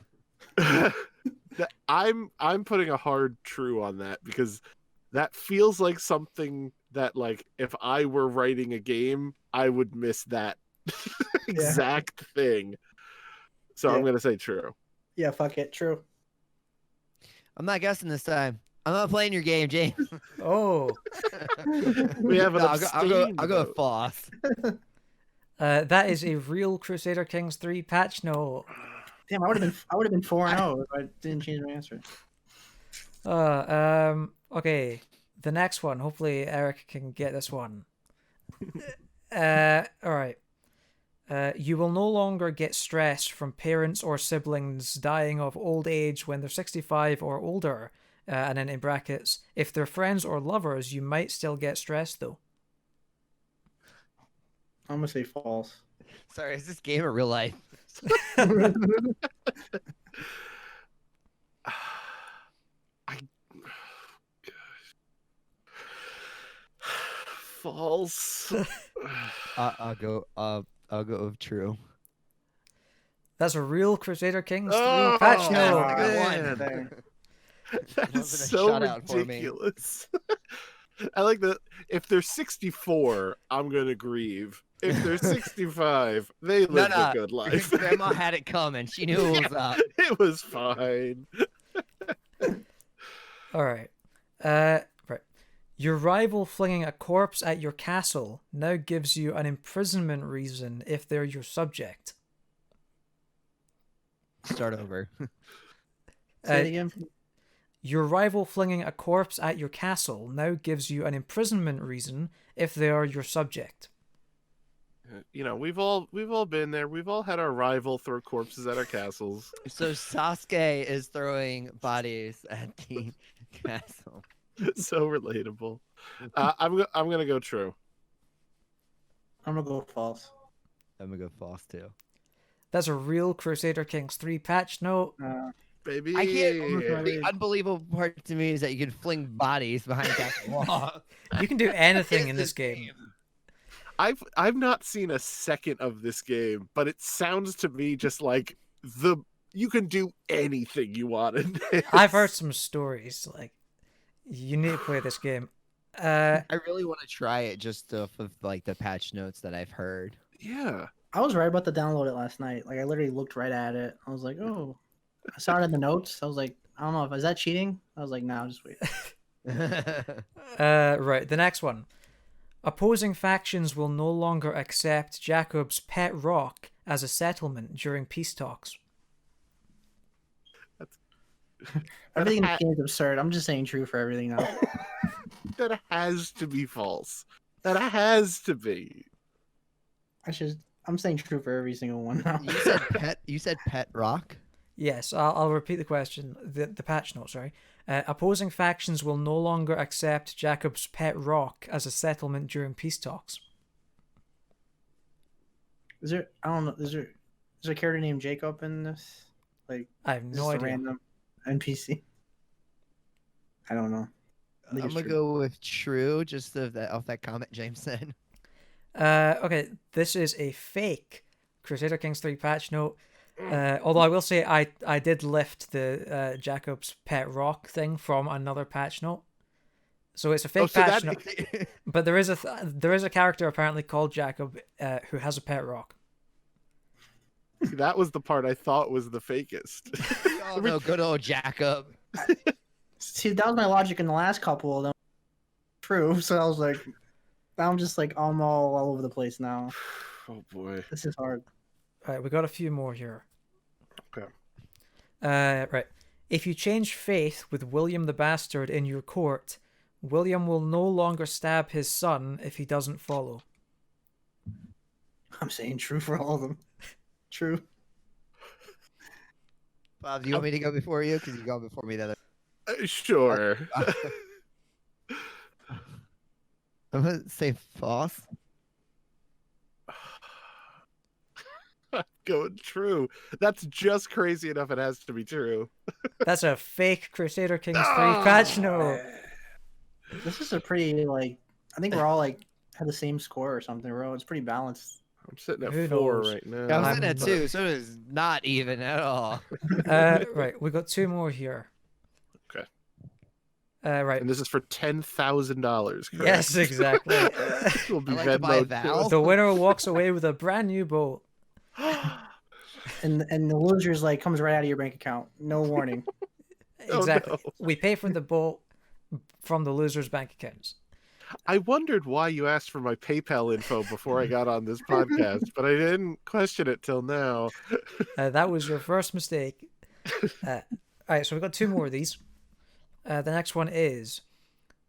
I'm putting a hard true on that because that feels like something that, like, if I were writing a game, I would miss that exact thing. So I'm gonna say true. Yeah, fuck it. True. I'm not guessing this time. I'm not playing your game, James. Oh, We have an No, I'll go abstained vote. false. that is a real Crusader Kings 3 patch note. Damn, I would have been 4-0 if I didn't change my answer. Okay, the next one. Hopefully, Eric can get this one. All right. You will no longer get stress from parents or siblings dying of old age when they're 65 or older. And then in brackets, if they're friends or lovers, you might still get stressed though. I'm gonna say false. Sorry, is this game or real life? False. I'll go with true. That's a real Crusader Kings 3 Oh, patch man. note. I Dang. That is Wasn't a so shutout for me. ridiculous. I like that. If they're 64, I'm gonna grieve. If they're 65, they lived a good life. Grandma had it coming. She knew it was up. It was fine. All right. Right. Your rival flinging a corpse at your castle now gives you an imprisonment reason if they're your subject. Start over. Say it again. Your rival flinging a corpse at your castle now gives you an imprisonment reason if they are your subject. You know, we've all been there. We've all had our rival throw corpses at our castles. So Sasuke is throwing bodies at the castle. So relatable. I'm gonna go true. I'm gonna go false. I'm gonna go false too. That's a real Crusader Kings 3 patch note. Baby. I can't. The unbelievable part to me is that you can fling bodies behind a castle wall. You can do anything in this game. I've not seen a second of this game, but it sounds to me just like you can do anything you want in this. I've heard some stories. Like, you need to play this game. I really want to try it just off of like the patch notes that I've heard. Yeah. I was right about to download it last night. Like I literally looked right at it. I was like, oh. I saw it in the notes. I was like, I don't know, is that cheating? I was like, no, just wait. Right, the next one. Opposing factions will no longer accept Jacob's pet rock as a settlement during peace talks. Everything in this game is absurd. I'm just saying true for everything now. That has to be false. That has to be. I'm saying true for every single one now. You said pet rock? Yes, I'll repeat the question. The patch note, sorry. Opposing factions will no longer accept Jacob's pet rock as a settlement during peace talks. Is there There's a character named Jacob in this. Like, I have is no this a idea. random NPC? I don't know. I think I'm it's gonna true. go with true, just off that comment James said. Okay, this is a fake Crusader Kings 3 patch note. Although I will say I did lift the Jacob's pet rock thing from another patch note. So it's a fake patch note. But there is a character apparently called Jacob who has a pet rock. That was the part I thought was the fakest. Oh no, good old Jacob. See, that was my logic in the last couple of them. True. So I was like, I'm just like, I'm all over the place now. Oh boy. This is hard. All right, we got a few more here. Okay. Right. If you change faith with William the Bastard in your court, William will no longer stab his son if he doesn't follow. I'm saying true for all of them. True. Bob, do you want me to go before you? Because you go before me the other. Sure. I'm gonna say false. I'm going true. That's just crazy enough. It has to be true. That's a fake Crusader Kings 3 patch note. This is a pretty, like, I think we're all, like, had the same score or something. It's pretty balanced. I'm sitting at Who 4 knows? right now. Yeah, I'm I'm- sitting at 2, so it is not even at all. Right, we got two more here. Okay. Right. And this is for $10,000. correct? Yes, exactly. Will be I like to buy a Venmoed vowel. The winner walks away with a brand new boat. And the loser's, like, comes right out of your bank account. No warning. Oh, Exactly. no. We pay for the boat from the loser's bank accounts. I wondered why you asked for my PayPal info before I got on this podcast, but I didn't question it till now. That was your first mistake. All right, so we've got two more of these. The next one is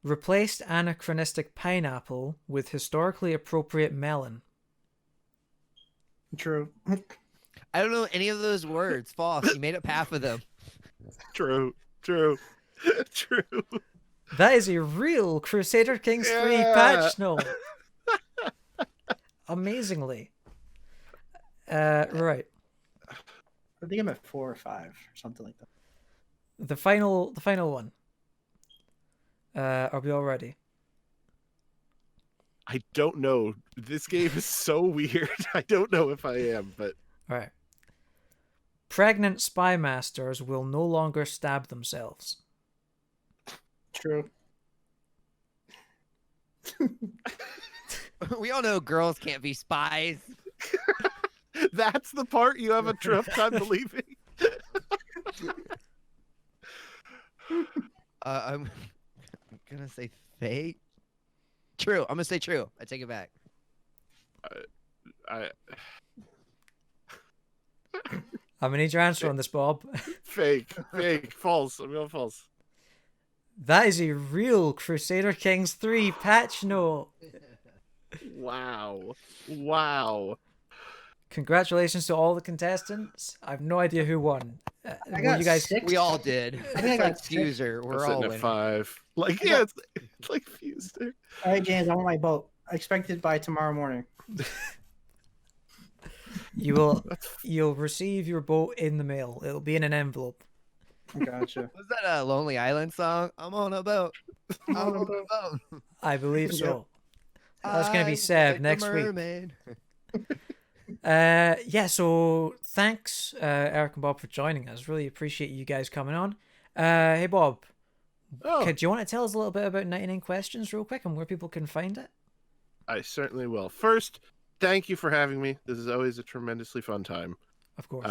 replaced anachronistic pineapple with historically appropriate melon. True. I don't know any of those words. False. You made up half of them. True. True. That is a real Crusader Kings 3 Yeah. patch note. Amazingly. Right. I think I'm at 4 or 5 or something like that. The final one. Are we all ready? I don't know. This game is so weird. I don't know if I am, but All right. Pregnant spy masters will no longer stab themselves. True. We all know girls can't be spies. that's the part you have a tough time believing. I'm gonna say fake. True. I'm gonna say true. I take it back. I I'm gonna need your answer on this, Bob. fake, false. I'm going false. That is a real Crusader Kings 3 patch note. Wow. Congratulations to all the contestants. I have no idea who won. I Will got you guys? 6. We all did. I think I got It's like Fuser. I'm We're all sitting at winning. 5. Like, yeah, it's like fused there. All right, James, I want my boat. Expected by tomorrow morning. You'll receive your boat in the mail. It'll be in an envelope. Gotcha. Was that a Lonely Island song? I'm on a boat. I'm on a boat. I believe so. That's gonna be I'm Seb like a next week. mermaid. Yeah, so thanks, Eric and Bob, for joining us. Really appreciate you guys coming on. Hey, Bob, Oh, do you want to tell us a little bit about 99 Questions real quick and where people can find it? I certainly will. First, thank you for having me. This is always a tremendously fun time. Of course.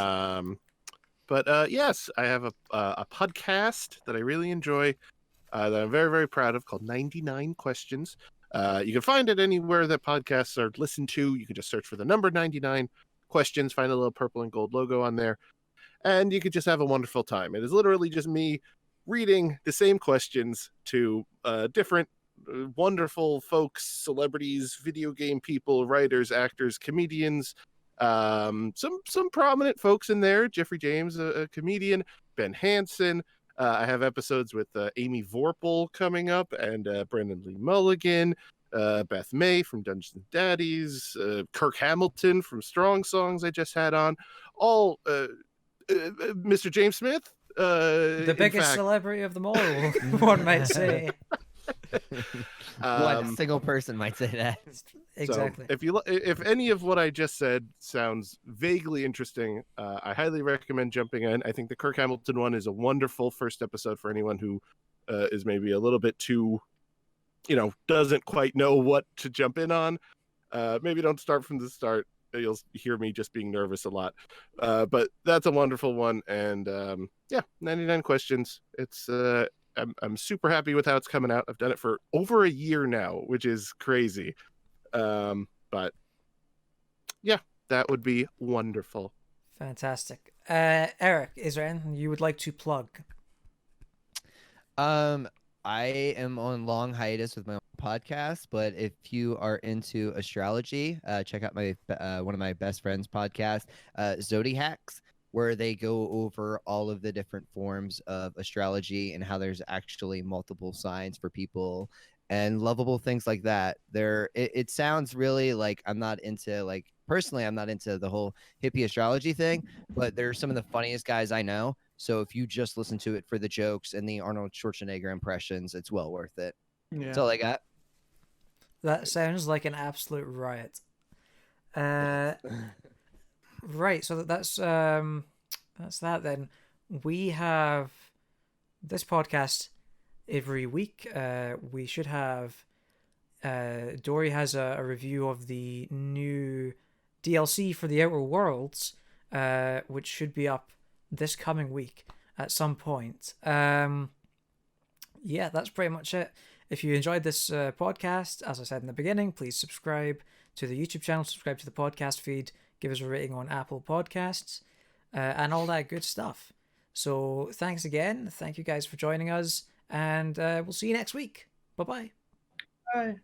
But yes, I have a podcast that I really enjoy that I'm very, very proud of called 99 Questions. You can find it anywhere that podcasts are listened to. You can just search for the number 99 Questions, find a little purple and gold logo on there, and you could just have a wonderful time. It is literally just me reading the same questions to different wonderful folks, celebrities, video game people, writers, actors, comedians, some prominent folks in there. Jeffrey James, a comedian, Ben Hansen. I have episodes with Amy Vorpal coming up, and Brendan Lee Mulligan, Beth May from Dungeons and Daddies, Kirk Hamilton from Strong Songs I just had on. all Mr. James Smith. The biggest celebrity of them all, one might say. One single person might say that. Exactly. So if any of what I just said sounds vaguely interesting, I highly recommend jumping in. I think the Kirk Hamilton one is a wonderful first episode for anyone who is maybe a little bit too, doesn't quite know what to jump in on. Maybe don't start from the start. You'll hear me just being nervous a lot. But that's a wonderful one. And 99 questions. It's I'm super happy with how it's coming out. I've done it for over a year now, which is crazy. But yeah, that would be wonderful. Fantastic. Eric, is there anything you would like to plug? I am on long hiatus with my own podcast, but if you are into astrology, check out my one of my best friends' podcast, Zodiacs, where they go over all of the different forms of astrology and how there's actually multiple signs for people and lovable things like that. It sounds really like I'm not into personally, I'm not into the whole hippie astrology thing, but they're some of the funniest guys I know. So if you just listen to it for the jokes and the Arnold Schwarzenegger impressions, it's well worth it. Yeah. That's all I got. That sounds like an absolute riot. Right, so that's that then. We have this podcast every week. We should have Dory has a review of the new DLC for the Outer Worlds, which should be up this coming week at some point. That's pretty much it. If you enjoyed this podcast, as I said in the beginning, please subscribe to the YouTube channel, subscribe to the podcast feed, give us a rating on Apple Podcasts, and all that good stuff. So thanks again. Thank you guys for joining us, and we'll see you next week. Bye-bye. Bye.